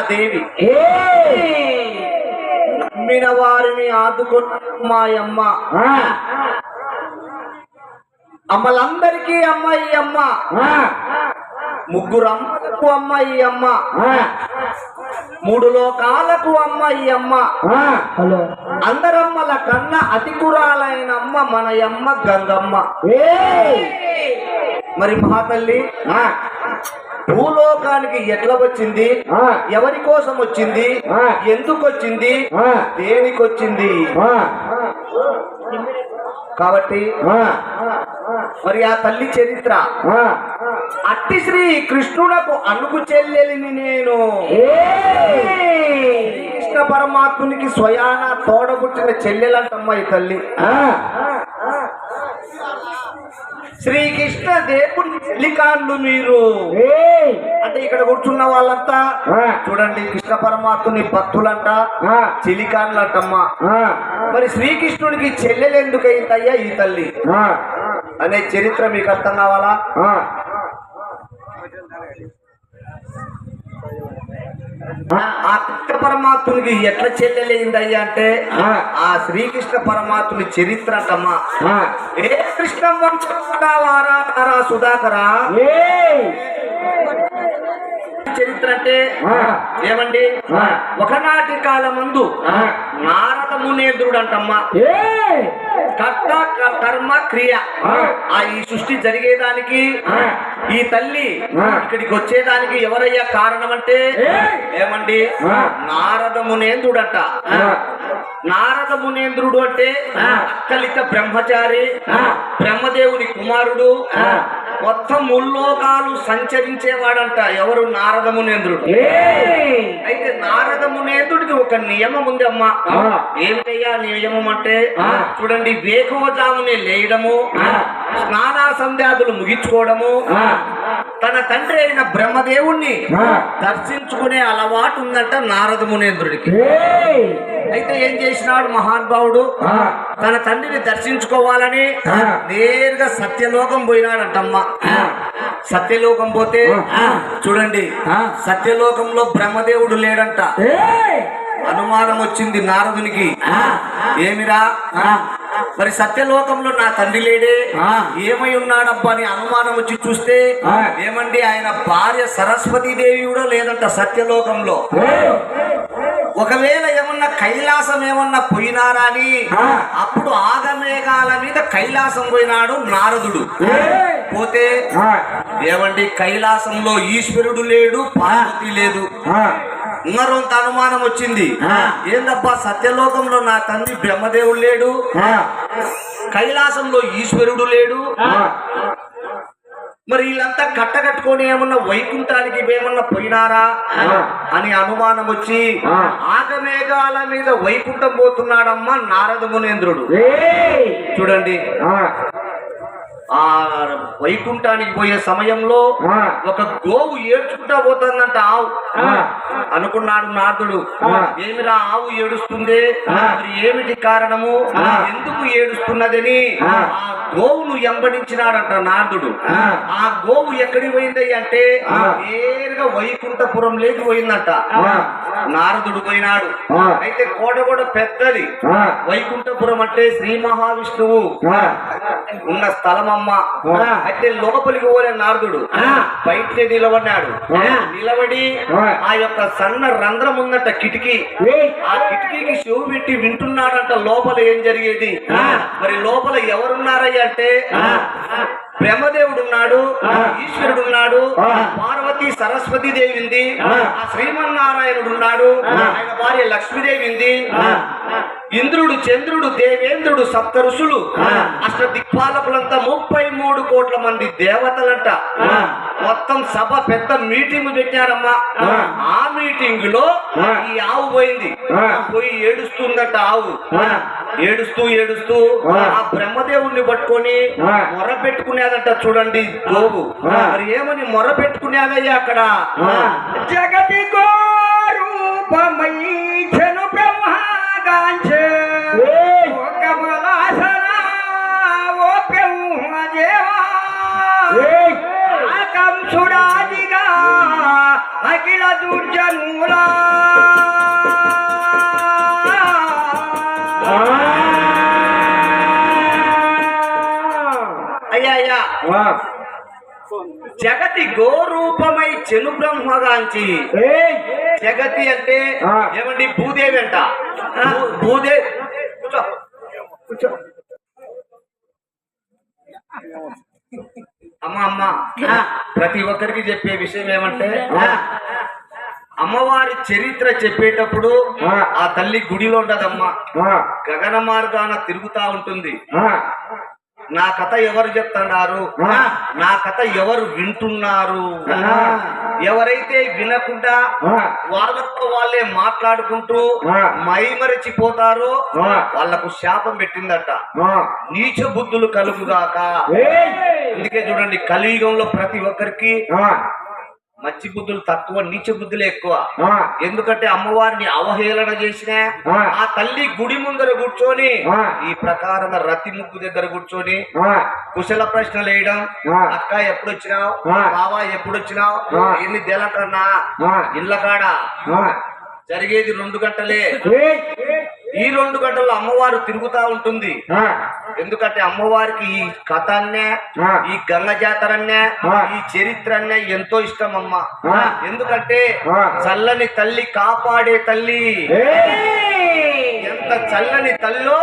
దేవి నమ్మిన వారిని ఆదుకున్న మాయమ్మ అమ్మలందరికీ అమ్మ ఈ అమ్మ ముగ్గురు అమ్మలకు అమ్మ ఈ అమ్మ మూడు లోకాలకు అమ్మ ఈ అమ్మ అందరమ్మల కన్నా అతి కురాలైన అమ్మ మన అమ్మ గంగమ్మ. మరి మహాతల్లి భూలోకానికి ఎట్లా వచ్చింది, ఎవరి కోసం వచ్చింది, ఎందుకు వచ్చింది, దేనికి వచ్చింది కాబట్టి మరి ఆ తల్లి చరిత్ర అట్టి శ్రీ కృష్ణునకు అనుకు చెల్లెలిని నేను కృష్ణ పరమాత్మునికి స్వయాన తోడబుట్టిన చెల్లెలంటమ్మ ఈ తల్లి. శ్రీకృష్ణ దేవుని చెల్లికాళ్ళు మీరు అంటే ఇక్కడ కూర్చున్న వాళ్ళంతా చూడండి కృష్ణ పరమాత్ముని భక్తులంట చెలికాళ్ళు అంటమ్మా. మరి శ్రీకృష్ణుడికి చెల్లెలు ఎందుకు అయిందయ్యా ఈ తల్లి అనే చరిత్ర మీకు అర్థం కావాలా? ఆ కృష్ణ పరమాత్మునికి ఎట్లా చెల్లెలైందయ్యా అంటే ఆ శ్రీకృష్ణ పరమాత్ముని చరిత్ర అంటమ్మా. ఏ కృష్ణ వంశరా సుధాకరా చరిత్ర అంటే ఏమండి, ఒకనాటి కాలమందు నారద మునేంద్రుడు అంటమ్మా. కర్త కర్మ క్రియ ఈ సృష్టి జరిగేదానికి ఈ తల్లి ఇక్కడికి వచ్చేదానికి ఎవరయ్యా కారణం అంటే ఏమండి, నారద మునేంద్రుడు అంట. నారద మునేంద్రుడు అంటే అక్కలిత బ్రహ్మచారి, బ్రహ్మదేవుని కుమారుడు, మొత్తం ముల్లోకాలు సంచరించేవాడంట. ఎవరు? నారద మునేంద్రుడు. అయితే నారద మునేంద్రుడికి ఒక నియమం ఉంది అమ్మా. ఏమిటయ్యా నియమం అంటే చూడండి, వేకువజామునే లేయడము, స్నానా సంధ్యాదులు ముగించుకోవడము, తన తండ్రి అయిన బ్రహ్మదేవుణ్ణి దర్శించుకునే అలవాటు ఉందంట నారద మునేంద్రుడికి. అయితే ఏం చేసినాడు మహానుభావుడు, తన తండ్రిని దర్శించుకోవాలని నేరుగా సత్యలోకం పోయినాడంటమ్మా. సత్యలోకం పోతే చూడండి, సత్యలోకంలో బ్రహ్మదేవుడు లేడంట. అనుమానం వచ్చింది నారదునికి. ఏమిరా మరి సత్యలోకంలో నా తండ్రి లేడే, ఏమై ఉన్నాడబ్బా అని అనుమానం వచ్చి చూస్తే ఏమండి, ఆయన భార్య సరస్వతీదేవి కూడా లేదంట సత్యలోకంలో. ఒకవేళ ఏమన్నా కైలాసం ఏమన్నా పోయినారా అని అప్పుడు ఆగమేఘాల మీద కైలాసం పోయినాడు నారదుడు. పోతే ఏమండి, కైలాసంలో ఈశ్వరుడు లేడు, పార్వతి లేదు. మరొంత అనుమానం వచ్చింది. ఏందబ్బా, సత్యలోకంలో నా తండ్రి బ్రహ్మదేవుడు లేడు, కైలాసంలో ఈశ్వరుడు లేడు, మరి వీళ్ళంతా కట్టకట్టుకొని ఏమన్నా వైకుంఠానికి ఏమన్నా పోయినారా అని అనుమానం వచ్చి ఆగమేఘాల మీద వైకుంఠం పోతున్నాడమ్మా నారద మునేంద్రుడు. చూడండి, ఆ వైకుంఠానికి పోయే సమయంలో ఒక గోవు ఏడ్చుకుంటా పోతుందంట. ఆవు అనుకున్నాడు నారదుడు, ఏమిరా ఆవు ఏడుస్తుంది, మరి ఏమిటి కారణము, ఎందుకు ఏడుస్తున్నదని ఆ గోవును వెంబడించినాడంట నారదుడు. ఆ గోవు ఎక్కడికి పోయింది అంటే నేరుగా వైకుంఠపురం లేకి పోయిందంట. నారదుడు పోయినాడు. అయితే కోట కూడా పెద్దది. వైకుంఠపురం అంటే శ్రీ మహావిష్ణువు ఉన్న స్థలం అమ్మా. అయితే లోపలికి పోలే నారదుడు, బయటే నిలబడినాడు. నిలబడి ఆ యొక్క సన్న రంధ్రం ఉందంట కిటికీ, ఆ కిటికీకి చెవు పెట్టి వింటున్నాడంట లోపల ఏం జరిగేది. మరి లోపల ఎవరున్నారయ్య అంటే బ్రహ్మదేవుడు ఉన్నాడు, ఈశ్వరుడు ఉన్నాడు, పార్వతి సరస్వతి దేవి ఉంది, ఆ శ్రీమన్నారాయణుడు ఉన్నాడు, ఆయన భార్య లక్ష్మీదేవి ఉంది, ఇంద్రుడు, చంద్రుడు, దేవేంద్రుడు, సప్త ఋషులు, అష్ట దిక్పాలకులంతా 33 కోట్ల మంది దేవతలంట. మొత్తం సభ పెద్ద మీటింగ్ పెట్టారమ్మా. ఆ మీటింగ్ లో ఈ ఆవు పోయింది. పోయి ఏడుస్తుందట ఆవు. ఏడుస్తూ ఏడుస్తూ ఆ బ్రహ్మదేవుణ్ణి పట్టుకొని మొర పెట్టుకునేదంట. చూడండి గోవు మరి ఏమని మొర పెట్టుకునేదయ్యా అక్కడ, జగతి గోరూపమై జను బ్రహ్మగాంచే కమలాసన ఓ బ్రహ్మదేవా కంసుడాదిగా అఖిల దుర్జనులా అయ్యా జగతి గోరూపమై చెను బ్రహ్మగాంచి. జగతి అంటే ఏమండి, భూదేవి అంట. భూదేవి అమ్మ ప్రతి ఒక్కరికి చెప్పే విషయం ఏమంటే, అమ్మవారి చరిత్ర చెప్పేటప్పుడు ఆ తల్లి గుడిలో ఉండదమ్మా, గగన మార్గాన తిరుగుతా ఉంటుంది. నా కథ ఎవరు చెప్తున్నారు, నా కథ ఎవరు వింటున్నారు, ఎవరైతే వినకుండా వాళ్ళతో వాళ్ళే మాట్లాడుకుంటూ మైమరచిపోతారో వాళ్లకు శాపం పెట్టిందట, నీచ బుద్ధులు కలుగుగాక. అందుకే చూడండి, కలియుగంలో ప్రతి ఒక్కరికి మంచి బుద్ధులు తక్కువ, నీచ బుద్ధులు ఎక్కువ. ఎందుకంటే అమ్మవారిని అవహేళన చేసిన ఆ తల్లి గుడి ముందర కూర్చొని ఈ ప్రకారం రతి ముగ్గు దగ్గర కూర్చొని కుశల ప్రశ్నలు వేయడం. అక్క ఎప్పుడొచ్చినావు, బావా ఎప్పుడొచ్చినావు, ఎన్ని దేలకన్నా ఇళ్ళ కాడ జరిగేది 2 గంటలే. ఈ 2 గంటల్లో అమ్మవారు తిరుగుతా ఉంటుంది. ఎందుకంటే అమ్మవారికి ఈ కథ అన్నే, ఈ గంగ జాతరన్నే, ఈ చరిత్రన్నే ఎంతో ఇష్టం అమ్మ. ఎందుకంటే చల్లని తల్లి, కాపాడే తల్లి. ఎంత చల్లని తల్లో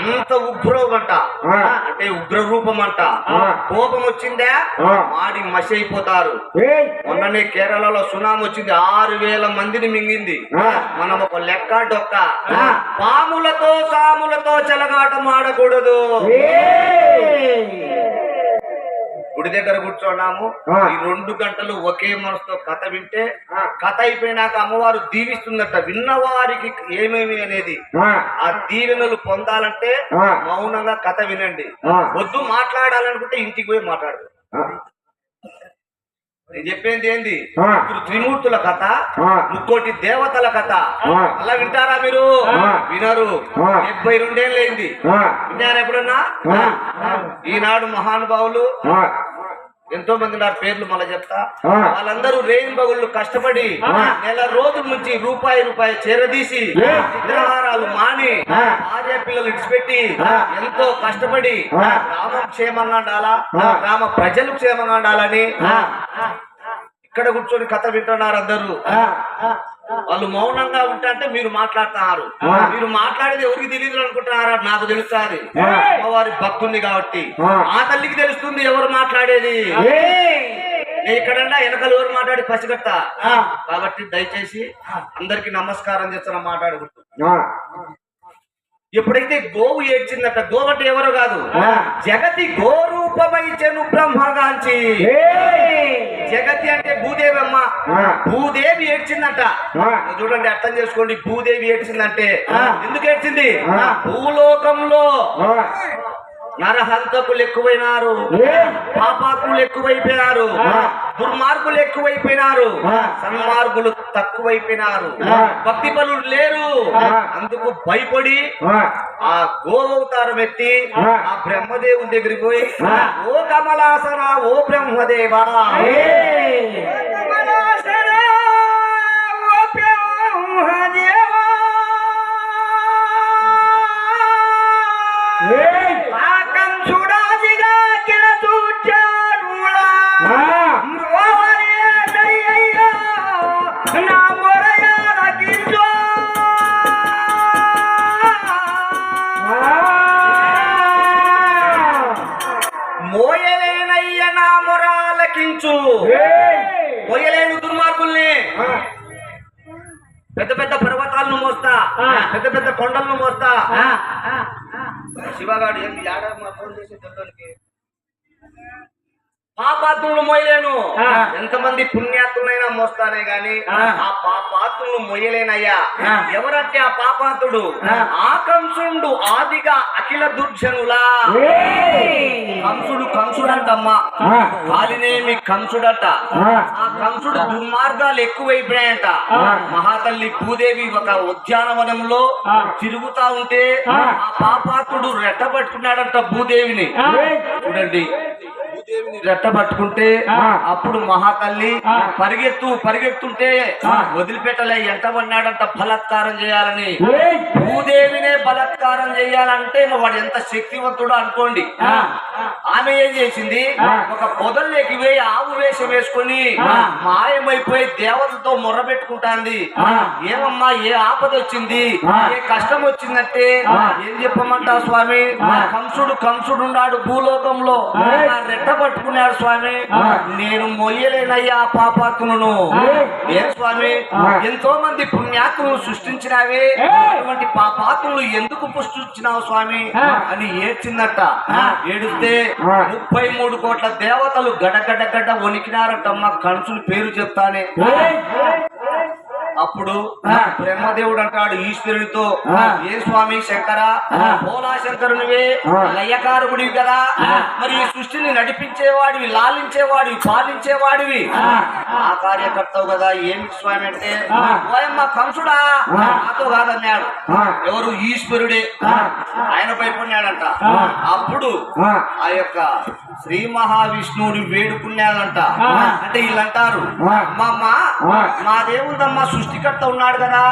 అంత ఉగ్రమంట, అంటే ఉగ్ర రూపం అంట. కోపం వచ్చిందే మాడి మసి అయిపోతారు. మొన్ననే కేరళలో సునామీ వచ్చింది, 6,000 మందిని మింగింది. మనం ఒక లెక్క డొక్క. పాములతో సాములతో చెలగాటం ఆడకూడదు. గుడి దగ్గర కూర్చున్నాము, ఈ 2 గంటలు ఒకే మనసుతో కథ వింటే, కథ అయిపోయినాక అమ్మవారు దీవిస్తుందట. విన్నవారికి ఏమేమి అనేది ఆ దీవెనలు పొందాలంటే మౌనంగా కథ వినండి. వద్దు మాట్లాడాలనుకుంటే ఇంటికి పోయి మాట్లాడు. నేను చెప్పేది ఏంది, త్రిమూర్తుల కథ, 3 దేవతల కథ. అలా వింటారా మీరు? వినరు. 72 ఏళ్ళైంది. విన్నారా ఎప్పుడన్నా? ఈనాడు మహానుభావులు ఎంతో మంది నా పేర్లు మళ్ళీ చెప్తా. వాళ్ళందరూ రేయింబగుళ్ళు కష్టపడి నెల రోజుల నుంచి రూపాయి చేరదీసి విగ్రహారాలు మాని భార్య పిల్లలు ఇడిచిపెట్టి ఎంతో కష్టపడి గ్రామం క్షేమంగా ఉండాలా, గ్రామ ప్రజలు క్షేమంగా ఉండాలని ఇక్కడ కూర్చొని కథ వింటున్నారు అందరూ. వాళ్ళు మౌనంగా ఉంటే మీరు మాట్లాడుతున్నారు. మీరు మాట్లాడేది ఎవరికి తెలియదు అనుకుంటున్నారా? నాకు తెలుస్తుంది, అమ్మవారి భక్తుని కాబట్టి. ఆ తల్లికి తెలుస్తుంది ఎవరు మాట్లాడేది. ఇక్కడన్నా వెనకాల ఎవరు మాట్లాడి పసిగట్టా. కాబట్టి దయచేసి అందరికి నమస్కారం చేస్తున్నా మాట్లాడుకుంటూ. ఎప్పుడైతే గోవు ఏడ్చిందట, గోవు అంటే ఎవరో కాదు, జగతి గోరూపమైచెను బ్రహ్మగాంచి. జగతి అంటే భూదేవి అమ్మ. భూదేవి ఏడ్చిందట. చూడండి, అర్థం చేసుకోండి. భూదేవి ఏడ్చిందంటే ఎందుకు ఏడ్చింది? భూలోకంలో నరహంతకులు ఎక్కువైనారు, పాపాత్ములు ఎక్కువైపోయినారు, దుర్మార్గులు ఎక్కువైపోయినారు, సన్మార్గులు తక్కువైపోయినారు, భక్తి పనులు లేరు. అందుకు భయపడి ఆ గోవతారం ఎత్తి ఆ బ్రహ్మదేవుని దగ్గరికి పోయి, ఓ కమలాసన, ఓ బ్రహ్మదేవా, మోయలేనయ్య నా మొరాలకించు. మోయలేను దుర్మార్గుల్ని. పెద్ద పెద్ద పర్వతాలను మోస్తా, పెద్ద పెద్ద కొండలను మోస్తా. శివగాడు ఏంటి ఫోన్ చేసి దొడ్డోనికి పాపాత్ములను మోయలేను. ఎంతమంది పుణ్యాత్ములైనా మోస్తానే గాని ఆ పాపాత్ములను మోయలేనయ్యా. ఎవరంటే ఆ పాపాత్ముడు ఆకంసుండు ఆదిగా అఖిల దుర్జనులా. కంసుడంటమ్మా, కాలినేమి కంసుడట. ఆ కంసుడు దుర్మార్గాలు ఎక్కువైపోయాయంట. మహాతల్లి భూదేవి ఒక ఉద్యానవనంలో తిరుగుతా ఉంటే ఆ పాపాత్ముడు రెట్టబట్టుకున్నాడంట భూదేవిని. చూడండి, భూదేవిని రెట్టబట్టుకుంటే అప్పుడు మహాతల్లి పరిగెత్తుంటే వదిలిపెట్టలే. ఎంత పడినాడంట బలాత్కారం చేయాలని. భూదేవినే బలాత్కారం చేయాలంటే వాడు ఎంత శక్తివంతుడో అనుకోండి. ఆమె ఏం చేసింది, ఒక పొదల్లోకి పోయి ఆవు వేషం వేసుకొని మాయమైపోయి దేవతలతో మొర్రబెట్టుకుంటాంది. ఏమమ్మా, ఏ ఆపద వచ్చింది, ఏ కష్టం వచ్చిందంటే ఏం చెప్పమంటావు స్వామి? కంసుడు ఉన్నాడు భూలోకంలో, రెట్ట పట్టుకున్నాడు స్వామి. నేను మొయ్యలేనయ్యా పాపాత్ములను. ఏ స్వామి, ఎంతో మంది పుణ్యాత్ములను సృష్టించినావే, అటువంటి పాపాత్ములు ఎందుకు పుష్టించినావు స్వామి అని ఏడ్చిందట. ఏడిస్తే 33 కోట్ల దేవతలు గడగడ వణికినారటమ్మ. కంసుని పేరు చెప్తానే. ఆ అప్పుడు బ్రహ్మదేవుడు అంటాడు ఈశ్వరునితో, ఏ స్వామి శంకర, భోలా శంకరునివే, లయకారకుడివి కదా, మరి ఈ సృష్టిని నడిపించేవాడివి, లాలించేవాడివి, పాలించేవాడివి, ఆ కార్యకర్తవు కదా, ఏమిటి స్వామి అంటే, ఓయమ్మ కంసుడా నాతో కాదన్నాడు. ఎవరు? ఈశ్వరుడే. ఆయన భయపడినాడంట. అప్పుడు ఆ యొక్క శ్రీ మహావిష్ణువుని వేడుకున్నాడంట. అంటే వీళ్ళంటారు, మా దేవుడమ్మా సృష్టికర్త ఉన్నాడు కదా,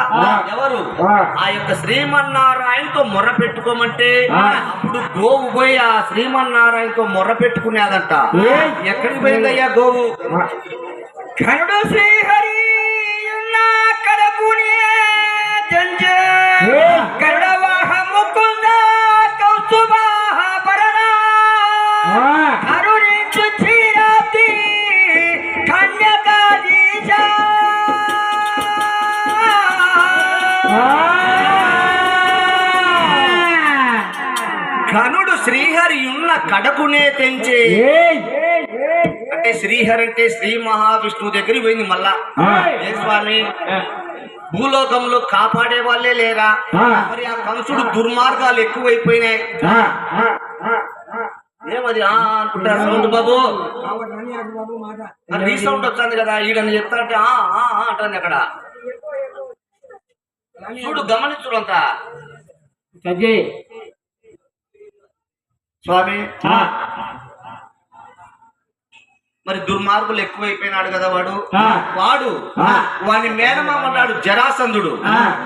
ఎవరు? ఆ యొక్క శ్రీమన్నారాయణతో మొర్ర పెట్టుకోమంటే అప్పుడు గోవు పోయి ఆ శ్రీమన్నారాయణతో మొర్ర పెట్టుకునేదంట. ఎక్కడికి పోయిందయ్యా గోవు? కనుడు శ్రీహరి కడకునే కరుడవాహ ముకుంద కౌస్తుభాభరణ కరుణించు క్షీరాబ్ది కన్యకాదీశ కనుడు శ్రీహరి ఉన్న కడకునే తెంచే. అంటే శ్రీహరి అంటే శ్రీ మహావిష్ణువు దగ్గరికి పోయింది. మళ్ళా ఏ స్వామి, భూలోకంలో కాపాడే వాళ్ళే లేరా? మరి ఆ కంసుడు దుర్మార్గాలు ఎక్కువైపోయినాయి. ఏమది అనుకుంటారు సౌండ్ బాబు, రీసౌండ్ వచ్చింది కదా, ఈడని చెప్తా అంటే అంటుంది అక్కడ. చూడు, గమనించుడంతా స్వామి. మరి దుర్మార్గులు ఎక్కువైపోయినాడు కదా వాడు. వాని మేనమామన్నాడు జరాసంధుడు.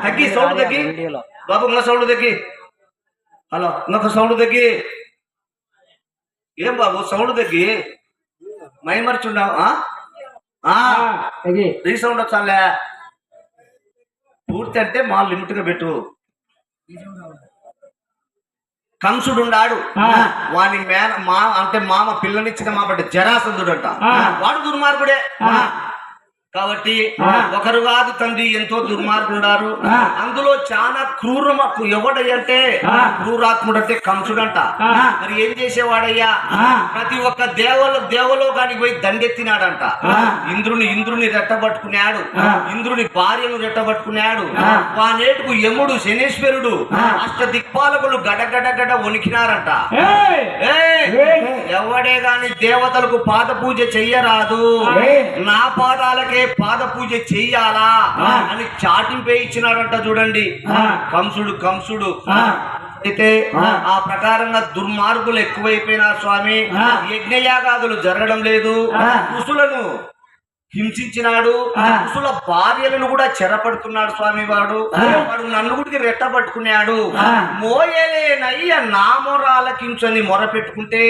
తగ్గి సౌండ్ తగ్గి బాబు, ఇంకొక సౌండ్ తగ్గి. హలో, ఇంకొక సౌండ్ తగ్గి. ఏం బాబు సౌండ్ తగ్గి, మైమర్చుండావు. రీసౌండ్ వచ్చాలే, పూర్తి అంటే మా లిమిట్ గా పెట్టు. కంసుడున్నాడు, వాని అంటే మామ పిల్లనిచ్చిన మామంటే జరాసంధుడు అంట. వాడు దుర్మార్గుడే. కాబట్టి ఒకరు కాదు తండ్రి, ఎంతో దుర్మార్గున్నారు. అందులో చాలా ఎవడయ్యంటే క్రూరాత్ముడు అంటే కంసుడంట. మరి ఏం చేసేవాడయ్యా? ప్రతి ఒక్క దేవలోకానికి పోయి దండెత్తినాడంట. ఇంద్రుని రెట్టబట్టుకున్నాడు, ఇంద్రుని భార్యను రెట్టబట్టుకున్నాడు. వానేటుకు యముడు, శనేశ్వరుడు, అష్ట దిక్పాలకులు గడగడగడ వణికినారంట. ఎవడే గాని దేవతలకు పాద పూజ చెయ్యరాదు, నా పాదాలకే పాద పూజ చెయ్యాలా అని చాటింపే ఇచ్చినాడంట. చూడండి కంసుడు. అయితే ఆ ప్రకారంగా దుర్మార్గులు ఎక్కువైపోయినారు స్వామి. యజ్ఞయాగాదులు జరగడం లేదు. ఋషులను హింసించినాడు, ఋషుల భార్యలను కూడా చెరపడుతున్నాడు స్వామి. వాడు నన్ను గుడికి రెట్టబట్టుకున్నాడు. మోయలేనయ్య నా మొరాలకించని మొర పెట్టుకుంటే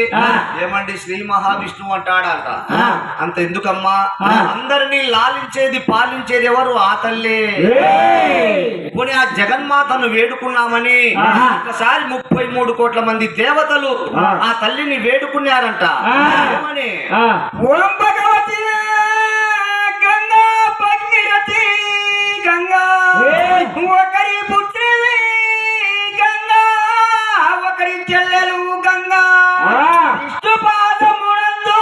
ఏమండి శ్రీ మహావిష్ణువు అంటాడంట. అంత ఎందుకమ్మా? అందరినీ లాలించేది పాలించేది ఎవరు? ఆ తల్లే. పోనీ ఆ జగన్మాతను వేడుకున్నామని ఒకసారి 33 కోట్ల మంది దేవతలు ఆ తల్లిని వేడుకున్నారంట. ఏమని? ఓం భగవతి గంగా భగీరథి గంగా, ఒకరి పుత్రివి గంగా, ఒకరి చెల్లెలు గంగా, విష్ణు పాదమునందు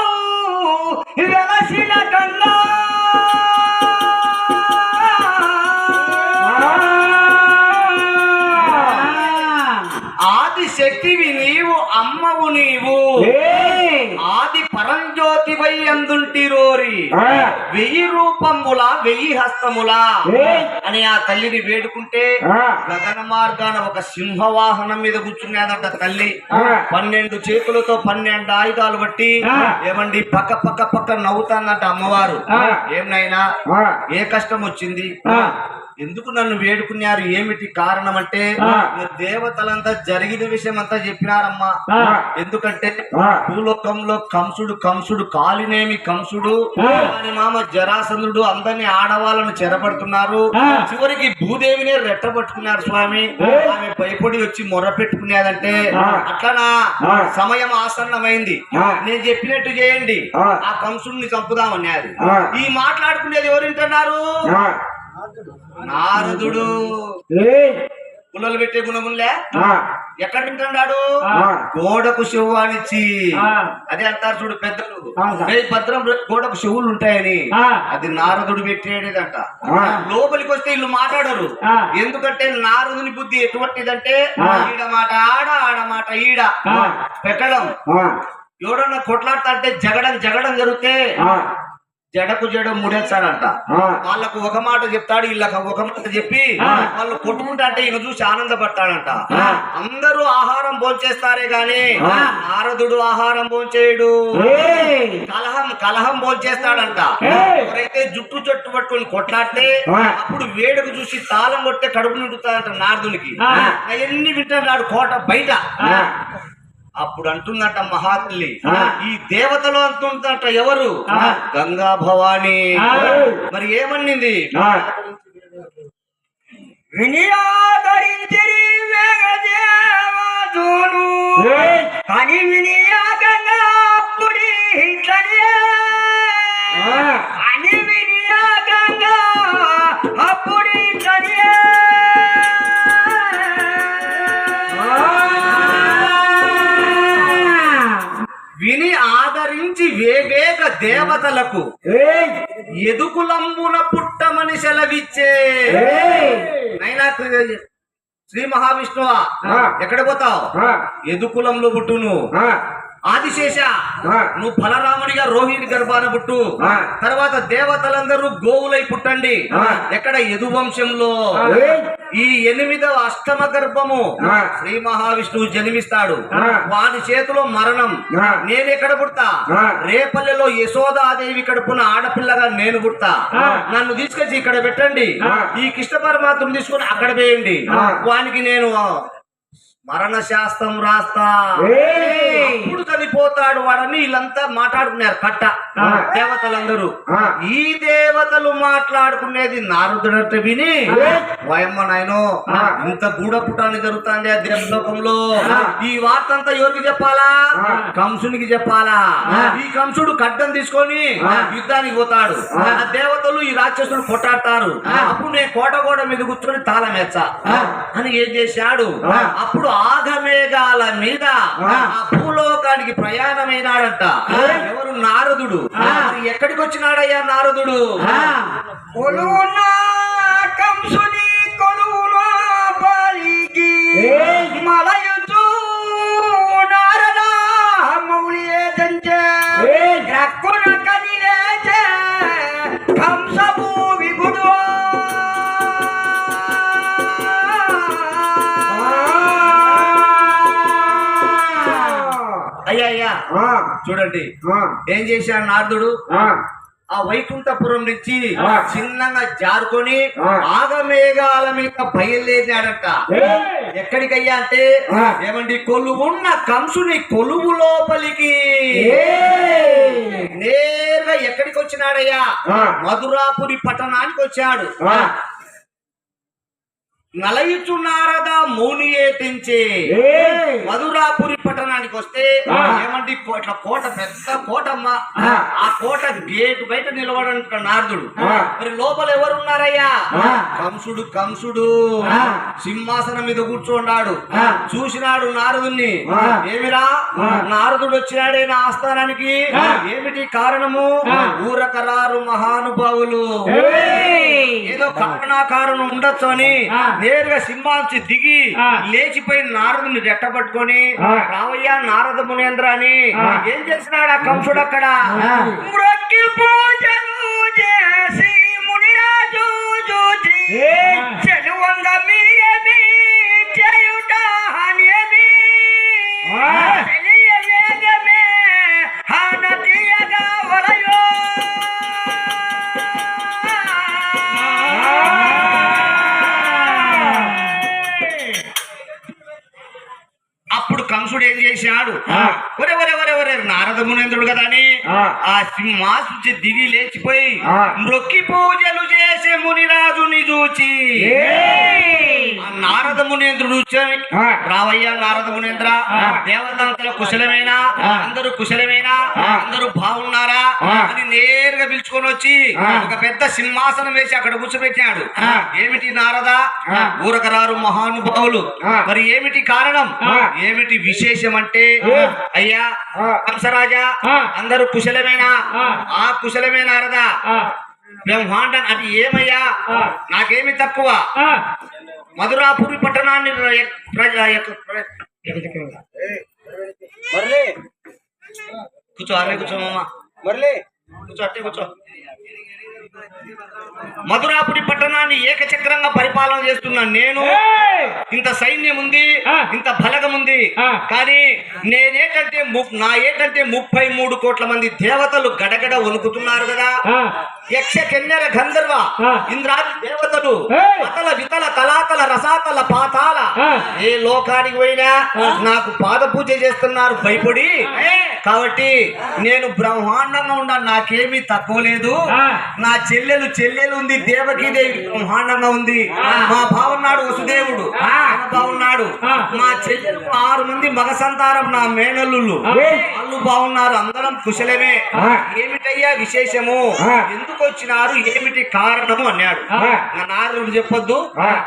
వెలసిన గంగా. ఆది శక్తివి నీవు, అమ్మవు నీవు, ఆది పరంజ్యోతివై అందుంటిరోరి, 1000 రూపముల 1000 హస్తముల అని ఆ తల్లిని వేడుకుంటే గగన మార్గాన ఒక సింహవాహనం మీద కూర్చున్నదంట తల్లి. 12 చేతులతో 12 ఆయుధాలు బట్టి ఏమండి పక్క నవ్వుతానంట అమ్మవారు. ఏమైనా ఏ కష్టం వచ్చింది, ఎందుకు నన్ను వేడుకున్నారు, ఏమిటి కారణం అంటే దేవతలంతా జరిగిన విషయం అంతా చెప్పినారమ్మా. ఎందుకంటే భూలోకంలో కంసుడు కాలినేమి కంసుడు, అని మామ జరాసంధుడు అందరినీ ఆడవాళ్ళను చెరపడుతున్నారు. చివరికి భూదేవినే రెట్టబట్టుకున్నారు స్వామి. ఆమె భయపడి వచ్చి మొర్ర పెట్టుకునేదంటే అట్లనా సమయం ఆసన్నమైంది, నేను చెప్పినట్టు చేయండి, ఆ కంసుడిని చంపుదామన్నారు. ఈ మాట్లాడుకునేది ఎవరింటున్నారు? నారదుడు. పుల్లలు పెట్టే గుణములే ఎక్కడ తింటున్నాడు గోడకు శివు అనిచ్చి అదే అంటారు చూడు పెద్దలు భద్రం గోడకు శివులు ఉంటాయని అది నారదుడు పెట్టేదంట లోపలికి వస్తే వీళ్ళు మాట్లాడరు ఎందుకంటే నారదుని బుద్ధి ఎటువంటిదంటే ఈడ మాట ఆడ ఆడ మాట ఈడ పెట్టడం ఎవడన్నా కొట్లాడతా అంటే జగడం జరిగితే జడకు జడ ముడేస్తాడంట వాళ్ళకు ఒక మాట చెప్తాడు వీళ్ళకి ఒక మాట చెప్పి వాళ్ళు కొట్టుకుంటా అంటే ఈయన చూసి ఆనందపడతాడంట అందరూ ఆహారం భోంచేస్తారే గాని నారదుడు ఆహారం భోంచేయడు కలహం భోంచేస్తాడంట ఎవరైతే జుట్టు చెట్టు పట్టుకొని కొట్లాడితే అప్పుడు వేడుకు చూసి తాళం కొట్టే కడుపు నిండుతాడంట నారదునికి అవన్నీ వింటున్నాడు కోట బయట అప్పుడు అంటుందట మహాత్ములి ఈ దేవతలు అంటుందట ఎవరు గంగా భవాని మరి ఏమన్నింది వినియాదరించిరి వేగదేవతలు అని వినియా గంగా పుడి అని వినియా గంగా అప్పుడి విని ఆదరించి వేవేగ దేవతలకు ఎదుకులంబున పుట్టమని సెలవిచ్చే అయినా శ్రీ మహావిష్ణువా ఎక్కడ పోతావు ఎదుకులంలో పుట్టును ఆదిశేష నువ్వు బలరామునిగా రోహిణి గర్భాన పుట్టు తర్వాత దేవతలందరూ గోవులై పుట్టండి ఎక్కడ యదువంశంలో ఈ 8వ అష్టమ గర్భము శ్రీ మహావిష్ణువు జన్మిస్తాడు వాని చేతిలో మరణం నేను ఎక్కడ పుడతా రేపల్లెలో యశోదాదేవి కడుపున ఆడపిల్లగా నేను పుడతా నన్ను తీసుకొచ్చి ఇక్కడ పెట్టండి ఈ కృష్ణ పరమాత్మను తీసుకొని అక్కడ వేయండి వానికి నేను మరణ శాస్త్రం రాస్తా అప్పుడు చనిపోతాడు వాడని వీళ్ళంతా మాట్లాడుకున్నారు కట్ట దేవతలందరూ ఈ దేవతలు మాట్లాడుకునేది నారదుడంటే విని వయమ్మ నాయనో ఇంత గూఢపుటాన్ని జరుగుతుంది ఆ దేవలోకంలో ఈ వార్త అంతా ఎవరికి చెప్పాలా కంసునికి చెప్పాలా ఈ కంసుడు ఖడ్గం తీసుకొని యుద్ధానికి పోతాడు ఆ దేవతలు ఈ రాక్షసుడు కొట్టాడతారు అప్పుడు నేను కోట మీద కూర్చొని తాళం వేచ్చా అని ఏం చేశాడు అప్పుడు ఆగమేఘాల మీద ఆ భూలోకానికి ప్రయాణమైనాడంట ఎవరు నారదుడు ఎక్కడికి వచ్చినాడయ్యా నారదుడు కొలువునా కంసుని కొలువునా పాలికి మలయుచు నారద మౌలి దంచే రక్కున కదిలేచే కంసపు విభుడు అయ్యా చూడండి ఏం చేశాడు నారదుడు ఆ వైకుంఠపురం నుంచి చిన్నగా జారుకొని ఆగమేఘాల మీద బయలుదేరాడట ఎక్కడికయ్యా అంటే ఏమండి కొలువున్న కంసుని కొలువు లోపలికి నేరుగా ఎక్కడికి వచ్చినాడయ్యా మధురాపురి పట్టణానికి వచ్చాడు నలయుచు నారద మౌనియే తెంచే మధురాపురి పట్టణానికి వస్తే ఏమంటే ఇట్లా కోట పెద్ద కోటమ్మ ఆ కోట గేటు బయట నిలబడంట నారదుడు మరి లోపల ఎవరున్నారయ్యా కంసుడు సింహాసనం మీద కూర్చోన్నాడు చూసినాడు నారదుణ్ణి ఏమిరా నారదుడు వచ్చినాడే నా ఆస్థానానికి ఏమిటి కారణము ఊరకరారు మహానుభావులు ఏదో కారణాకారణం ఉండొచ్చు అని నేరుగా సింహాంచి దిగి లేచిపోయి నారదుని రెట్టబట్టుకొని రావయ్యా నారద మునేంద్ర అని ఏం చేసినాడు ఆ కంసుడు అక్కడ మృక్కి పూజలు చేసి మునిరాజు చూచి చెలువంగ మీరేమి చేయుట హానియమి తెలియవేగమే హానతీయగా వలయో అప్పుడు కంసుడు ఏం చేశాడు ఒరే నారద మునేంద్రుడు కదా అని ఆ సింహాసు దిగి లేచిపోయి మృక్కి పూజలు చేసే మునిరాజుని చూచి ఆ నారద మునేంద్రుడు వచ్చి, రావయ్య నారద మునేంద్ర, దేవతలంతా కుశలమేనా, అందరూ కుశలమేనా, అందరూ బాగున్నారా అని నేరుగా పిలుచుకొని వచ్చి ఒక పెద్ద సింహాసనం వేసి అక్కడ కూర్చోబెట్టాడు. ఏమిటి నారద, ఊరకరారు మహానుభావులు, మరి ఏమిటి కారణం, ఏమిటి విశేషం అంటే, అయ్యా కంసరాజా అందరూ కుశలమేనా, ఆ కుశలమే నారదా, బ్రహ్మాండం అది ఏమయ్యా, నాకేమి తక్కువ, మధురాపురి పట్టణాన్ని కూర్చో, అరే కూర్చోమమ్మా, కూర్చో, అట్టే కూర్చో. మధురాపురి పట్టణాన్ని ఏకచక్రంగా పరిపాలన చేస్తున్నాను నేను. ఇంత సైన్యం ఉంది, ఇంత బలగం ఉంది, కానీ నా ఏటంటే 33 కోట్ల మంది దేవతలు గడగడ వణుకుతున్నారు కదా. యక్ష కిన్నెర గంధర్వ ఇంద్రాది దేవతలు అతల వితల తలాతల రసాతల పాతాల ఏ లోకానికి పోయినా నాకు పాద పూజ చేస్తున్నారు భయపడి. కాబట్టి నేను బ్రహ్మాండంగా ఉన్నాను, నాకేమీ తక్కువ లేదు. నా చెల్లెలు ఉంది దేవకీదేవి, బ్రహ్మాండంగా ఉంది. మా బావున్నాడు వసుదేవుడు, బాగున్నాడు. మా చెల్లెలు 6 మంది మగ సంతానం, నా మేనల్లుళ్ళు వాళ్ళు బాగున్నారు, అందరం కుశలమే. ఏమిటయ్యా విశేషము, ఎందుకు వచ్చినారు, ఏమిటి కారణము అన్నాడు. నారదుడు చెప్పొద్దు,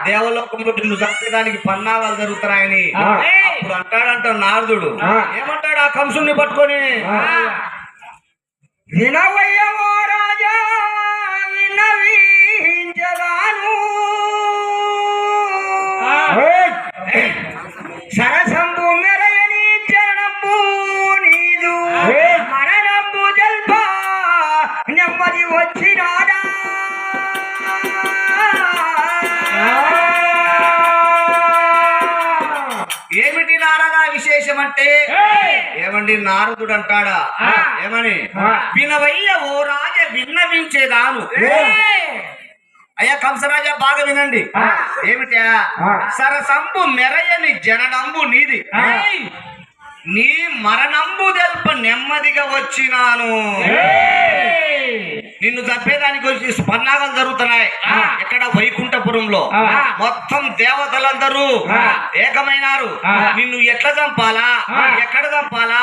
దేవలోకంలో నిన్ను చంపేదానికి పన్నాగాలు జరుగుతున్నాయని. అప్పుడు అంటాడంట నారదుడు, ఏమంటాడు ఆ కంసుని పట్టుకొని, వినవయ్యవో రాజా విన్నవించగాను, సరసంబు మెరయని చరణంబు నీదు, మరణంబు జల్ప నెమ్మది వచ్చినాడా. ఏమిటి నారద విశేషం అంటే, ఏమండి నారదుడు అంటాడా, ఏమని, వినవయ్య ఓ రాజ విన్నవించేదాను. అయ్యా కంసరాజా బాగా వినండి. ఏమిటా, సరసంబు మెరయని జననంబు నీది, నీ మరణంబు తెల్ప నెమ్మదిగా వచ్చినాను. నిన్ను చంపేదానికి వచ్చి పన్నాగాలు జరుగుతున్నాయి. ఇక్కడ వైకుంఠపురంలో మొత్తం దేవతలందరూ ఏకమైనారు. నిన్ను ఎట్లా చంపాలా, ఎక్కడ చంపాలా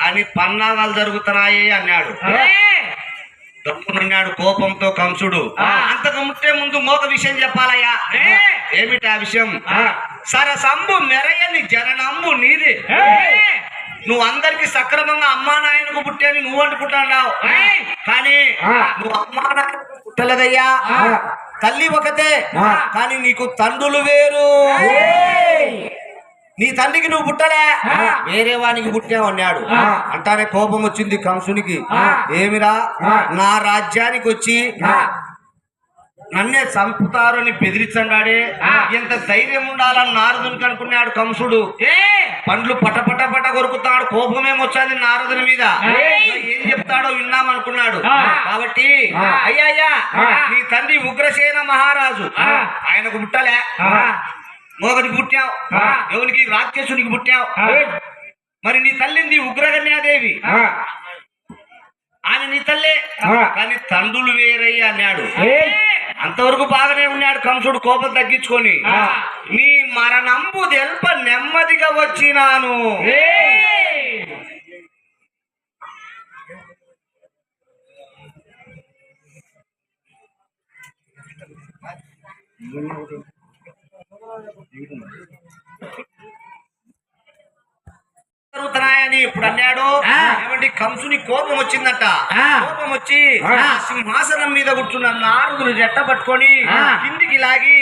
అని పన్నాగాలు జరుగుతున్నాయి అన్నాడు. తప్పునన్నాడు కోపంతో కంసుడు. అంతకు ముట్టే ముందు మోక విషయం చెప్పాలయ్యా. ఏమిటి ఆ విషయం, సరసంబు మెరయని జననంబు నీది, నువ్వు అందరికి సక్రమంగా అమ్మా నాయనకు పుట్టాని నువ్వు అనుకుంటున్నావు, కానీ నువ్వు అమ్మా నాయనకు పుట్టలేదయ్యా. తల్లి ఒకతే, కానీ నీకు తండ్రులు వేరు. నీ తండ్రికి నువ్వు పుట్టలే, వేరే వానికి పుట్టావు అన్నాడు. అంటానే కోపం వచ్చింది కంసునికి. ఏమిరా, నా రాజ్యానికి వచ్చి నన్నే చంపుతారు అని బెదిరించండాడే, ఎంత ధైర్యం ఉండాలని నారదునికి అనుకున్నాడు కంసుడు. పండ్లు పటపట పట కొరుకుతాడు, కోపమేమొచ్చాది నారదుని మీద. ఏం చెప్తాడో విన్నామనుకున్నాడు. కాబట్టి అయ్యా నీ తండ్రి ఉగ్రసేన మహారాజు, ఆయనకు పుట్టలే, మోగడికి పుట్టావు, ఎవరికి రాక్షసునికి పుట్టావు. మరి నీ తల్లింది ఉగ్రకన్యాదేవి, ఆమె నీ తల్లే, కానీ తండ్రులు వేరయ్య అన్నాడు. అంతవరకు బాగానే ఉన్నాడు కంసుడు కోపం తగ్గించుకొని. నీ మరణంబు తెల్ప నెమ్మదిగా వచ్చినాను. జరుగుతున్నాయని ఇప్పుడు అన్నాడు. ఏమంటే కంసుని కోపం వచ్చిందట. కోపం వచ్చి సింహాసనం మీద కూర్చున్న నారదుని జట్ట పట్టుకొని కిందికి లాగి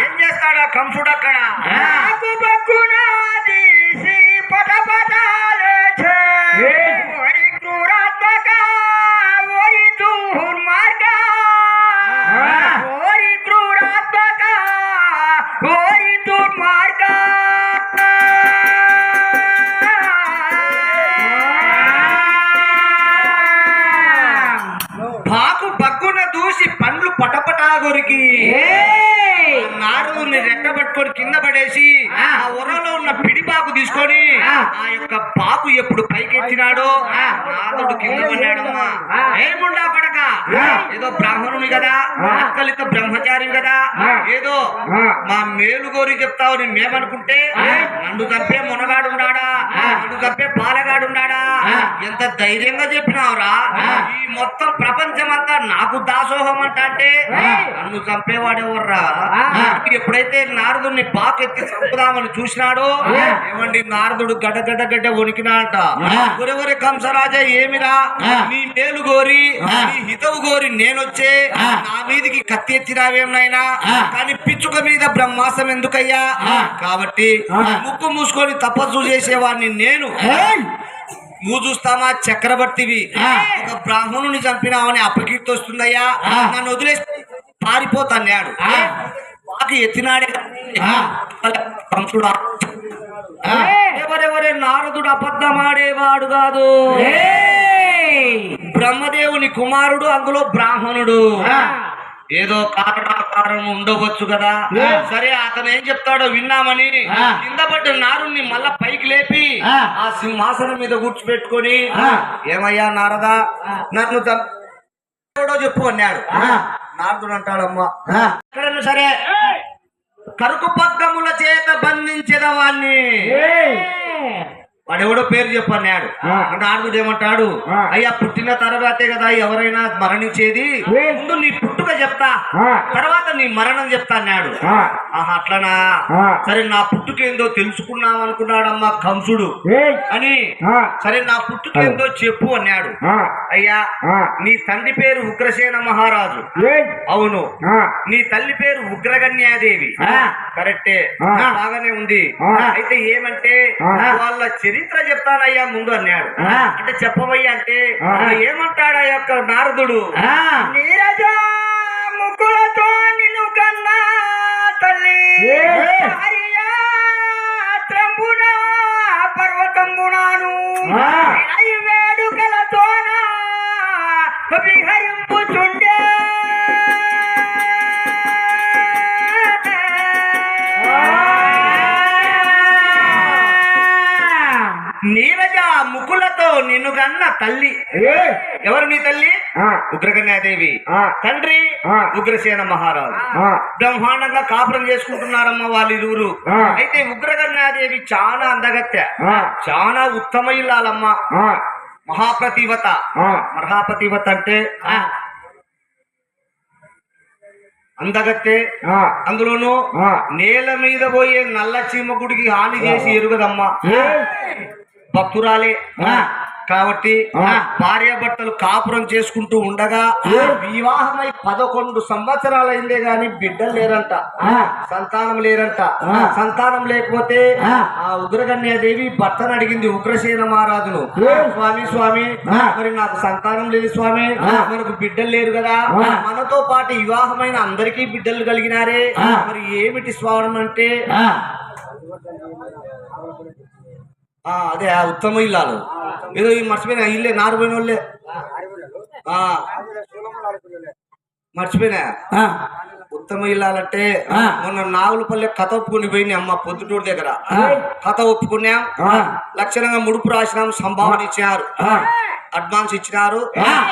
ఏం చేస్తాడా కంసుడు అక్కడ, పండ్లు పటపటా కొరికి నారదుని రెట్టబట్టుకొని కింద పడేసి ఆ ఉరలో ఉన్న పిడిపాకు తీసుకొని ఆ యొక్క పాకు ఎప్పుడు పైకెత్తినాడో నారదుడు కింద పడ్డాడమ్మా. ఏముండా పడక ఏదో బ్రాహ్మణుని కదా, అక్కలిత బ్రహ్మచారి కదా, ఏదో మా మేలు కోరి చెప్తావు మేమనుకుంటే నన్ను తప్పే మునగాడున్నాడా, నన్ను తప్పే పాలగాడున్నాడా, ఎంత ధైర్యంగా చెప్పినావురా. ఈ మొత్తం ప్రపంచమంతా నాకు దాసోహం అంటే నన్ను చంపేవాడెవర్రా. ఎప్పుడైతే నారదుడిని పాకెత్తి చంపుదామని చూసినాడో ఏమండి నారదుడు గడ్డ వణికినాట. ఒరెవరి కంసరాజా ఏమిరా, నీ మేలు గోరి నీ హితవు గోరి నేనొచ్చే నా మీదికి కత్తి ఎత్తినావేమైనా, కానీ పిచ్చుక మీద బ్రహ్మాసం ఎందుకయ్యా. కాబట్టి ముక్కు మూసుకొని తపస్సు చేసేవాడిని నేను, నువ్వు చూస్తామా చక్రవర్తివి, ఒక బ్రాహ్మణుని చంపినావని అపకీర్తి వస్తుందయ్యా, నన్ను వదిలేసి పారిపోతాడు. మాకు ఎత్తినాడే కంసుడు. ఎవరెవరే నారదుడు అబద్ధమాడేవాడు కాదు, బ్రహ్మదేవుని కుమారుడు, అందులో బ్రాహ్మణుడు. ఏదో కారణాకారం ఉండవచ్చు కదా. సరే అతను ఏం చెప్తాడో విన్నామని కింద పడ్డ నారుణ్ణి మళ్ళా పైకి లేపి ఆ సింహాసనం మీద కూర్చోబెట్టుకొని ఏమయ్యా నారదా నన్ను చెప్పు అన్నాడు. నారదుడు అంటాడమ్మా, ఎక్కడన్నా సరే కరుకు పగ్గముల చేత బంధించేదవాన్ని, వాడెవడో పేరు చెప్పన్నాడు. నారదుడు ఏమంటాడు, అయ్యా పుట్టిన తర్వాతే కదా ఎవరైనా మరణించేది, ముందు నీ పుట్టుక చెప్తా తర్వాత నీ మరణం చెప్తా అన్నాడు. ఆహా అట్లనా, సరే నా పుట్టుకేందో తెలుసుకున్నాం అనుకున్నాడమ్మా కంసుడు అని. సరే నా పుట్టుకేందో చెప్పు అన్నాడు. అయ్యా నీ తండ్రి పేరు ఉగ్రసేన మహారాజు, అవును. నీ తల్లి పేరు ఉగ్రగన్యాదేవి, కరెక్టే, బాగానే ఉంది. అయితే ఏమంటే వాళ్ళ చరిత్ర చెప్తానయ్యా ముందు అన్నాడు. అంటే చెప్పవయ్యా అంటే ఏమంటాడు ఆ యొక్క నారదుడు, నీరజా ముక్కులతో నిన్ను కన్నా తల్లి త్రంబున పర్వతంబునాను వేడుకలతోన విహరింపుచుండే నీరజ ముకులతో నిన్ను కన్న తల్లి. ఎవరు నీ తల్లి? ఉగ్రకన్యాదేవి. తండ్రి ఉగ్రసేన మహారాజు. బ్రహ్మాండంగా కాపురం చేసుకుంటున్నారమ్మ వాళ్ళిరువురు. అయితే ఉగ్రకన్యాదేవి చాలా అందగత్తె, చాలా ఉత్తమ ఇల్లాలమ్మ, మహాప్రతివత. మహాప్రతివత అంటే అందగత్తే, అందులోనూ నేల మీద పోయే నల్ల చీమ గుడికి హాని చేసి ఎరుగదమ్మా, భక్తురాలే. కాబట్టి భార్య భర్తలు కాపురం చేసుకుంటూ ఉండగా వివాహమై 11 సంవత్సరాలైందే గాని బిడ్డలు లేరంట, సంతానం లేరంట. సంతానం లేకపోతే ఆ ఉగ్రకన్యాదేవి భర్తను అడిగింది ఉగ్రసేన మహారాజును, స్వామి మరి నాకు సంతానం లేదు స్వామి, మనకు బిడ్డలు లేరు కదా, మనతో పాటు వివాహమైన అందరికీ బిడ్డలు కలిగినారే, మరి ఏమిటి స్వామి అంటే అదే ఆ ఉత్తమ ఇల్లాలు. ఏదో ఈ మర్చిపోయినా ఇల్లే నారుపోయిన వాళ్ళే మర్చిపోయినా. ఉత్తమ ఇల్లాలంటే మొన్న నాగులపల్లె కథ ఒప్పుకుని పోయింది అమ్మ పొద్దుటూరు దగ్గర. కథ ఒప్పుకున్నాం, లక్షణంగా ముడుపు రాసినాం, సంభావన ఇచ్చినారు, అడ్వాన్స్ ఇచ్చినారు.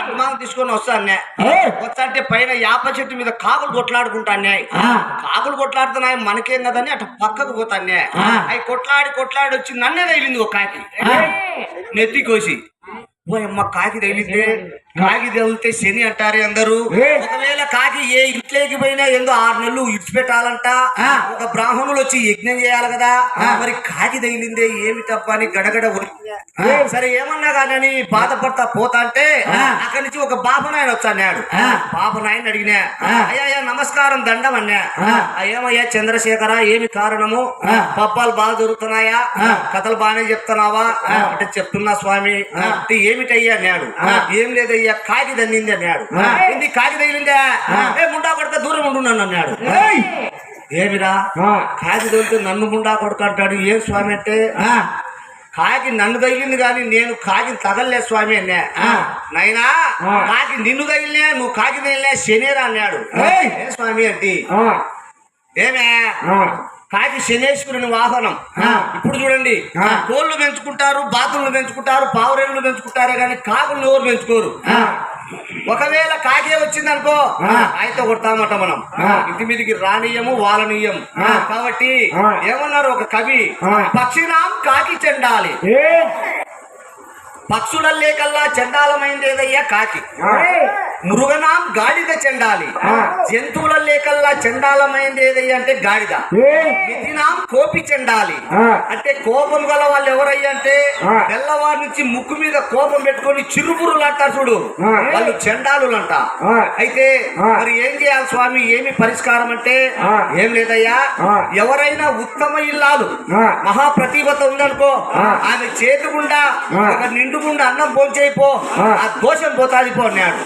అడ్వాన్స్ తీసుకొని వస్తానే వస్తంటే పైన యాప చెట్టు మీద కాకులు కొట్లాడుకుంటానే. కాకులు కొట్లాడుతున్నాయి మనకేం కదని అటు పక్కకు పోతానే. అవి కొట్లాడి వచ్చి నన్నే తగిలింది ఒక కాకి, నెత్తి కోసి. అమ్మ కాకి తగిలితే, కాకి తగిలితే శని అంటారే అందరూ. ఒకవేళ కాకి ఏ ఇంట్లోకి పోయినా ఏందో 6 నెలలు ఇడిచిపెట్టాలంట. ఒక బ్రాహ్మణులు వచ్చి యజ్ఞం చేయాలి కదా, మరి కాకి తగిలిందే ఏమి తప్ప అని గడగడ. సరే ఏమన్నా కానీ బాధపడతా పోతా అంటే అక్కడి నుంచి ఒక బాపనాయన వచ్చాడు. బాపనాయన అడిగినా, అయ్యా నమస్కారం దండం అన్నా. ఏమయ్యా చంద్రశేఖర ఏమి కారణము, పబ్బాలు బాగా జరుగుతున్నాయా, కథలు బాగానే చెప్తున్నావా అంటే చెప్తున్నా స్వామి. అంటే ఏమిటయ్యా అన్నాడు. ఏం లేదయ్యా కాకి దండింది అన్నాడు. ఏంది కాకి తగిలిందా, ముండా కొడక దూరం ఉండున్నాను అన్నాడు. ఏమిరా కాకి తగిలితే నన్ను ముండా కొడుకు అంటాడు. ఏం స్వామి అంటే కాకి నన్ను తగిలింది కానీ నేను కాకి తగలలే స్వామి అన్నా. నైనా కాకి నిన్ను తగిలినా నువ్వు కాకి తగిలినా శనేరా అన్నాడు. ఏ స్వామి అంటే ఏమే కాకి శనేశ్వరుని వాహనం. ఇప్పుడు చూడండి, కోళ్ళు పెంచుకుంటారు, బాతులను పెంచుకుంటారు, పావురేళ్ళు పెంచుకుంటారే కానీ కాకులను ఎవరు పెంచుకోరు. ఒకవేళ కాకే వచ్చిందనుకో ఆయనతో కొడతామట మనం, ఇంటి మీదకి రానీయము వాళ్ళనీయం. కాబట్టి ఏమన్నారు ఒక కవి, పక్షినాం కాకి చెండాలి, పక్షులల్లే కల్లా చండాలమైంది ఏదయ్యా కాకి. మృగనాం గాడిద చెండాలి, జంతువులల్లే కల్లా చండాలమైంది ఏదయ్యా అంటే గాడిద. మిథినాం కోపి చెండాలి, అంటే కోపం గల వాళ్ళు ఎవరయ్యా అంటే తెల్లవారి నుంచి ముక్కు మీద కోపం పెట్టుకొని చిరుబురులు అంటారు చూడు, వాళ్ళు చెండాలులంట. అయితే మరి ఏం చేయాలి స్వామి, ఏమి పరిష్కారం అంటే ఏం లేదయ్యా, ఎవరైనా ఉత్తమ ఇల్లాలు మహాప్రతిభత ఉందనుకో ఆమె చేతి గుండా ఒక నిండుగుండా అన్నం పోంచేయిపో, ఆ దోషం పోతాది పో అన్నాడు.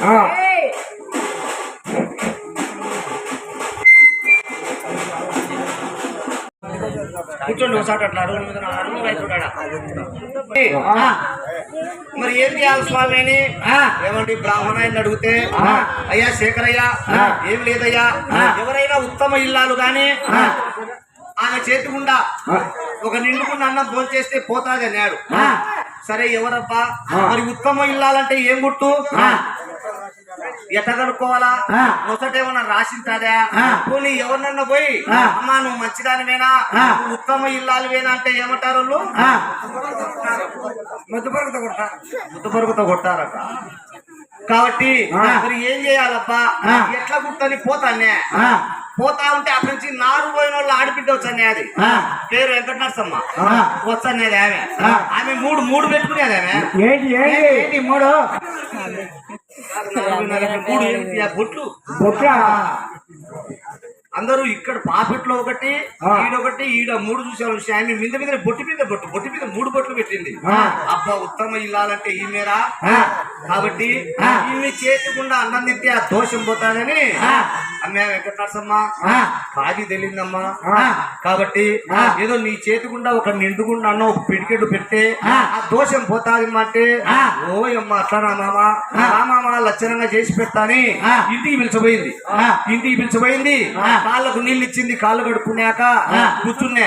కూర్చోండి ఒకసారి అట్లా అరుగు మీద మరి ఏం చేయాలి స్వామి అని ఏమండి బ్రాహ్మణాయన్ని అడిగితే, అయ్యా శేఖరయ్య ఏం లేదయ్యా, ఎవరైనా ఉత్తమ ఇల్లాలు గాని ఆమె చేతి గుండా ఒక నిండుకున్న అన్నం భోంచేస్తే పోతాది అన్నాడు. సరే ఎవరబ్బా మరి ఉత్తమ ఇల్లాలంటే ఏం గుట్టు, ఎట్ట కనుక్కోవాలా, మొదటేమన్నా రాసింటాదా, పోనీ ఎవరినన్నా పోయి అమ్మా నువ్వు మంచిదానివేనా, ఉత్తమ ఇల్లాలువేనా అంటే ఏమంటారు వాళ్ళు, ముద్దుపరుగుతో కొట్టారట. కాబట్టి మరి ఏం చేయాలబ్బా, ఎట్లా గుర్తని పోతానే, పోతా ఉంటే అక్కడి నుంచి నారు పోయిన వాళ్ళు ఆడిపిడ్డ వచ్చానే, అది పేరు వెంకట నరసమ్మ వచ్చనేది. ఆమె మూడు పెట్టుకునేది. ఆమె మూడు బొట్లు అందరూ ఇక్కడ పాపెట్లో ఒకటి ఈడొకటి ఈడ మూడు చూసేవాళ్ళు. ఆమె మీద మీద బొట్టు మీద మూడు బొట్లు పెట్టింది. అబ్బా ఉత్తమ ఇల్లాలంటే ఈమెరా, కాబట్టి ఈమె చేతికుండా అన్నం తింటే ఆ దోషం పోతానని అమ్మే వెంకట నరసమ్మ కాకి తెలియదమ్మా. కాబట్టి ఏదో నీ చేతికుండా ఒక నిండుకుండా అన్న ఒక పిడికెడు పెడితే ఆ దోషం పోతాది అంటే, ఓ అమ్మ అట్లా రామామ లక్షణంగా చేసి పెడతాని ఇంటికి పిలిచిపోయింది. కాళ్ళకు నీళ్ళు ఇచ్చింది, కాళ్ళు కడుక్కున్నాక కూర్చున్నా.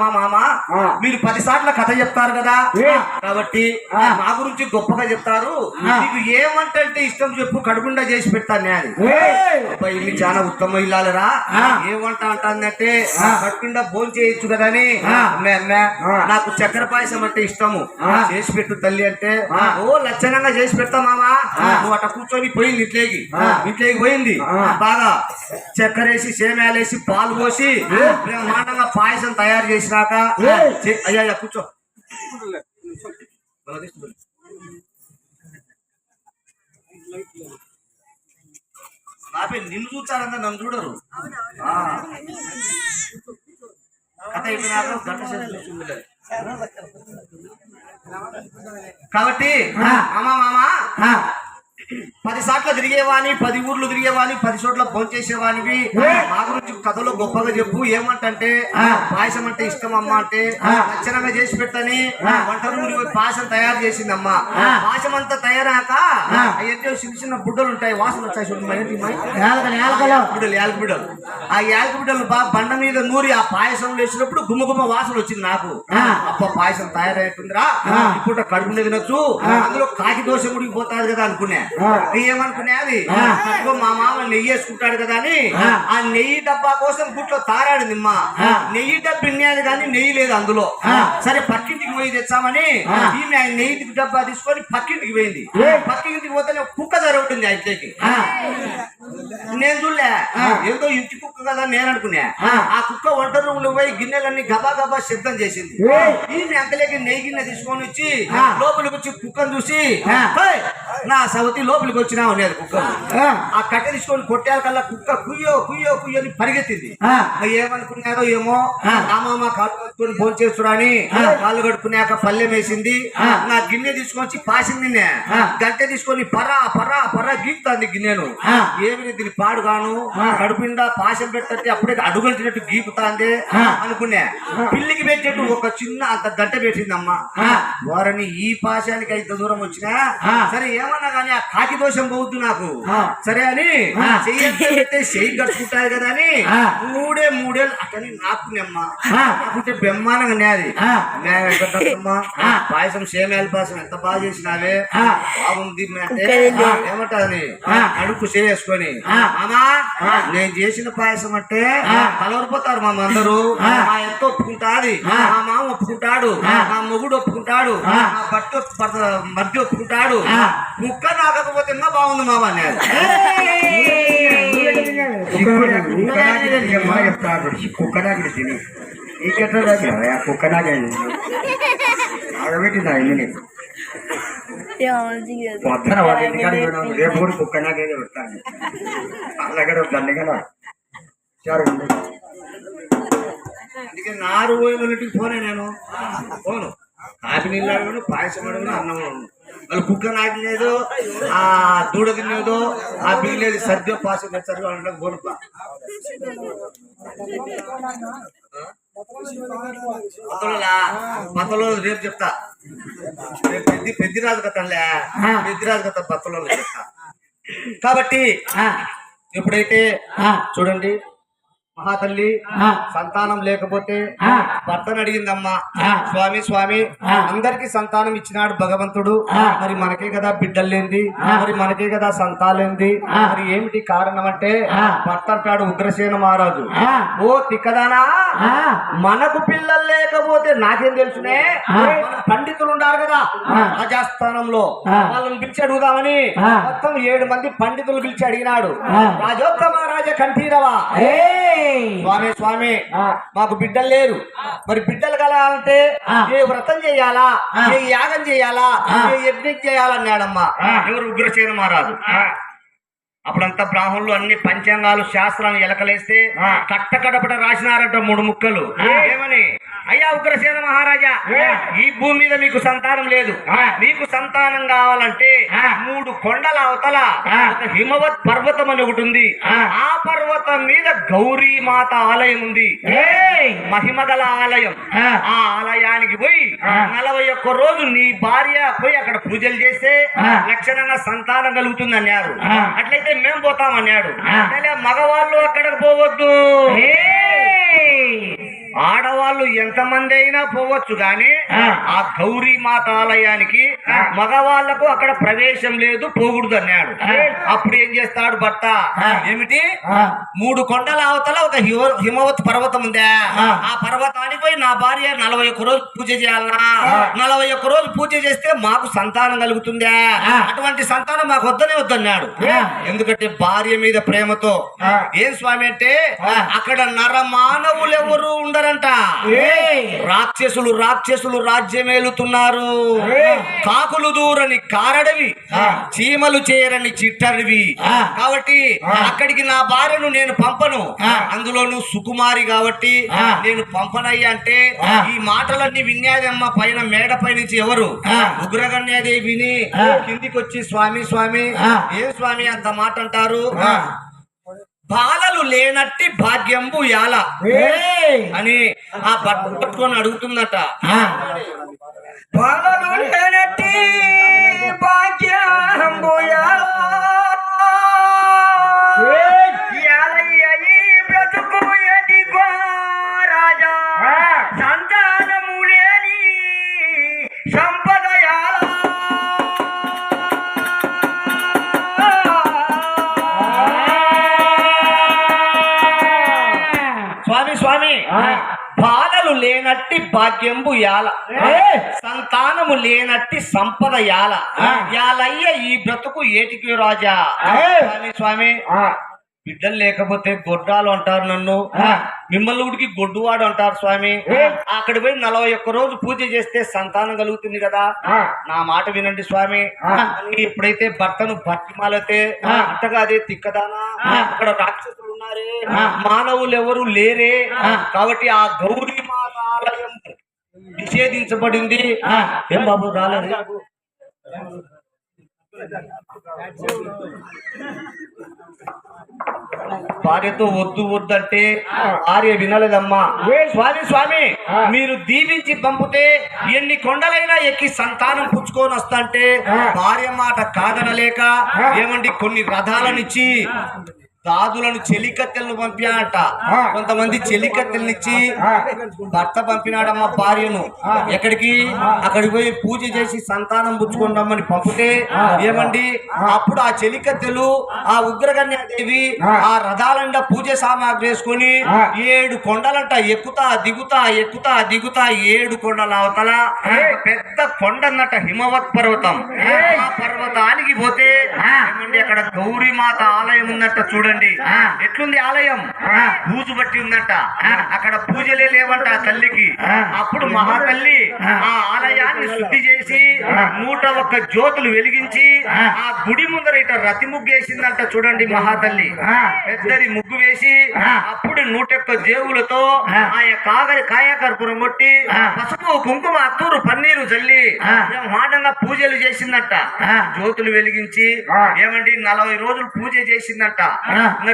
మామ మీరు 10 సార్లు కథ చెప్తారు కదా, కాబట్టి మా గురించి గొప్పగా చెప్తారు, నీకు ఏమంటే ఇష్టం చెప్పు, కడుపుండా చేసి పెడతాను అది. ఇల్లు చాలా ఉత్తమ ఇల్లాలరా, ఏమంట అంటానంటే కడుపుండా భోజనం చేయొచ్చు కదా అని. నాకు చక్కెర పాయసం అంటే ఇష్టము, చేసి పెట్టు తల్లి అంటే, ఓ లక్షణంగా చేసి పెడతా మామా. నువ్వు అట్ట కూర్చొని పోయింది ఇంట్లోకి పోయింది. బాగా చక్కెరేసి సేమ్యాలేసి పాలు పోసి బ్రహ్మాండంగా పాయసం తయారు చేసినాక, అయ్యా కూర్చో, నిన్ను చూచారంతా నన్ను చూడరు. కథ అయిపోయినాక గంట సేపు. కాబట్టి మామా 10 సార్లు తిరిగేవాని, 10 ఊర్లు తిరిగేవాని, 10 చోట్ల భోంచేసేవానివి, మా గురించి కథలో గొప్పగా చెప్పు. ఏమంటే పాయసం అంటే ఇష్టం అమ్మ అంటే లక్షణంగా చేసి పెట్టని వంట రూమ్ పాయసం తయారు చేసిందమ్మా. పాయసం అంతా తయారాక అయితే చిన్న బుడ్డలు ఉంటాయి, వాసన వచ్చాయి చూడండి, యాలకబిడ్డలు. ఆ యాలకబిడ్డలు బాగా బండ మీద నూరి ఆ పాయసం వేసినప్పుడు గుమ్మ వాసన వచ్చింది నాకు. అబ్బ పాయసం తయారైతుందిరా, ఇప్పుడు కడుపు తినొచ్చు, అందులో కాకి దోశ ముడికి పోతాది కదా అనుకునే. ఏమనుకునేది మా మామ నెయ్యి వేసుకుంటాడు కదా అని ఆ నెయ్యి డబ్బా కోసం గుట్లో తారాడింది. మా నెయ్యి డబ్బు ఇన్నేది కానీ నెయ్యి లేదు అందులో. సరే పక్కింటికి పోయి తెచ్చామని ఈమె ఆయన నెయ్యి డబ్బా తీసుకొని పక్కింటికి పోయింది. పక్కింటికి పోతే కుక్క ధర ఉంటుంది ఆ ఇంటికి. నేను చూడలే, ఏదో ఇంటి కుక్క కదా నేను అనుకునే. ఆ కుక్క వంట రూమ్లో పోయి గిన్నెలన్నీ గబా శబ్దం చేసింది. ఈమె అంతలేకి నెయ్యి గిన్నె తీసుకొని వచ్చి లోపలికి వచ్చి కుక్కను చూసి, నా సవతి లోపలికి వచ్చినా ఉండేది కుక్క. ఆ కట్టె తీసుకొని కొట్టాల కల్లా కుక్క కుయ్యో అని పరిగెత్తింది. ఏమనుకున్నాదో ఏమో, రామామ కాళ్ళు కట్టుకొని భోజనం చేస్తురాని కాళ్ళు కట్టుకున్నాక పల్లెం వేసింది. నా గిన్నె తీసుకొని పాసింది, గంటె తీసుకొని పర్రా గీకుతాంది గిన్నెను. ఏమి దీని పాడుగాను, కడుపుండా పాశం పెట్టంటే అప్పుడే అడుగంటినట్టు గీకుతాంది అనుకున్నా. పిల్లికి పెట్టేట్టు ఒక చిన్న అంత గంట పెట్టిందమ్మా. వారిని ఈ పాశానికి ఇంత దూరం వచ్చినా సరే ఏమన్నా ఏమన్నా కానీ ఆ కాకి దోషం పోవద్దు నాకు సరే అని చెయ్యి చెయ్యి కట్టుకుంటారు కదా అని మూడేళ్ళు అతని నాకు నెమ్మ నాకుంటే బ్రహ్మాండంగా నేది న్యాయమ్మా పాయసం సేమియాల పాయసం ఎంత బాగా చేసినావే బాగుంది అంటే ఏమంటది అడుగు చేసుకొని మామా నేను చేసిన పాయసం అంటే కలవరిపోతారు మా అందరూ మా ఎంత ఒప్పుకుంటాది మా మామ ఒప్పుకుంటాడు మా మొగుడు ఒప్పుకుంటాడు మా మధ్య ఒప్పుకుంటాడు ముక్క నాకపోతే ఇంకా బాగుంది మామ అనేది కుక్కనాకి తిని ఇంకెట్లా కుక్కనాకి ఆడబెట్టిందా ఇల్లు నీకు పొద్దున వాళ్ళ ఇంటికాడ రేపు కూడా కుక్కనాకే పెడతాను అలాగే దండి కదా అందుకే నారు పోయినటికి పోనే నేను పోను కాఫీ నీళ్ళు అడగను పాయసం అడగను అన్నం అడగను వాళ్ళు కుక్క నాకి లేదు ఆ దూడ తినేదో ఆ బిల్లేదు సర్దో పాసం తెచ్చారు అంటే పోనుపా పత్తలో రేపు చెప్తా రేపు పెద్దిరాజు కథలే పెద్దిరాజు కథ పత్తలో చెప్తా కాబట్టి ఎప్పుడైతే చూడండి మహాతల్లి సంతానం లేకపోతే భర్తను అడిగిందమ్మా స్వామి స్వామి అందరికి సంతానం ఇచ్చినాడు భగవంతుడు మరి మనకే కదా బిడ్డలేంది మరి మనకే కదా సంతాలేంది మరి ఏమిటి కారణం అంటే భర్త అంటాడు ఉగ్రసేన మహారాజు ఓ తిక్కదానా మనకు పిల్లలు లేకపోతే నాకేం తెలుసునే పండితులు ఉన్నారు కదా రాజస్థానంలో వాళ్ళని పిలిచి అడుగుదామని మొత్తం 7 మంది పండితులు పిలిచి అడిగినాడు రాజోత్తమ రాజ కంఠీరవా స్వామి స్వామి మాకు బిడ్డలు లేరు మరి బిడ్డలు కలాలంటే ఏ వ్రతం చేయాలా ఏ యాగం చేయాలా ఏ యజ్ఞం చేయాలన్నాడమ్మా ఎవరు ఉగ్రసేన మహారాజు అప్పుడంతా బ్రాహ్మణులు అన్ని పంచాంగాలు శాస్త్రాలు ఎలకలేస్తే కట్టకడపట రాసినారంట 3 ముక్కలు ఏమని అయ్యా ఉగ్రసేన మహారాజా ఈ భూమి మీద మీకు సంతానం లేదు మీకు సంతానం కావాలంటే 3 కొండల అవతల ఒక హిమవత్ పర్వతం అని ఒకటి ఉంది ఆ పర్వతం మీద గౌరీ మాత ఆలయం ఉంది మహిమగల ఆలయం ఆ ఆలయానికి పోయి 41 రోజు నీ భార్య పోయి అక్కడ పూజలు చేస్తే లక్షణంగా సంతానం కలుగుతుంది అన్నారు అట్లయితే మేము పోతామన్నాడు మగవాళ్ళు అక్కడికి పోవద్దు ఆడవాళ్ళు ఎంతమంది అయినా పోవచ్చు గాని ఆ గౌరీ మాత ఆలయానికి మగవాళ్లకు అక్కడ ప్రవేశం లేదు పోకూడదు అన్నాడు అప్పుడు ఏం చేస్తాడు భర్త ఏమిటి 3 కొండల అవతల ఒక హిమవత్ పర్వతం ఉందా ఆ పర్వతానికి పోయి నా భార్య 41 రోజు పూజ చేయాలన్నా 41 రోజు పూజ చేస్తే మాకు సంతానం కలుగుతుందా అటువంటి సంతానం మాకు వద్దనే వద్దన్నాడు ఎందుకంటే భార్య మీద ప్రేమతో ఏం స్వామి అంటే అక్కడ నరమానవులు ఎవరు ఉండరంట రాక్షసులు రాజ్యమేలుతున్నారు కాకులు దూరని కారడవి చీమలు చేరని చిట్టరివి కాబట్టి అక్కడికి నా భార్యను నేను పంపను అందులోను సుకుమారి కాబట్టి నేను పంపనయ్యా అంటే ఈ మాటలన్నీ విన్యాదమ్మ పైన మేడపై నుంచి ఎవరు ఉగ్రగణ్యాదేవిని కిందికి వచ్చి స్వామి స్వామి ఏం స్వామి అంత మాట అంటారు బాలలు లేనట్టి భాగ్యంబు యాల అని ఆ పట్టుకొని అడుగుతుందట బాలలు లేనట్టి భాగ్యంబు బ్రతుకు ఎదిగో రాజా సంతానము లేని సంపద బాలలు లేనట్టి భాగ్యంబు యాల సంతానము లేనట్టి సంపద యాల యాలయ్య ఈ బ్రతుకు ఏటికి రాజా స్వామి స్వామి బిడ్డలు లేకపోతే గొడ్డాలు అంటారు నన్ను మిమ్మల్ని ఉడికి గొడ్డువాడు అంటారు స్వామి అక్కడ పోయి 41 రోజు పూజ చేస్తే సంతానం కలుగుతుంది కదా నా మాట వినండి స్వామి ఎప్పుడైతే భర్తను భర్తిమాలతే అంతగా అదే తిక్కదానా అక్కడ రాక్షసులు ఉన్నారే మానవులు ఎవరు లేరే కాబట్టి ఆ గౌరీ మాత ఆలయం నిషేధించబడింది ఏం బాబు రాలేదు భార్యతో వద్దు వద్దంటే భార్య వినలేదమ్మా. స్వామి స్వామి మీరు దీవించి పంపితే ఎన్ని కొండలైనా ఎక్కి సంతానం పుచ్చుకొని వస్తంటే భార్య మాట కాదనలేక ఏమండి కొన్ని రథాలనిచ్చి దాదులను చెలికత్తెలను పంపినాడట. కొంతమంది చెలికత్తెలనిచ్చి భర్త పంపినాడమ్మ భార్యను. ఎక్కడికి? అక్కడికి పోయి పూజ చేసి సంతానం పుచ్చుకుందామని పంపితే ఏమండి అప్పుడు ఆ చెలికత్తెలు ఆ ఉగ్రకన్యాదేవి ఆ రథాలంట పూజ సామాగ్రి వేసుకొని 7 కొండలంట ఎక్కుతా దిగుతా ఎక్కుతా దిగుతా 7 కొండల అవతల పెద్ద కొండ అన్నట్ట హిమవత్ పర్వతం. ఆ పర్వతానికి పోతే ఏమండి అక్కడ గౌరీమాత ఆలయం ఉందట. చూడండి ఎట్లుంది ఆలయం, పూజ బట్టి ఉందంట. అక్కడ పూజలే లేవంట ఆ తల్లికి. అప్పుడు మహాతల్లి ఆ ఆలయాన్ని శుద్ధి చేసి 101 జ్యోతులు వెలిగించి ఆ గుడి ముందర ఇట రతి ముగ్గు వేసిందంట. చూడండి మహాతల్లి పెద్దది ముగ్గు వేసి అప్పుడు 101 దేవులతో కాయకర్పూరం కొట్టి పసుపు కుంకుమ అత్తూరు పన్నీరు జల్లి మాటంగా పూజలు చేసిందంట. జ్యోతులు వెలిగించి ఏమండి 40 రోజులు పూజ చేసిందంట.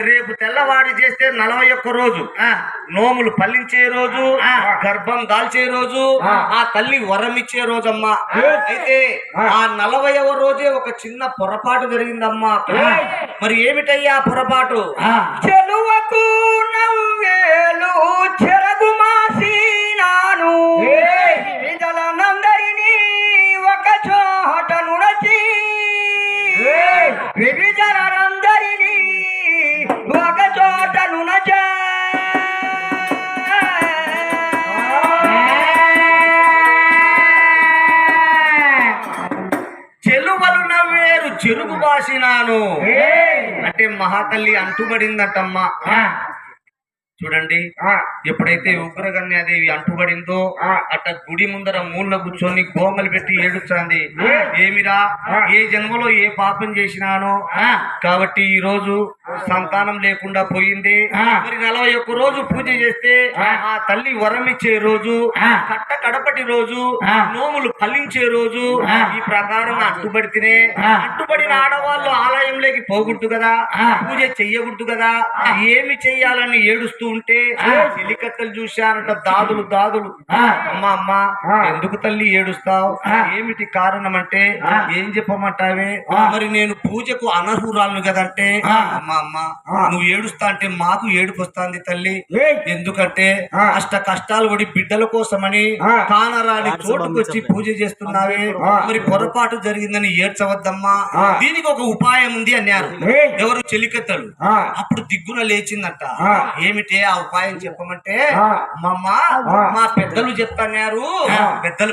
రేపు తెల్లవాడి చేస్తే 41 రోజు నోములు పల్లించే రోజు, గర్భం దాల్చే రోజు, ఆ తల్లి వరం ఇచ్చే రోజమ్మా. అయితే ఆ 40వ రోజే ఒక చిన్న పొరపాటు జరిగిందమ్మా. మరి ఏమిటయ్యా పొరపాటు? చెలువకు నవ్వేలు చెరగు మాసినాను విజలనందరినీ ఒక చోట నుడచి విజలనందరినీ ఒక చోట నునచ చెలువలు నవ్వేరు చెరుగు బాసినాను అంటే మహాతల్లి అంటుబడిందటమ్మా. చూడండి ఎప్పుడైతే ఉగ్రకన్యాదేవి అంటుబడిందో అట్ట గుడి ముందర మూల కూర్చొని గోమలు పెట్టి ఏడుస్తుంది. ఏమిరా ఏ జన్మలో ఏ పాపం చేసినానో కాబట్టి ఈ రోజు సంతానం లేకుండా పోయింది. మరి 41 రోజు పూజ చేస్తే ఆ తల్లి వరం ఇచ్చే రోజు, కట్ట కడపటి రోజు, నోములు ఫలించే రోజు. ఈ ప్రకారం అంటుబడితేనే అంటుబడిన ఆడవాళ్ళు ఆలయంలోకి పోకూడదు కదా, పూజ చెయ్యకూడదు కదా. ఏమి చెయ్యాలని ఏడుస్తూ ఉంటే చెలికత్తలు చూశారట. దాదులు అమ్మా ఎందుకు తల్లి ఏడుస్తావు, ఏమిటి కారణం అంటే ఏం చెప్పమంటావే? మరి నేను పూజకు అనర్హురాలను కదంటే అమ్మా నువ్వు ఏడుస్తా అంటే మాకు ఏడుపు వస్తుంది తల్లి. ఎందుకంటే అష్ట కష్టాలు పడి బిడ్డల కోసమని కానరాని చోటుకు వచ్చి పూజ చేస్తున్నావే. మరి పొరపాటు జరిగిందని ఏడ్చవద్దమ్మా, దీనికి ఒక ఉపాయం ఉంది అన్నారు. ఎవరు? చెలికత్తలు. అప్పుడు దిగ్గున లేచిందట. ఏమిటి ఆ ఉపాయం చెప్పమంటే మా పెద్దలు చెప్తున్నారు. పెద్దలు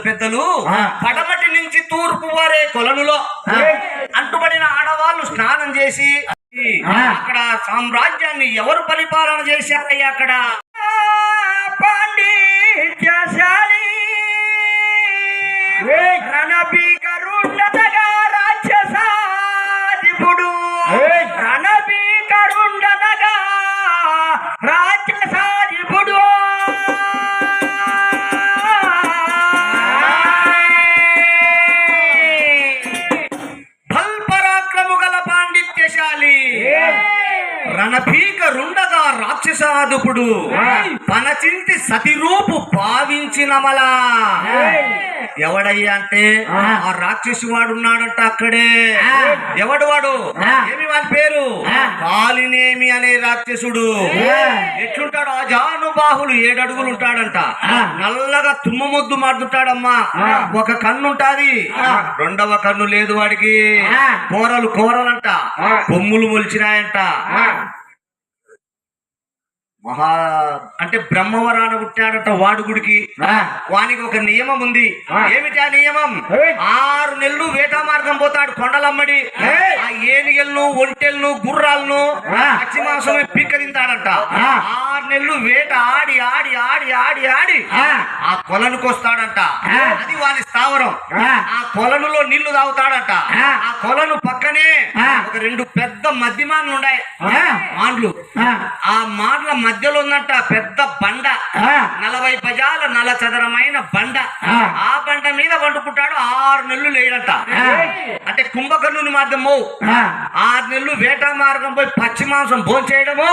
పడమటి నుంచి తూర్పు వారే కొలనులో అంటుబడిన ఆడవాళ్ళు స్నానం చేసి అక్కడ సామ్రాజ్యాన్ని ఎవరు పరిపాలన చేశారయ్యా? అక్కడ పాండిత్యశాలి రణభీకరుండగా రాక్షసాధిపుడు రణభీకరుండగా రాక్షసాధిపుడు బల్పరాక్రము గల పాండిత్యశాలి రణభీకరుండగా రాక్షసాదుపుడు పనచింతి సతిరూపు భావించినమలా. ఎవడయ్యా అంటే ఆ రాక్షసి వాడు ఉన్నాడంట అక్కడే. ఎవడు వాడు? ఏమి వాడి పేరు? కాలినేమి అనే రాక్షసుడు. ఎట్లుంటాడు? అజానుబాహులు 7 అడుగులు ఉంటాడంట. నల్లగా తుమ్మ మొద్దు మారుతుంటాడమ్మా. ఒక కన్ను ఉంటాది, 2వ కన్ను లేదు వాడికి. కోరలంట, కొమ్ములు మొలిచినాయంట. మహా అంటే బ్రహ్మవరాన పుట్టాడట వాడుగుడికి. వానికి ఒక నియమం ఉంది. ఏమిటి ఆ నియమం? 6 నెలలు వేట మార్గం పోతాడు కొండలమ్మడి. ఆ ఏనుగలను, ఒంటెలను, గుర్రాలను పచ్చి మాంసమే పీక తింటాడంట. 6 నెలలు వేట ఆడి ఆడి ఆడి ఆడి ఆడి ఆ కొలనుకు వస్తాడంట. అది వాని స్థావరం. ఆ కొలనులో నీళ్లు తాగుతాడంట. ఆ కొలను పక్కనే ఒక 2 పెద్ద మద్యమాన్లు ఉన్నాయి. మాటలు ఆ మాటల మధ్యలో ఉందంట పెద్ద బండ 40 గజాల నల చదరమైన బండ ఆ బండ మీద వండుకుంటాడు 6 నెలలు లేడంట అంటే కుంభకర్ణుని మార్గము 6 నెలలు వేట మార్గం పోయి పచ్చి మాంసం భోంచేయడము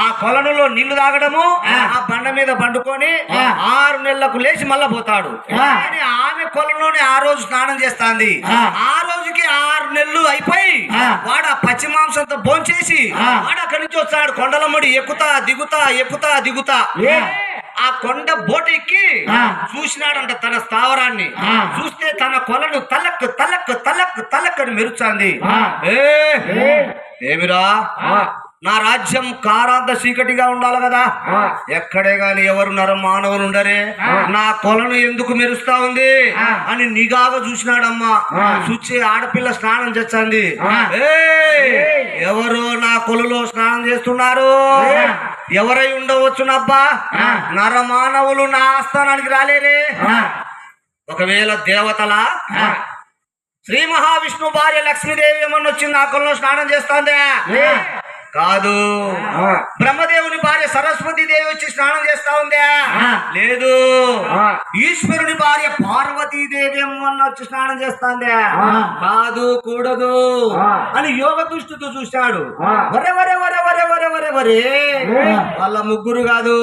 ఆ కొలనులో నీళ్లు తాగడము ఆ బండ మీద పండుకొని 6 నెలలకు లేచి మళ్ళా పోతాడు కానీ ఆమె కొలంలోనే ఆ రోజు స్నానం చేస్తాంది ఆ రోజుకి 6 నెలలు అయిపోయి వాడు ఆ పచ్చి మాంసంతో భోంచేసి వాడు అక్కడి నుంచి వస్తాడు కొండలమ్మడి ఎక్కుతా దిగుతా ఆ కొండ బోట ఎక్కి చూసినాడంట తన స్థావరాన్ని చూస్తే తన కొలను తలక్ అని మెరుచాంది ఏమిరా నా రాజ్యం కారాంత చీకటిగా ఉండాలి కదా ఎక్కడే గాని ఎవరు మానవులు ఉండరే నా కొలను ఎందుకు మెరుస్తా ఉంది అని నిఘాగా చూసినాడమ్మా చూచి ఆడపిల్ల స్నానం చేస్తుంది ఎవరు నా కొలులో స్నానం చేస్తున్నారు ఎవరై ఉండవచ్చునబ్బా మానవులు నా ఆస్థానానికి రాలేరే ఒకవేళ దేవతల శ్రీ మహావిష్ణు భార్య లక్ష్మీదేవి ఏమన్నా వచ్చి నా కొలను స్నానం చేస్తాందే కాదు బ్రహ్మదేవుని భార్య సరస్వతి దేవి వచ్చి స్నానం చేస్తా ఉందా లేదు ఈశ్వరుని భార్య పార్వతీదేవి ఏమన్నా వచ్చి స్నానం చేస్తాందా కాదు కూడదు అని యోగ దృష్టితో చూశాడు వరే వరే వరే వరే వరే వరే వరే వాళ్ళ ముగ్గురు కాదు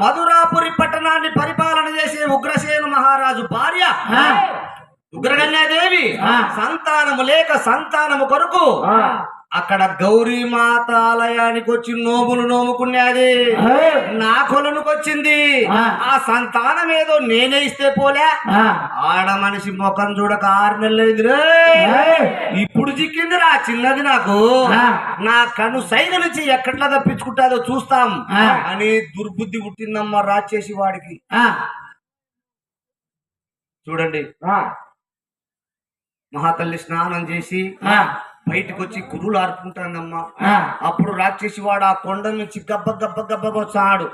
మధురాపురి పట్టణాన్ని పరిపాలన చేసే ఉగ్రసేన మహారాజు భార్య ఉగ్రగన్యాదేవి సంతానము లేక సంతానము కొరకు అక్కడ గౌరీమాత ఆలయానికి వచ్చి నోములు నోముకున్నది నా కొలనుకు వచ్చింది ఆ సంతానం ఏదో నేనే ఇస్తే పోలే ఆడ మనిషి ముఖం చూడక 6 నెలలు ఇప్పుడు చిక్కిందిరా చిన్నది నాకు నా కను సైగ నుంచి ఎక్కట్లా తప్పించుకుంటాదో చూస్తాం అని దుర్బుద్ధి పుట్టిందమ్మ రాచేసి వాడికి చూడండి మహాతల్లి స్నానం చేసి బయటకు వచ్చి కురులు ఆర్పుకుంటానమ్మా అప్పుడు రాక్షసి వాడు ఆ కొండ నుంచి గబ్బ వచ్చాడు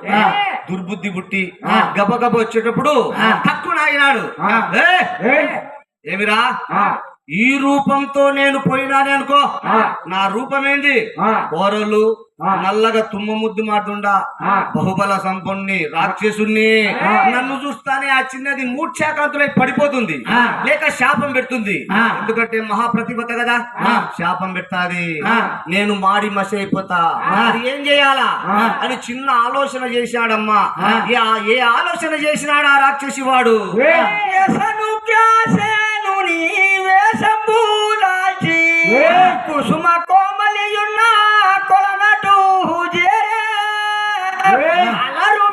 దుర్బుద్ధి పుట్టి గబ్బ వచ్చేటప్పుడు తక్కువ నాగినాడు ఏమిరా ఈ రూపంతో నేను పోయినానే అనుకో నా రూపమేంది కోరలు నల్లగా తుమ్మ ముద్దు మాటుండా బహుబల సంపన్నుని రాక్షసుని నన్ను చూస్తానే ఆ చిన్నది మూర్ఛాకాంతులై పడిపోతుంది లేక శాపం పెడుతుంది ఎందుకంటే మహాప్రతిభత కదా శాపం పెట్టాది నేను మాడి మసి అయిపోతా అది ఏం చేయాలా అని చిన్న ఆలోచన చేశాడమ్మా ఏ ఆలోచన చేసినాడు ఆ రాక్షసి వాడు కుసుమ కోమలియున్న కొలనటు అలరు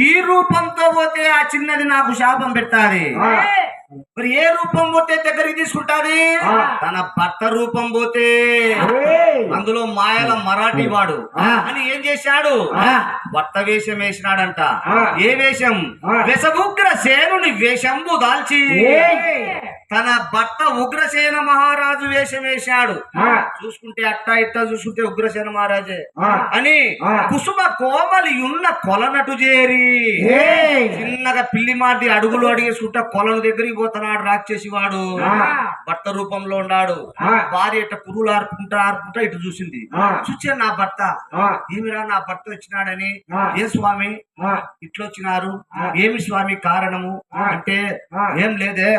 ఈ రూపంతో పోతే ఆ చిన్నది నాకు శాపం పెట్టాలి మరి ఏ రూపం పోతే దగ్గరికి తీసుకుంటాది తన భర్త రూపం పోతే అందులో మాయల మరాఠీ వాడు అని ఏం చేశాడు భర్త వేషం వేసినాడంట ఏ వేషం వెసగుగ్ర సేనుని వేషంబు దాల్చి తన భర్త ఉగ్రసేన మహారాజు వేషం వేశాడు చూసుకుంటే అట్టా ఇట్టా చూసుకుంటే ఉగ్రసేన మహారాజే అని కుసుమ కోమలి ఉన్న కొలనటు చేరి చిన్నగా పిల్లి మాటి అడుగులు అడిగేసుకుంటా కొలను దగ్గరికి పోతున్నాడు రాక్షసి వాడు భర్త రూపంలో ఉన్నాడు భార్య ఇట్ట కురులు ఆర్పుకుంటా ఇటు చూసింది చూసే నా భర్త ఏమిరా నా భర్త వచ్చినాడని ఏ స్వామి ఇట్లొచ్చినారు ఏమి స్వామి కారణము అంటే ఏం లేదే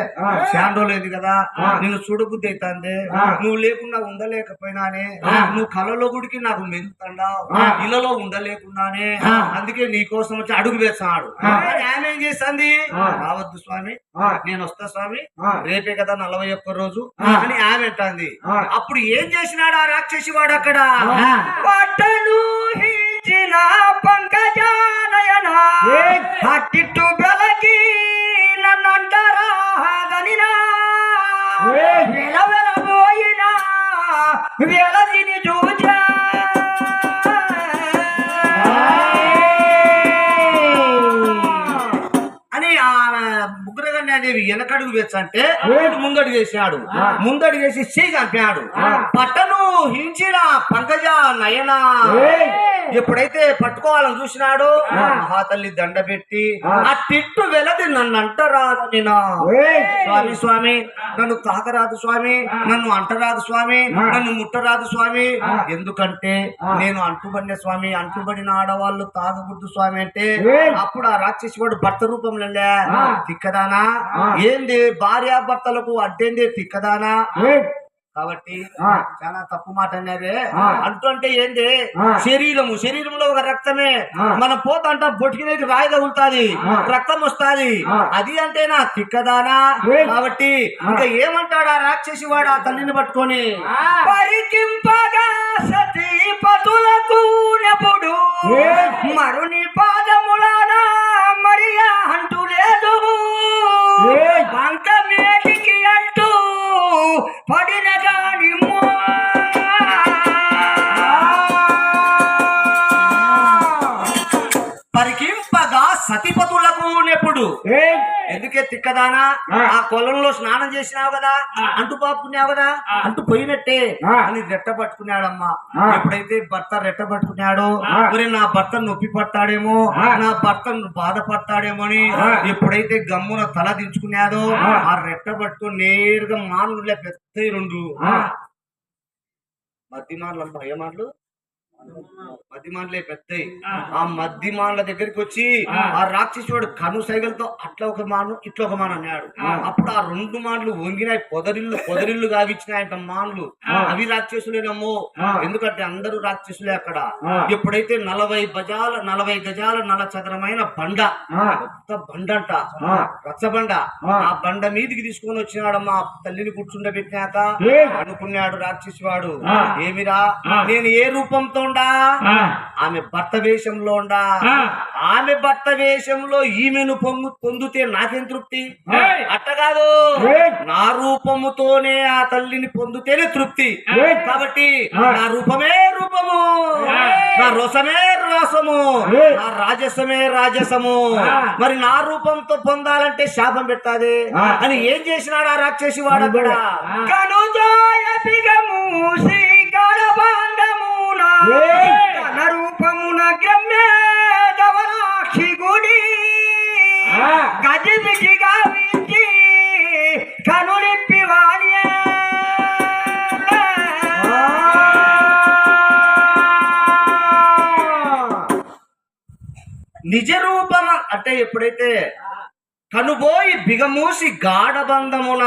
శాండో లేదు కదా నేను చూడబుద్ధి అవుతుంది నువ్వు లేకుండా ఉండలేకపోయినానే నువ్వు కలలో గుడికి నాకు మెదుగుతాడావు ఇళ్ళలో ఉండలేకున్నానే అందుకే నీ కోసం వచ్చి అడుగు వేస్తాడు ఆమె ఏం చేస్తుంది రావద్దు స్వామి నేను వస్తా స్వామి రేపే కదా 41 రోజు అని ఆమె అంటుంది అప్పుడు ఏం చేసినాడు ఆ రాక్షసి వాడు అక్కడ పట్టను హించిన పంకజానయన అట్టిట్టు బెలకి నన్నంటారా గనినా వెలవెలబోయినా వెలదిని చూచా అని ఆ ముగ్గురుగాన్ని కన్యాదేవి వెనకడుగు వేసి అంటే ముందడుగు వేసినాడు. ముందడుగు వేసి చేయి చంపాడు. పట్టను హించిన పంకజ నయన ఎప్పుడైతే పట్టుకోవాలని చూసినాడు మహాతల్లి దండ పెట్టి ఆ తిట్టు వెలది నన్ను అంటరాదు నేను స్వామి స్వామి నన్ను తాకరాదు స్వామి, నన్ను అంటరాదు స్వామి, నన్ను ముట్టరాదు స్వామి, ఎందుకంటే నేను అంటుబడిన స్వామి, అంటుబడిన ఆడవాళ్ళు తాగకూడదు స్వామి అంటే అప్పుడు ఆ రాక్షసుడు భర్త రూపంలో తిక్కదానా ఏంది భార్యాభర్తలకు అడ్డేంది తిక్కదానా కాబట్టి చాలా తప్పు మాట అన్నారే. అంటుంటే ఏంది శరీరంలో ఒక రక్తమే మనం పోతంట బొటికి రాయి తగులుతాది, రక్తం వస్తాది, అది అంటేనా తిక్కదానా. కాబట్టి ఇంకా ఏమంటాడు ఆ రాక్షసి వాడు ఆ తల్లిని పట్టుకొని పరికింపగా సతీ పతులకు నెప్పుడు మరుని పాదములానా మరియా అంటూ లేదు అంత మేటికి అంటూ పడిన గాని పరికింపగా సతిపతులకు నెప్పుడు ఎందుకే తిక్కదానా ఆ కొలంలో స్నానం చేసినావు కదా, అంటు పాపుకున్నావు కదా, అంటు పోయినట్టే అని రెట్ట పట్టుకున్నాడమ్మా. ఎప్పుడైతే భర్త రెట్ట పట్టుకున్నాడో మరి నా భర్త నొప్పి పడతాడేమో, నా భర్త బాధపడతాడేమో అని ఎప్పుడైతే గమ్మున తల దించుకున్నాడో ఆ రెట్ట పట్టుకుని నేరుగా మానులే పెద్ద రెండు మధ్య మాటలు ఏ మాటలు మధ్యమాన్లే పెద్దయి. ఆ మధ్యమాన్ల దగ్గరికి వచ్చి ఆ రాక్షసుడు కను సైగలతో అట్లా ఒక మాను ఇట్లా ఒక మాను అన్నాడు. అప్పుడు ఆ రెండు మాన్లు వంగినాయి, పొదరిల్లు గావిచ్చినాయంట మాన్లు. అవి రాక్షసులేనమ్మో, ఎందుకంటే అందరూ రాక్షసులే అక్కడ. ఎప్పుడైతే 40 గజాల నల చదరమైన బండ, కొత్త బండ అంట, రచ్చబండ, ఆ బండ మీదికి తీసుకొని వచ్చినాడమ్మా. తల్లిని కూర్చుండబెట్టినాక అనుకున్నాడు రాక్షసువాడు, ఏమిరా నేను ఏ రూపంతో ఆమె భర్త వేషంలో ఉండా, ఆమె భర్త వేషంలో ఈమెను పొందితే నాకేం తృప్తి, అట్ట కాదు నా రూపముతోనే ఆ తల్లిని పొందితేనే తృప్తి. కాబట్టి నా రూపమే రూపము, నా రసమే రసము, నా రాజసమే రాజసము, మరి నా రూపంతో పొందాలంటే శాపం పెట్టాది అని ఏం చేసినాడు ఆ రాక్షసి వాడు కూడా తన రూపమున గ్రమ్మే దవరాక్షి గుడి గజిబిజి గావించి కనులిప్పి వాడియే నిజ రూపం అంటే ఎప్పుడైతే కనుబోయి బిగమూసి గాఢబంధమున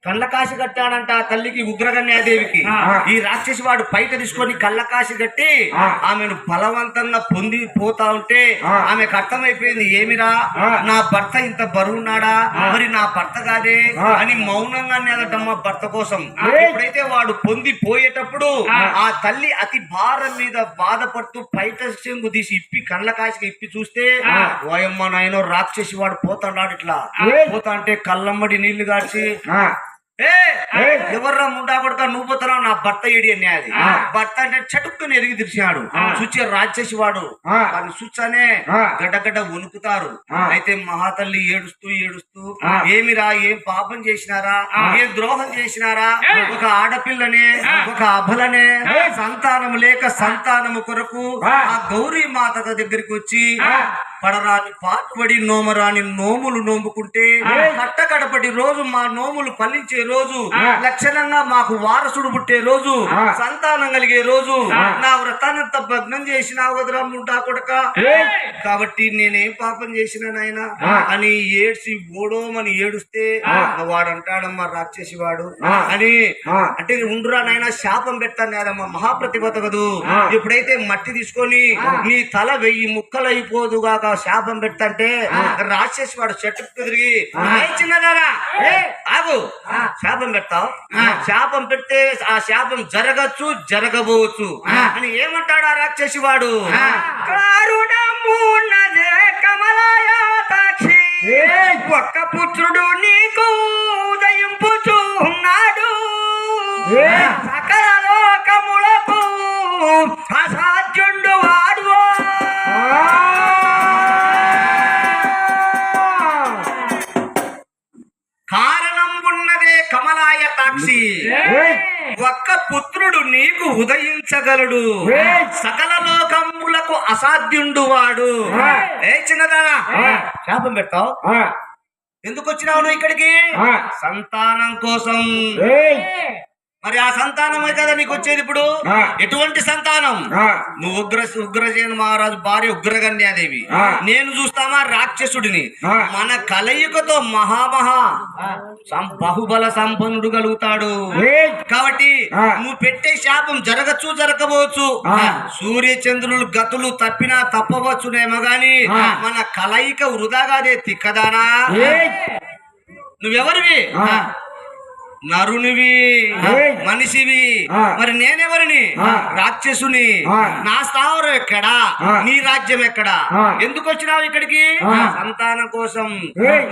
కళ్ళకాశి కట్టాడంట ఆ తల్లికి ఉగ్రకన్యాదేవికి. ఈ రాక్షసి వాడు పైట తీసుకొని కళ్ళకాశి కట్టి ఆమెను బలవంతంగా పొంది పోతా ఉంటే ఆమెకు అర్థమైపోయింది, ఏమిరా నా భర్త ఇంత బరువున్నాడా, మరి నా భర్త కాదే అని మౌనంగా నేదటమ్మ భర్త కోసం. ఎప్పుడైతే వాడు పొంది పోయేటప్పుడు ఆ తల్లి అతి భారం మీద బాధపడుతూ పైట చెంగు తీసి ఇప్పి కళ్ళకాశికి ఇప్పి చూస్తే ఓయమ్మ నాయనో రాక్షసి వాడు పోతాడు. ఇట్లా పోతా అంటే కళ్ళమ్మడి నీళ్లు గాడ్చి ఎవర్రా ముండా కొడుక నువ్వు పోతున్నావు, నా భర్త ఏడి అన్నది. భర్త అంటే చటుక్కుని ఎరిగి తెరిచినాడు. చూచే రాక్షసి వాడు వాడిని చూచానే గడ్డగడ్డ వణుకుతారు. అయితే మహాతల్లి ఏడుస్తూ ఏమిరా ఏం పాపం చేసినారా, ఏం ద్రోహం చేసినారా, ఒక ఆడపిల్లనే ఒక అభలనే సంతానము లేక సంతానము కొరకు ఆ గౌరీ మాత దగ్గరికి వచ్చి పడరాని పాటుబడి నోమరాని నోములు నోముకుంటే కట్టకడపటి రోజు మా నోములు ఫలించే రోజు, లక్షణంగా మాకు వారసుడు పుట్టే రోజు, సంతానం కలిగే రోజు, నా వ్రతానంత భగ్నం చేసినావు కదరా ముంటా కొడక, కాబట్టి నేనేం పాపం చేసినా నాయన అని ఏడ్చి ఓడోమని ఏడుస్తే వాడు అంటాడమ్మా రాక్షసి వాడు అని అంటే ఉండురా నాయన శాపం పెడతాను కదమ్మా మహాప్రతిభత కదూ. ఎప్పుడైతే మట్టి తీసుకొని నీ తల 1000 ముక్కలైపోదుగాక శాపం పెడతంటే రాక్షసి వాడు చెట్టుకు తిరిగి చిన్నదారా ఆగు శాపం పెడతావు, శాపం పెడితే ఆ శాపం జరగచ్చు జరగబోవచ్చు అని ఏమంటాడు ఆ రాక్షసి వాడు. ఒక్క పుత్రుడు నీకు ఉదయింపుచూ ఉన్నాడు, సకల లోకములకు అసాధ్యుండు వాడు. ఉదయించగలడు సకల లోకములకు అసాధ్యుండు వాడు ఏ చిన్నదానా శాపం పెడతావు ఎందుకు వచ్చినావు నువ్వు ఇక్కడికి సంతానం కోసం మరి ఆ సంతానమే కదా నీకు వచ్చేది ఇప్పుడు ఎటువంటి సంతానం నువ్వు ఉగ్రసేన మహారాజు భార్య ఉగ్రగన్యాదేవి నేను చూస్తామా రాక్షసుడిని మన కలయికతో బహుబల సంపన్నుడు కలుగుతాడు కాబట్టి నువ్వు పెట్టే శాపం జరగచ్చు జరగవచ్చు సూర్య చంద్రులు గతులు తప్పినా తప్పవచ్చునేమో గాని మన కలయిక వృధాగాదే తిక్కదానా నువ్వెవరివి నరునివి మనిషివి మరి నేనెవరిని రాక్షసుని నా స్థావరం ఎక్కడా నీ రాజ్యం ఎక్కడా ఎందుకు వచ్చినావు ఇక్కడికి సంతానం కోసం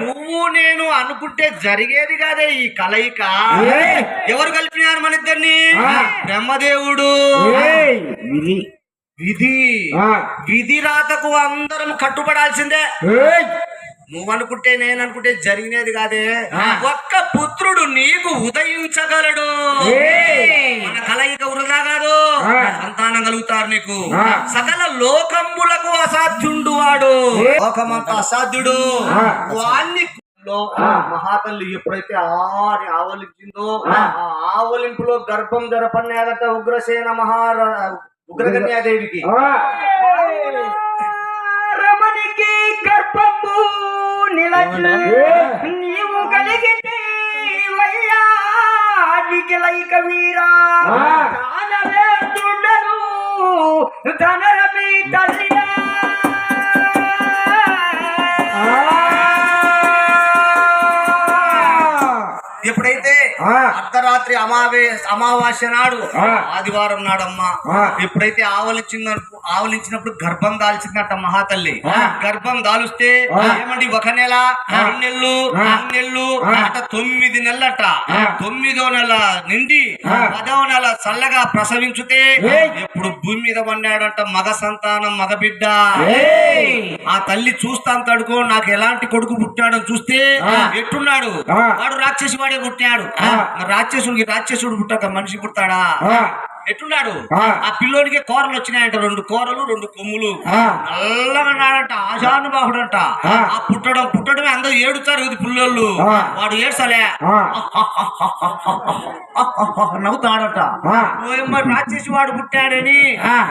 నువ్వు నేను అనుకుంటే జరిగేది కాదే ఈ కలయిక ఎవరు కలిపినారు మన ఇద్దరిని బ్రహ్మదేవుడు విధి రాతకు అందరం కట్టుబడాల్సిందే నువ్వు అనుకుంటే నేను అనుకుంటే జరిగినది కాదే ఒక్క పుత్రుడు నీకు ఉదయించగలడు మన కలయిక వృధా కాదు సంతానం కలుగుతారు నీకు సకల లోకములకు అసాధ్యుండు వాడు లోకమంతా అసాధ్యుడు వాణ్ణి మహాతల్లి ఎప్పుడైతే ఆవలించిందో ఆ ఆవలింపులో గర్భం జరపన్నేదట ఉగ్రసేన ఉగ్రకన్యాదేవికి రమణికి గర్భము నిలచి నీవు కలిగితే వయ్యాడికిలైక వీరా తానవేందుండను తనరమి తల్లియా ఎప్పుడైతే అర్ధరాత్రి అమావాస్య నాడు ఆదివారం నాడమ్మా ఎప్పుడైతే ఆవలించినప్పుడు గర్భం దాల్చిందట మహాతల్లి గర్భం దాలుస్తే ఏమండి 1 నెల 2 నెలలు 3 నెలలు అట 9 నెలలట 9వ నెల నిండి 10వ నెల చల్లగా ప్రసవించుతే ఎప్పుడు భూమి మీద పన్నాడంట మగ సంతానం మగ బిడ్డ ఆ తల్లి చూస్తాను తడుకో నాకు ఎలాంటి కొడుకు పుట్టాడని చూస్తే ఎట్టున్నాడు వాడు రాక్షసి వాడే పుట్టాడు రాక్షసుడు పుట్టాక మనిషి పుట్టాడా ఎట్టున్నాడు ఆ పిల్లోడికి కూరలు వచ్చినాయంట 2 కూరలు 2 కొమ్ములు నల్లగన్నాడంట ఆశానుబాహుడంట ఆ పుట్టడమే అందరూ ఏడుతారు ఇది పిల్లోళ్ళు వాడు ఏడ్సలే నవ్వుతాడట ఓయమ్మ రాక్షసి వాడు పుట్టాడని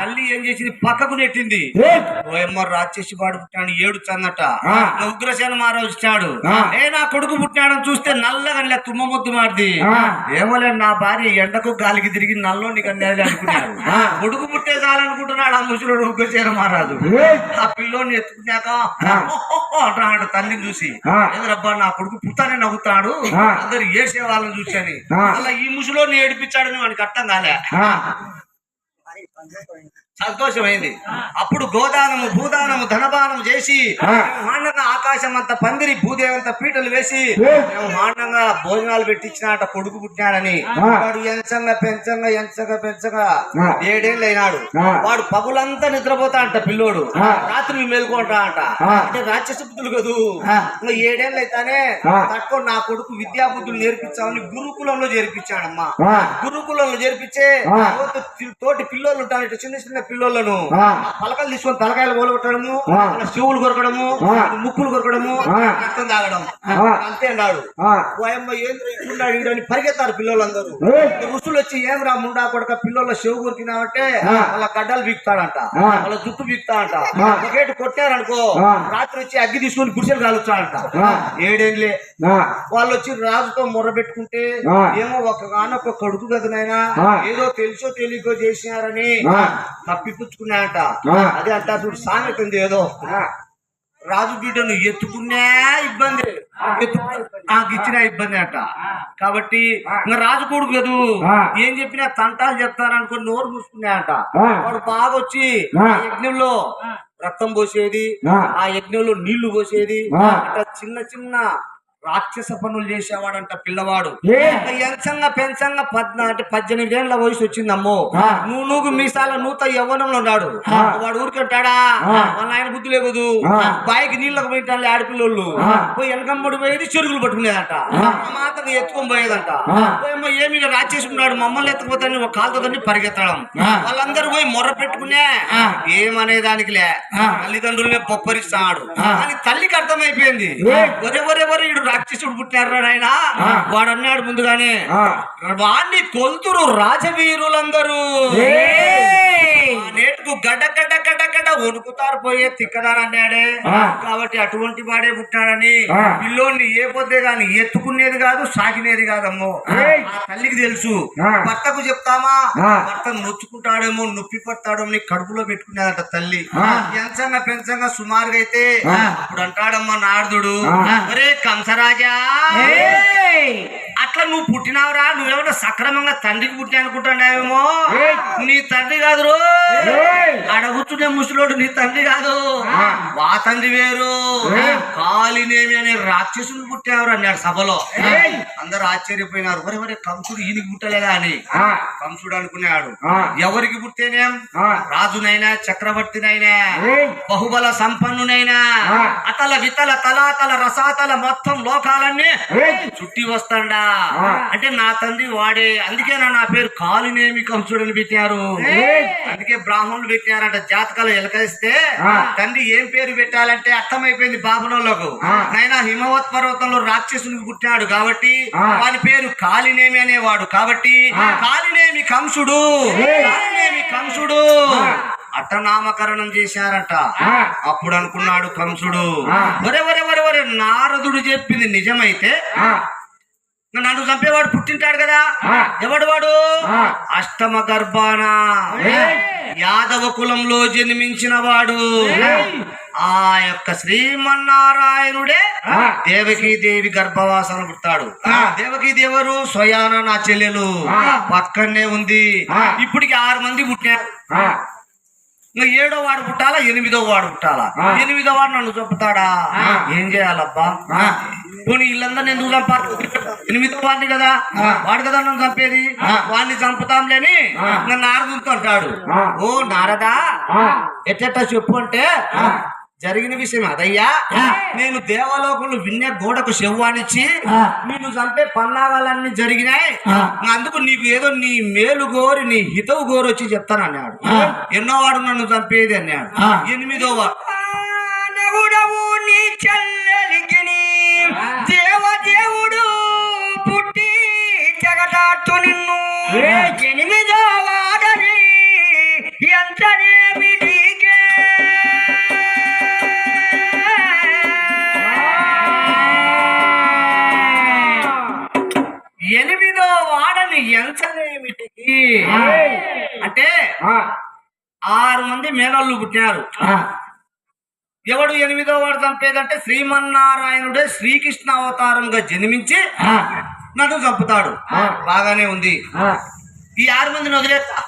తల్లి ఏం చేసింది పక్కకు నెట్టింది ఓయమ్మ రాక్షసి వాడు పుట్టాడు ఏడుచందట ఉగ్రసేన మహారాజు ఇచ్చాడు నా కొడుకు పుట్టాడని చూస్తే నల్లగా తుమ్మ ముద్దు మారిది ఏమోలే నా భార్య ఎండకు గాలికి తిరిగి నల్లోని కన్నా అనుకున్నాడు కొడుకు పుట్టే చాలనుకుంటున్నాడు ఆ ముసలుడు ఉగ్రసేన మహారాజు ఆ పిల్లోని ఎత్తుకున్నాక అంటున్నాడు తల్లిని చూసి ఎదురబ్బా నా కొడుకు పుట్టానే నవ్వుతాడు అందరు ఏసే వాళ్ళని చూసి అలా ఈ ముసలోని ఏడిపించాడని వాడికి అర్థం కాలే సంతోషమైంది అప్పుడు గోదానము భూదానము ధనబానము చేసి మాండంగా ఆకాశం అంత పందిరి భూదేవంత పీటలు వేసి మాండంగా భోజనాలు పెట్టించినాట కొడుకు పుట్టినాడని వాడు ఎంచంగా పెంచగా 7 ఏళ్ళు అయినాడు వాడు పగులంతా నిద్రపోతా అంట పిల్లోడు రాత్రి మేలుకుంటా అంట అంటే రాక్షస బుద్ధులు కదూ ఇంకా 7 ఏళ్ళు అయితేనే తట్టుకో నా కొడుకు విద్యా బుద్ధులు నేర్పించామని గురుకులంలో చేర్పించాడమ్మా గురుకులంలో చేర్పించే తోటి పిల్లలు ఉంటారు చిన్న చిన్న పిల్లలను పలకలు తీసుకొని తలకాయలు పోలగొట్టడము శివులు కొరకడము ముక్కులు కొరకడము రక్తం తాగడం అంతే అన్నాడు ఏంద్రాడు పరిగెత్తారు పిల్లలందరూ ఋషులు వచ్చి ఏం రా ముండా కొడక పిల్లల శివు కొరికినామంటే వాళ్ళ గడ్డలు బీక్తాడంట వాళ్ళ జుట్టు బీక్తాడంట ఒకటి కొట్టారనుకో రాత్రి వచ్చి అగ్గి తీసుకొని గుడిసెలు కాలుస్తాడంట 7 ఏళ్ళే వాళ్ళు వచ్చి రాజుతో మొర్ర పెట్టుకుంటే ఏమో ఒక కొడుకు కదనైనా ఏదో తెలుసో తెలియకో చేసినారని తప్పిపుచ్చుకున్నాయంట అదే అంట చూడు సామెత ఉంది ఏదో రాజు బిడ్డను ఎత్తుకున్నా ఇబ్బంది ఇచ్చిన ఇబ్బంది అంట కాబట్టి ఇంకా రాజు కొడుకు కదూ ఏం చెప్పినా తంటాలు చెప్తారనుకుని నోరు మూసుకున్నాయంట వాడు బాగా వచ్చి యజ్ఞంలో రక్తం పోసేది ఆ యజ్ఞంలో నీళ్లు పోసేది అట్లా చిన్న చిన్న రాక్షస పనులు చేసేవాడంట పిల్లవాడు. ఎంచంగా పెంచంగా 18 ఏళ్ల వయసు వచ్చిందమ్మో. నువ్వు మీసాల నూత యవ్వనంలో ఉన్నాడు. వాడు ఊరికంటాడా వాళ్ళ ఆయన బుద్ధి లేకదు. బాయికి నీళ్ళకు పోయింటాడు ఆడపిల్లలు పోయి వెనకమ్మడి పోయేది చెరుకులు పట్టుకునేదంట. మాతకు ఎత్తుకొని పోయేదంట. పోయమ్మ ఏమి రాచేసుకున్నాడు మమ్మల్ని ఎత్తుకుపోతాని ఒక కాలుతోని పరిగెత్తడం. వాళ్ళందరూ పోయి మొర్ర పెట్టుకునే ఏమనే దానికిలే తల్లిదండ్రులనే పొప్పరిస్తాడు. కానీ తల్లికి అర్థమైపోయింది ఒరెవరెవరు ఇడు రాక్షసుడు పుట్టారు ఆయన. వాడు అన్నాడు ముందుగానే వాడిని కొలుతురు రాజవీరులందరూ నేటుకు గడ్డ గడ్డ గడ్డ గడ్డ వణుకుతారు పోయే తిక్కదానన్నాడే. కాబట్టి అటువంటి వాడే పుట్టాడని పిల్లోని ఏ పొద్దే గాని ఎత్తుకునేది కాదు సాగినేది కాదమ్మో. ఆ తల్లికి తెలుసు. భర్తకు చెప్తామా భర్త నొచ్చుకుంటాడేమో నొప్పి పడతాడేమో నీ కడుపులో పెట్టుకునేదట తల్లి. ఎంచంగా పెంచంగా సుమారుగా అయితే అప్పుడు అంటాడమ్మా నారదుడు ఒరే కంసరాజా అట్లా నువ్వు పుట్టినావురా నువ్వేమన్నా సక్రమంగా తండ్రికి పుట్టి అనుకుంటాడేమో. నీ తండ్రి కాదు రో ఆడ కూర్చునే ముసలోడు నీ తండ్రి కాదు. వా తండ్రి వేరు కాలినేమి అనే రాక్షసుడు పుట్టావురా అన్నాడు సభలో. అందరు ఆశ్చర్యపోయినారు. ఒరే ఒరే కంసుడు ఈయనకి పుట్టలేదా అని. కంసుడు అనుకున్నాడు ఎవరికి పుట్టేనేం రాజునైనా చక్రవర్తినైనా బహుబల సంపన్నునైనా అతల వితల తలాతల రసాతల మొత్తం లోకాలన్నీ చుట్టి వస్తాడా అంటే నా తండ్రి వాడే. అందుకే నా పేరు కాలినేమి కంసుడు అని పెట్టారు. అందుకే బ్రాహ్మణులు పెట్టారంట. జాతకాలు ఎలకలిస్తే తండ్రి ఏం పేరు పెట్టాలంటే అర్థమైపోయింది బాబునోళ్ళకు. ఆయన హిమవత్ పర్వతంలో రాక్షసునికి పుట్టాడు కాబట్టి వాని పేరు కాలినేమి అనేవాడు. కాబట్టి కాలినేమి కంసుడు కాలినేమి కంసుడు అట్ట నామకరణం చేశారట. అప్పుడు అనుకున్నాడు కంసుడు ఒరే ఒరే ఒరే ఒరే నారదుడు చెప్పింది నిజమైతే నన్ను చంపేవాడు పుట్టింటాడు కదా. ఎవడు వాడు అష్టమ గర్భాన యాదవ కులంలో జన్మించిన వాడు. ఆ యొక్క శ్రీమన్నారాయణుడే దేవకీ దేవి గర్భవాసన పుట్టాడు. దేవకీ దేవరు స్వయాన నా చెల్లెలు పక్కనే ఉంది. ఇప్పటికి 6 మంది పుట్టారు. 7వ వాడు పుట్టాలా 8వ వాడు పుట్టాలా. 8వ వాడు నన్ను చంపుతాడా ఏం చేయాలబ్బా. పోనీ వీళ్ళందరూ ఎందుకు చంపారు 8వ వాడిని కదా వాడు కదా నన్ను చంపేది. వాడిని చంపుతాంలేని నన్ను నారదుతో అంటాడు. ఓ నారదా ఎట్ట చెప్పు అంటే జరిగిన విషయం అదయ్యా. నేను దేవలోకంలో విన్నే గోడకు శవ్వానిచ్చి నిన్ను చంపే పన్నాగాలన్నీ జరిగినాయి. అందుకు నీకు ఏదో నీ మేలు గోరి నీ హితవు గోరు వచ్చి చెప్తాను అన్నాడు. ఎన్నో వాడు నన్ను చంపేది అన్నాడు. 8వ వాడు నీ చెల్లెలికి దేవదేవుడు పుట్టి జగటాట్టు నిన్ను 8వ వాడని ఎంతనేమి నీకే 8వ వాడని ఎంచనేమిటికి అంటే 6 మంది మేనల్లు పుట్టినారు. ఎవడు 8వ వాడు చంపేదంటే శ్రీమన్నారాయణుడే శ్రీకృష్ణ అవతారంగా జన్మించి నన్ను చంపుతాడు. బాగానే ఉంది. ఈ 6 మందిని వదిలేస్తా.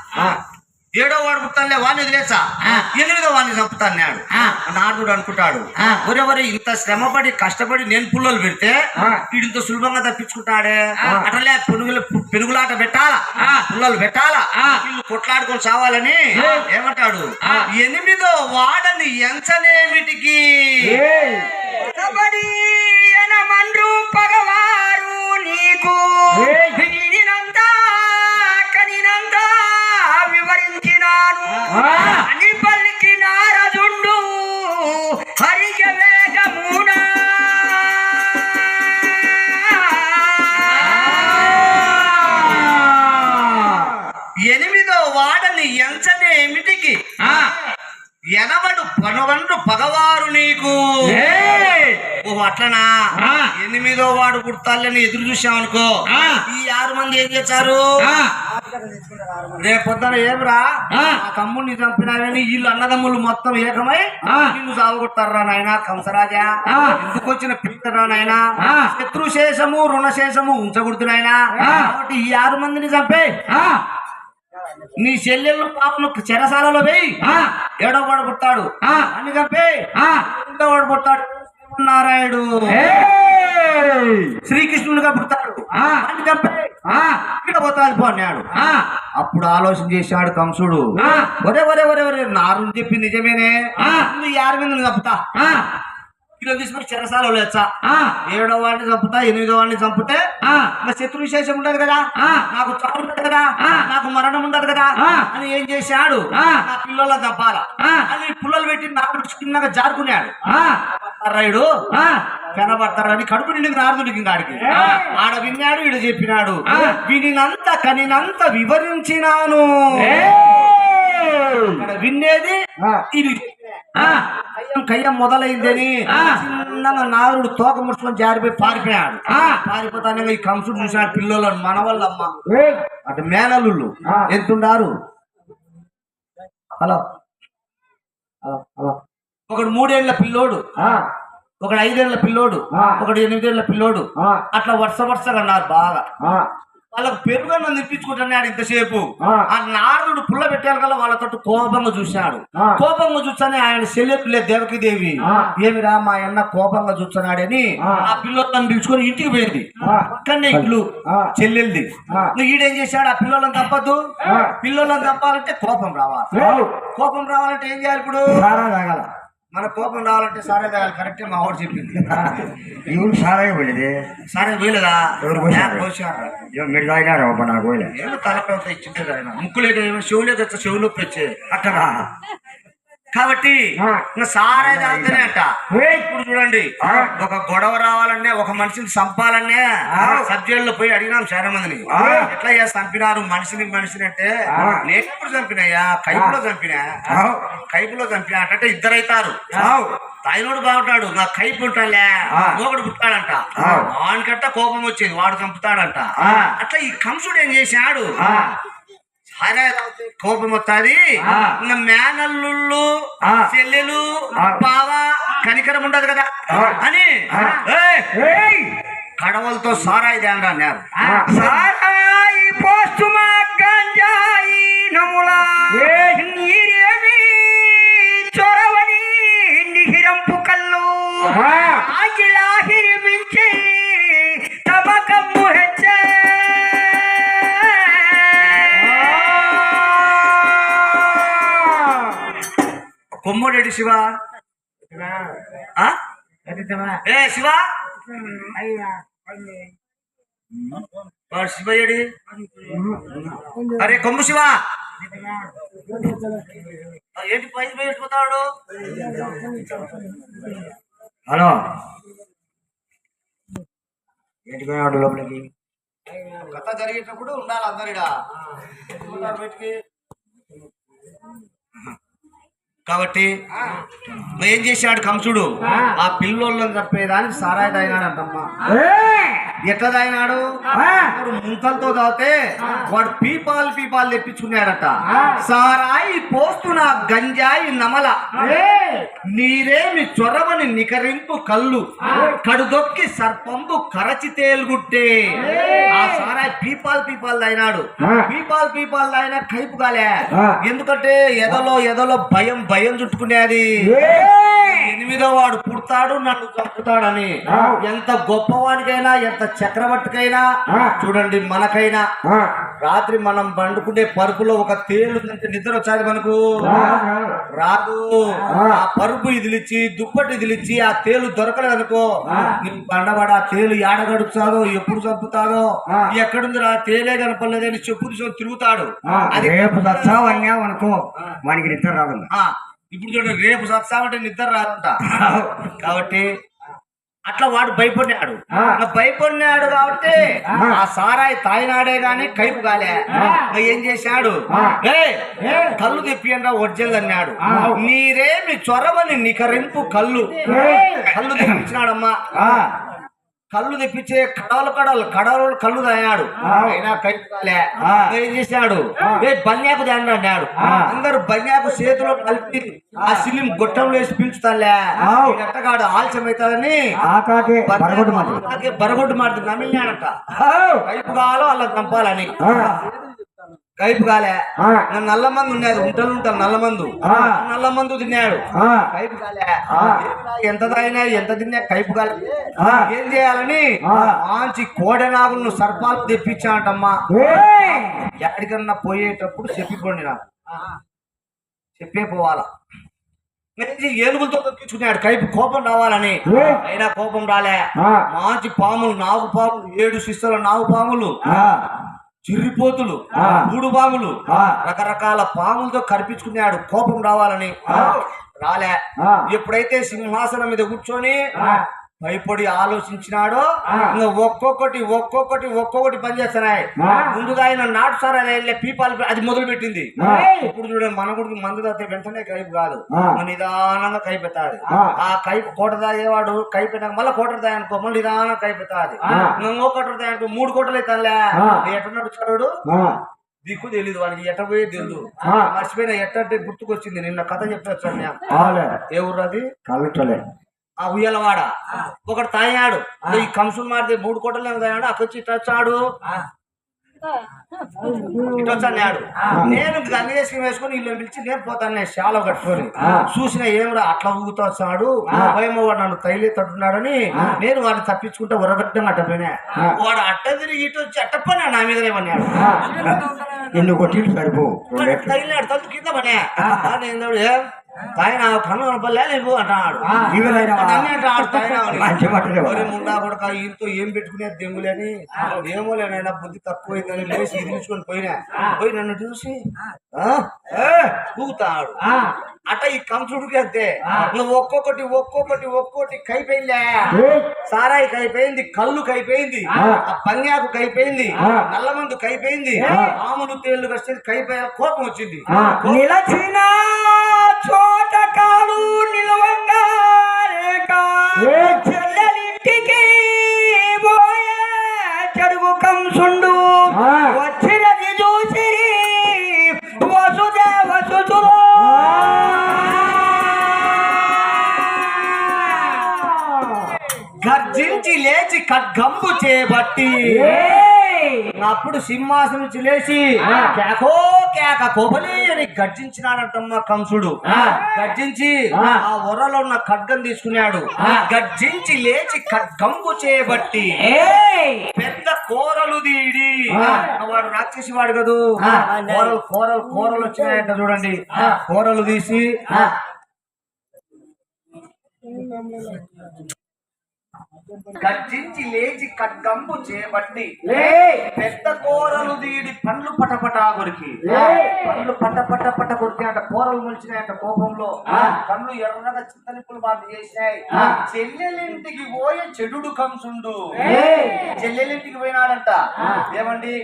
7వ వాడు పుట్టాలే వాడిని వదిలేసా 8వ వాడిని చంపుతా అన్నాడు. నారదుడు అనుకుంటాడు ఒరెవరు ఇంత శ్రమపడి కష్టపడి నేను పుల్లలు పెడితే వీడు ఇంత సులభంగా తప్పించుకుంటాడే. అట్లే పెనుగులాట పెట్టాలా పుల్లలు పెట్టాలా వీళ్ళు కొట్లాడుకొని చావాలని ఏమంటాడు. 8వ వాడని ఎంచనేమిటికి మండ్రు పగవారు నీకు కనినంతా వివరించినాను అని పలికి నారదుండు హరిక వేగమునా 8వ వాడని ఎంచనేమిటికి ఎనబడు పనవండ్రు పగవారు నీకు. ఓహో అట్లనా 8వ వాడు పుడతాలని ఎదురు చూసామనుకో. ఈ 6 మంది ఏం చేశారు రేపొద్దున ఏమిరా ఆ తమ్ముడిని చంపినావని వీళ్ళు అన్నదమ్ములు మొత్తం ఏకమై నిన్ను సాగుకొట్టారా నాయన కంసరాజా. ఎందుకు వచ్చిన పీతరా నాయన శత్రుశేషము రుణశేషము ఉంచకూడదు నాయన. కాబట్టి ఈ 6 మందిని చంపే నీ చెల్లెళ్ళు పాపను చెరసాలలో వేయి 7వ వాడు పుట్టాడు అని చంపే 8వ వాడు పుట్టాడు నారాయణుడు. పిల్లగా పుడతాడు వాడిని చంపే ఇక్కడ పోతాది పో అన్నాడు. అప్పుడు ఆలోచన చేశాడు కంసుడు, ఒరే ఒరే ఒరే ఒరే నారుని చెప్పి నిజమేనే, నువ్వు 50 మందిని చంపుతా, కిలో తీసుకుని చెరసాలలో లేచా, 7వ వాడిని చంపుతా, 8వ వాడిని చంపితే నా శత్రు విశేషం ఉండదు కదా, నాకు చావు ఉండదు కదా, నాకు మరణం ఉండదు కదా అని ఏం చేశాడు, నా పిల్లల చంపాలా అని పుల్లలు పెట్టి నారుడు చిన్నగా జారుకున్నాడు. రాయుడు కనబడతారని కడుపు నిండి నారదుడికి గాడికి ఆడ విన్నాడు, ఈడ చెప్పినాడు, వినినంత కనినంత వివరించినాను, వినేది ఇది కయ్యం మొదలైందని చిన్నగా నారుడు తోక ముడుచుకొని జారిపోయి పారిపోయాడు. పారిపోతానే ఈ కంసుడు చూసాడు పిల్లలను, మన వాళ్ళమ్మ అటు మేనల్లు ఎంతుండారు. హలో హలో హలో ఒకడు 3 ఏళ్ల పిల్లోడు, ఒకడు 5 ఏళ్ల పిల్లోడు, ఒకడు 8 ఏళ్ల పిల్లోడు, అట్లా వరుసగా అన్నారు బాగా. వాళ్ళకు పెరుగన్నం తిప్పించుకుంటున్నాడు ఇంతసేపు. ఆ నారదుడు పుల్ల పెట్టారు కదా వాళ్ళతో కోపంగా చూశాడు. కోపంగా చూస్తానే ఆయన చెల్లెపిల్లే దేవకీదేవి, ఏమిరా మా అన్న కోపంగా చూస్తున్నాడని ఆ పిల్లలను పిలుచుకొని ఇంటికి పోయింది. అక్కడనే ఇల్లు చెల్లెల్ది. ఈడేం చేశాడు, ఆ పిల్లలను తప్పద్దు, పిల్లలను తప్పాలంటే కోపం రావాలి. కోపం రావాలంటే ఏం చేయాలి, ఇప్పుడు మన కోపం రావాలంటే సారే తాగాలి. కరెక్టే మా వాడు చెప్పింది. ఇవి సారే పోలేదే, సారే పోయలేదా, మీరు తాగినారా నాకు పోయలే, ఏమో తలపడంతో ఇచ్చింటే ఆయన ముక్కులేక చెవులే తెచ్చా, చెవులు నొప్పి వచ్చే అక్కడ. కాబట్టి సారే తాగితేనే అంట. ఇప్పుడు చూడండి, ఒక గొడవ రావాలనే, ఒక మనిషిని చంపాలనే సబ్జెక్టులో పోయి అడిగినాం చాలా మందిని, ఎట్లా చంపినారు మనిషిని అంటే, నేను ఎప్పుడు చంపినాయా, కైపులో చంపినా అంటే 2 అవుతారు. తాయినోడు బాగుంటాడు, నా కైపు ఉంటాలే, ఒకడు పుట్టాడంట, వానికంట కోపం వచ్చేది, వాడు చంపుతాడంట. అట్లా ఈ కంసుడు ఏం చేశాడు, సరే కోపం వస్తుంది, మేనల్లుళ్ళు చెల్లెలు బావ కనికరం ఉండదు కదా అని కడవలతో సారాయి దండ అన్నారు. సారాయి పోస్తుమా గంజాయి నములా నీరేమి చొరవని నిహిరంపు కళ్ళు ఆకిలాహిరి మించి తమకమ్ము హెచ్చే కొమ్మోడేడి శివ, ఏ శివ వాడు శివయ్యడి, అరే కొమ్ము శివ ఏంటి పైకి పెట్టిపోతాడు. హలో ఏంటి పోయినాడు లోపలికి, కథ జరిగేటప్పుడు ఉండాలి అందరిడా బయటికి. కాబట్టి ఏం చేశాడు కంసుడు, ఆ పిల్లోళ్ళని చంపేదానికి సారాయి తాగినాడంటమ్మా. ఎట్లా తాగినాడు, ముంతలతో తాగితే వాడు పీపాలు తెప్పించుకున్నాడట. సారాయి పోస్తున్న గంజాయి నమల నీరేమి చొరవని నికరింపు కళ్ళు కడుదొక్కి సర్పంబు కరచి తేలుగుట్టే. ఆ సారాయి పీపాలు తాగినాడు. పీపాలు తాగినా కైపు కాలే, ఎందుకంటే ఎదలో భయం చుట్టుకునేది. 8వ వాడు పుడతాడు నన్ను చంపుతాడని. ఎంత గొప్పవాడికైనా, ఎంత చక్రవర్తికైనా చూడండి, మనకైనా రాత్రి మనం పండుకునే పరుపులో ఒక తేలు నిద్ర వచ్చాది మనకు రాదు. ఆ పరుపు ఇదిలిచ్చి దుప్పటి ఇదిలిచ్చి ఆ తేలు దొరకలేదనుకో, నీకు బండవాడు ఆ తేలు ఏడ గడుపుతాదో, ఎప్పుడు చంపుతాదో, ఎక్కడుంది ఆ తేలే కనపడలేదని చెప్పు తిరుగుతాడు. అది రేపు దచ్చావన్నా అనుకో వానికి నిద్ర రాదు. ఇప్పుడు చూడండి, రేపు సత్సామంటే నిద్ర రాదంట. కాబట్టి అట్లా వాడు భయపడినాడు కాబట్టి ఆ సారాయి తాయినాడే గాని కైపు కాలే. ఏం చేశాడు, కళ్ళు తెప్పియంగా ఒరిజినల్ అన్నాడు. నీరేమి చొరవని నికరింపు కళ్ళు తెప్పించినాడమ్మా. కళ్ళు తెప్పించే కడవలు కళ్ళు తాగాడు, అయినా కైపు కాలే. ఏం చేశాడు, బన్యాకు దాన్ని అన్నాడు. అందరు బన్యాకు చేతిలో కలిపి ఆ సిలిం గొట్టంలో వేసి పీల్చుతాలే, ఎట్టగాడు ఆలస్యమవుతుందని బరగొడ్డు మాట నమిలినాడంట. కైపు కావాలో అలా చంపాలని. కైపు కాలే నల్ల మందు ఉన్నది ఉంటాను నల్ల మందు తిన్నాడు కైపు కాలే ఎంత తాగినా ఎంత తిన్నా కైపు కాలే ఏం చేయాలని మంచి కోడెనాగులను సర్పాలు తెప్పించాంటమ్మా ఎక్కడికన్నా పోయేటప్పుడు చెప్పిపోండి నాకు చెప్పే పోవాలా ఏనుగులతో తొక్కించుకున్నాడు కైపు కోపం రావాలని అయినా కోపం రాలే మంచి పాములు నాగు పాములు 7 శిస్తల నాగు పాములు చిర్రిపోతులు గూడు పాములు రకరకాల పాములతో కనిపించుకున్నాడు కోపం రావాలని రాలే ఎప్పుడైతే సింహాసనం మీద కూర్చొని భయపడి ఆలోచించినాడో ఇంకా ఒక్కొక్కటి పనిచేస్తున్నాయి ముందుగా ఆయన నాటు సార్ అని పీపాలు అది మొదలు పెట్టింది ఇప్పుడు చూడండి మన గుడికి మందు తాగితే వెంటనే కైపు కాదు నిదానంగా కైపెత్తాది ఆ కైపు కోట తాగేవాడు కైపెట్టాక మళ్ళీ కోటర్ తాగనుకో మళ్ళీ నిదానంగా కైపెత్తాది ఇంకో కోటర్ తాగనుకో 3 కోటలు అవుతానులే ఎట్లా నడుచాడు దిక్కు తెలీదు వాడికి ఎట్ట పోయే తెలియదు మర్చిపోయిన ఎట్టంటే గుర్తుకొచ్చింది నిన్న కథ చెప్పొచ్చాను ఏ ఊరు అది కలెక్టర్లే ఆ ఉయ్యలవాడ ఒకటి తాగాడు ఈ కంసులు మారితే 3 కోటలు ఏమో తాగాడు అక్కడొచ్చి ఇటు వచ్చాడు నేను గంగేశ్వరం వేసుకొని ఇల్లు పిలిచి నేను పోతాను నేను శాల కట్టుకొని చూసిన ఏమిరా అట్లా ఊగుతూ వచ్చాడు భయమో వాడు నన్ను తైలే తట్టున్నాడని నేను వాడిని తప్పించుకుంటే ఉరగట్టంగా అట్టపోయినా వాడు అట్ట తిరిగి ఇటు వచ్చి అట్టపోయినా నా మీదనే పన్నాడు నిన్ను కొట్టి సరిపో తగిలినాడు తలుపు కింద పనే నేను తాయినా కన్ను పల్లె నీకు అంటాడు ముండా కొడక ఈయనతో ఏం పెట్టుకునే దెంగులేని ఏమో లేనైనా బుద్ధి తక్కువైందని లేచి ఇదిలించుకొని పోయి నన్ను చూసి ఊగుతాడు అట్ట ఈ కంసుడికి అంతే నువ్వు ఒక్కొక్కటి కైపోయిందే సారాయి కైపోయింది కళ్ళు కైపోయింది ఆ పంగాకు కైపోయింది నల్లమందు కైపోయింది మామూలు తేళ్లు కష్టం కైపోయా కోపం వచ్చింది నిలచిన చోట కాలు నిలవంగా చెల్లెలింటికి పోయే చెడుగు కంసుండు వచ్చినది చూసి వసుతులు గర్జించి లేచి ఖడ్గంబు చేపట్టి అప్పుడు సింహాసనం నుంచి లేచి కేక కోపలి అని గర్జించినాడంటమ్మా కంసుడు గర్జించి ఆ ఒర్రలో ఉన్న ఖడ్గం తీసుకున్నాడు గర్జించి లేచి ఖడ్గంబు చేయబట్టి పెద్ద కోరలు దీడి వాడు రాక్షసి వాడు కదూ కోరలు వచ్చినాయంట చూడండి కోరలు తీసి గర్జించి లేచి ఖడ్గంబు చేపట్టి పెద్ద కోరలు దీడి పండ్లు పటపటా కొరికి పండ్లు పట కొరికి అంట కోరలు మొలిచినాయంట కోపంలో కళ్ళు ఎర్రగా చింతనిప్పులు బాధ చేసినాయి చెల్లెలింటికి పోయే చెడుడు కంసుండు చెల్లెలింటికి పోయినాడంట ఏమండి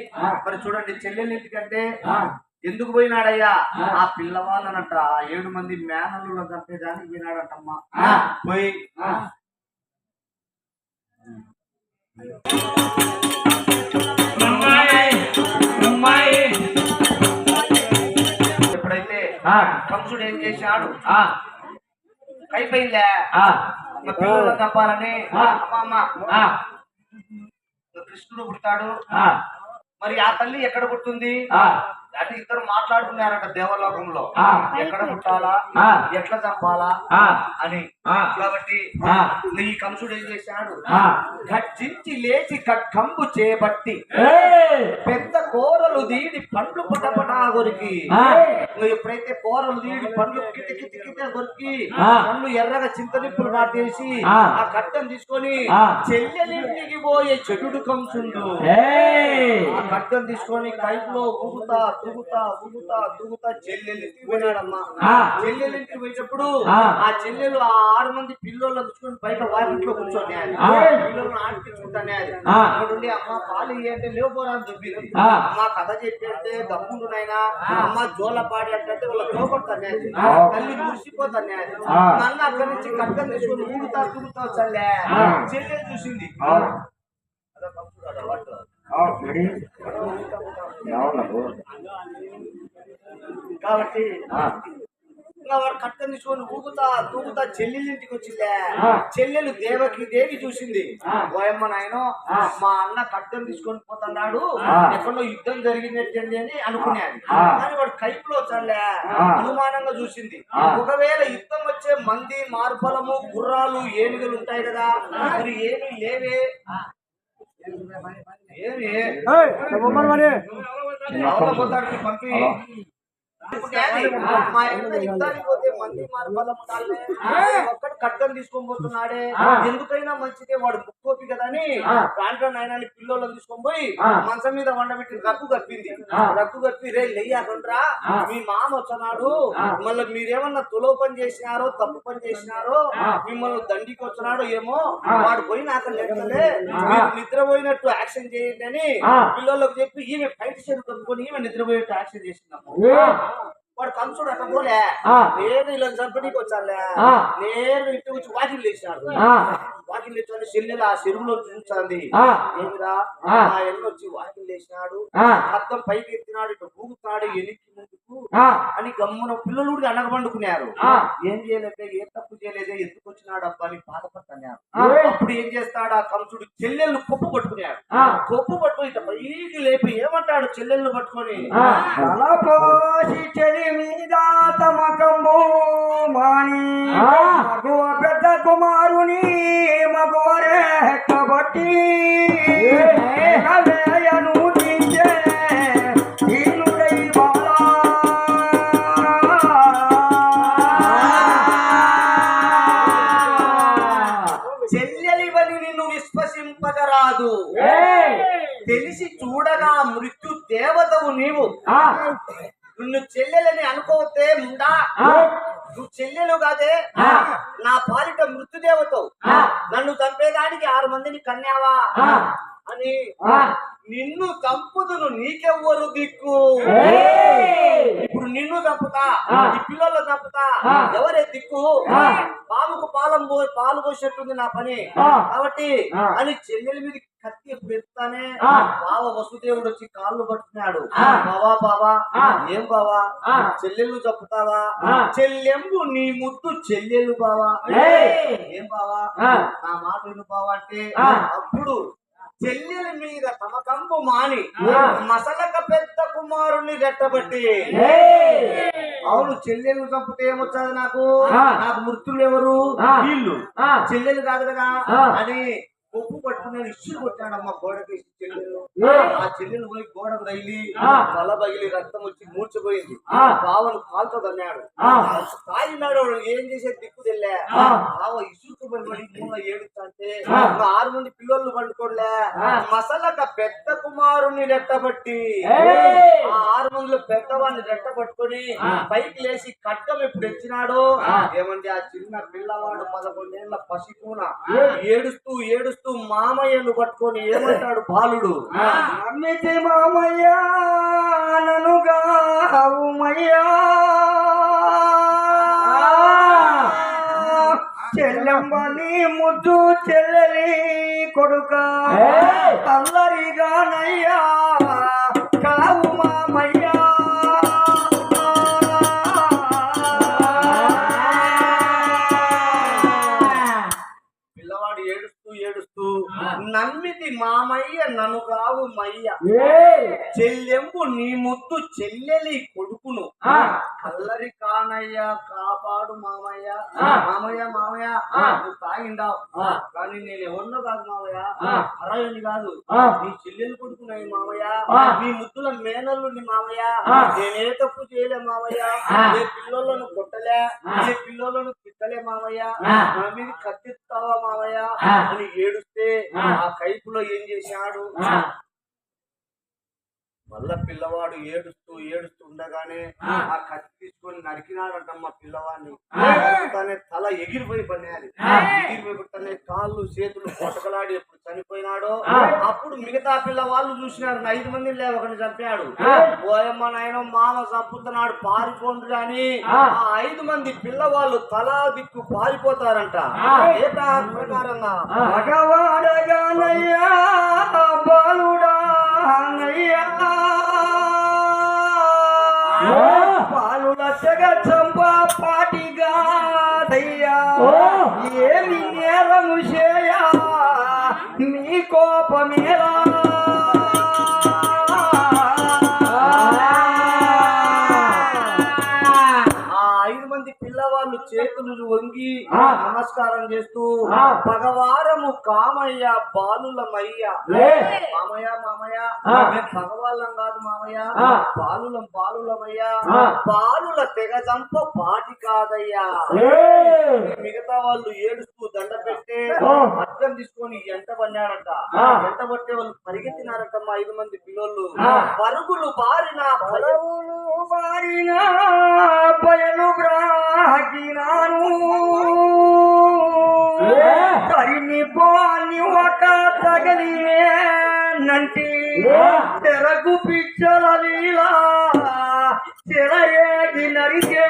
మరి చూడండి చెల్లెలింటికి అంటే ఎందుకు పోయినాడయ్యా ఆ పిల్లవాళ్ళనంట 7 మంది మేనలు చంపేదానికి పోయినాడంటమ్మా పోయి ఎప్పుడైతే కంసుడు ఏం చేశాడు కైపోయిందే పిల్లలు తప్పాలని అమ్మ కృష్ణుడు పుట్టాడు మరి ఆ తల్లి ఎక్కడ పుట్టింది అంటే ఇద్దరు మాట్లాడుకున్నారంట దేవలోకంలో ఎక్కడ పుట్టాలా ఎట్లా చంపాలా అని కాబట్టి ఈ కంసుడు ఏం చేశాడు గర్జించి లేచి ఖడ్గంబు చేపట్టి పెద్ద కోరలు దీడి పండ్లు పటపటా కొరికి ఎప్పుడైతే కోరలు దీడి పండ్లు కిట కొరికి పండ్లు ఎర్రగా చింతనిప్పులు నాటేసి ఆ ఖడ్గం తీసుకొని చెల్లెలింటికి పోయే చెడుడు కంసుండు ఆ ఖడ్గం తీసుకొని కైపులో ఊగుతా చెల్లెలింటికి పోయినాడమ్మా చెల్లెలింటికి పోయినప్పుడు ఆ చెల్లెలు ఆ 6 మంది పిల్లలు కూర్చొని బయట వాకిట్లో కూర్చొని పిల్లలను ఆడిపించుకుంటానే అక్కడుండి అమ్మ పాలు అంటే లేవుపోరా అని చెప్పింది అమ్మ కథ చెప్పి దమ్ముండు నాయనా అమ్మ జోలపాడి అంటే వాళ్ళ జోకొడతానే తల్లి మురిసిపోతానే నన్ను అక్కడి నుంచి ఖడ్గం తీసుకొని ఊగుతా చల్లే చెల్లెలు చూసింది కాబట్టి ఇంకా వాడు కట్టెలు తీసుకొని ఊగుతా తూగుతా చెల్లెలు ఇంటికి వచ్చిందే చెల్లెలు దేవి చూసింది ఓయమ్మ నాయన మా అన్న కట్టెలు తీసుకొని పోతున్నాడు ఎక్కడో యుద్ధం జరిగినట్టు అని అనుకునేది కానీ వాడు కైపులో చల్లే అనుమానంగా చూసింది ఒకవేళ యుద్ధం వచ్చే మంది మార్బలము గుర్రాలు ఏనుగులు ఉంటాయి కదా మరి ఏమి లేవే ఏమి పోతాడు పంపి మా ఇంట్లో యుద్ధానికి పోతే మంది మార్బలం ఉండాలి ఒక్కడు కట్టం తీసుకొని పోతున్నాడే ఎందుకైనా మంచిదే వాడు ముక్కోపి కదా అని దాంట్లో నాయనాన్ని పిల్లలు తీసుకొని పోయి మంచం మీద వండబెట్టి రక్కు కప్పి రే లెయ్యాకుండ్రా మీ మామ వచ్చినాడు మళ్ళీ మీరేమన్నా తులో పని చేసినారో తప్పు పని చేసినారో మిమ్మల్ని దండికి వచ్చినాడో ఏమో వాడు పోయి నాకు లెక్కలే నిద్రపోయినట్టు యాక్షన్ చేయండి అని పిల్లలకు చెప్పి ఈమె బయట చెరువు కప్పుకొని ఈమె నిద్రపోయేట్టు యాక్షన్ చేసిందమ్మ వాడు కంసుడు అట్లా పోలే నేను ఇలా చంపడానికి వచ్చాలే నేను ఇంటి వచ్చి వాకిలు లేచినాడు వాకిలు లేచాడు చెల్లెలు ఆ చెరువులో చూస్తుంది ఏమిరా మా ఎల్లు వచ్చి వాకిలు లేచినాడు అర్థం పైకి ఎత్తినాడు ఇట్లా ఊగుతున్నాడు ఎనికి ముందుకు అని గమ్మున పిల్లలు కూడా అనగబండుకున్నారు ఏం చేయలేదే ఏ తప్పు చేయలేదే ఎందుకు వచ్చినాడు అబ్బా అని బాధపడుతున్నారు అప్పుడు ఏం చేస్తాడు ఆ కంసుడు చెల్లెళ్ళు కొప్పు పట్టుకున్నాడు కొప్పు పట్టుకుని ఇట్లా పైకి లేపి ఏమంటాడు చెల్లెళ్ళు పట్టుకొని మీద తమకంబు మాని మగువ పెద్ద కుమారుని మగువరే కాబట్టి కలయను దించే దీనుడై బాలా చెల్లెలివని నిన్ను విశ్వసింపగరాదు తెలిసి చూడగా మృత్యు దేవతవు నీవు నిన్ను చెల్లెలని అనుకోవతే ముండా నువ్వు చెల్లెలు కాదే నా పాలిట మృత్యుదేవతవు నన్ను చంపేదానికి 6 మందిని కన్యావా అని నిన్ను చంపుదును నీకెవ్వరు దిక్కు ఇప్పుడు నిన్ను చంపుతా ఈ పిల్లలు చంపుతా ఎవరే దిక్కు పాముకు పాలు పోసేట్టుంది నా పని కాబట్టి అని చెల్లెల మీద కత్తి ఎప్పుడు ఎత్తానే బావ వసుదేవుడు వచ్చి కాళ్ళు పట్టుకున్నాడు బావా ఏం బావా చెల్లెలు చంపుతావా చెల్లెంబు నీ ముద్దు చెల్లెలు బావా ఏం బావా నా మాట విను బావా అంటే అప్పుడు చెల్లెల మీద తమకంబు మాని మసలక పెద్ద కుమారుని రెట్టబట్టి అవును చెల్లెలు చంపితే ఏమొచ్చాది నాకు మృత్యులు ఎవరు వీళ్ళు చెల్లెలు కాదు కదా అని కొప్పు పట్టుకున్నాడు ఇసురు కొట్టాడమ్మ గోడకి చెల్లెలు ఆ చెల్లెలు పోయి గోడకు తగిలి తల పగిలి రక్తం వచ్చి మూర్చిపోయింది బావను కాలుతో తన్నాడు తాగినాడు ఏం చేసే దిక్కు తెల్లే బావ ఇసురుకు పడి ఏడుస్తుంటే 6 మంది పిల్లలు పండుకోలే మసలక పెద్ద కుమారుని రెట్టబట్టి ఆ 6 మందిలో పెద్దవాడిని రెట్ట పట్టుకొని పైకి లేచి కట్టం ఎప్పుడు ఎచ్చినాడో ఏమంటే ఆ చిన్న పిల్లవాడు 11 ఏళ్ల పసికూన ఏడుస్తూ మామయ్యను పట్టుకొని ఏమంటాడు బాలుడు నమ్మితే మామయ్య ననుగా అవుమయ్యా చెల్లెమ్మని ముద్దు చెల్లెలి కొడుక అల్లరిగానయ్యా కావు మామయ్యా నమ్మితి మామయ్య నన్ను కావు మయ్య చెల్లెంపు నీ ముద్దు చెల్లెలి కొడుకును కల్లరి కానయ్య కాపాడు మామయ్య మామయ్య నువ్వు తాగిండావు కానీ నేను ఎవరినో కాదు మామయ్య అరవని కాదు నీ చెల్లెలు కొడుకున్నాయి మామయ్య నీ ముద్దుల మేనల్లు నీ మామయ్య నేనే తప్పు చేయలే మామయ్య ఏ పిల్లలను కొట్టలే ఏ పిల్లలను తిట్టలే మామయ్య నా మీద కత్తిస్తావా మామయ్య అని ఏడుస్తే ఆ కైపులో ఏం చేశాడు మళ్ళా పిల్లవాడు ఏడుస్తూ ఉండగానే ఆ కత్తి తీసుకొని నరికినాడంటమ్మా పిల్లవాడిని తల ఎగిరిపోయి పడినాడు ఎగిరిపోయి కాళ్ళు చేతులు పొట్టకలాడి ఎప్పుడు చనిపోయినాడో అప్పుడు మిగతా పిల్లవాళ్ళు చూసినారు 5 మంది ఒకరిని చంపాడు ఓయమ్మ నాయన మామ చంపుతున్నాడు పారిపోండు అని ఆ 5 మంది పిల్లవాళ్ళు తలా దిక్కు పారిపోతారంట ఏ ప్రకారంగా భగవాడగానయ్యా బాలుడా పాలుల తెగ చంప ఏమి నేరము చేయా నీ కోపమేలా ఆ 5 మంది పిల్లవాళ్ళు చేతులు వంగి నమస్కారం చేస్తూ భగవారము కామయ్య బాలులమయ్య మామయ్య మామయ్య మేము భగవాళ్ళం కాదు మామయ్య బాలులమయ్యా బాలుల తెగ చంప పాటి కాదయ్యా మిగతా వాళ్ళు ఏడుస్తూ దండ పెట్టే అర్థం తీసుకొని ఎంట పడినాడట ఎంట పట్టే వాళ్ళు పరిగెత్తినారట మా 5 మంది పిల్లలు పరుగులు బారిన బయలు బ్రాగినాను తరిని బాని ఒక తగలి నంటి తెరకు పిచ్చల లీలా చెరయేగి నరికే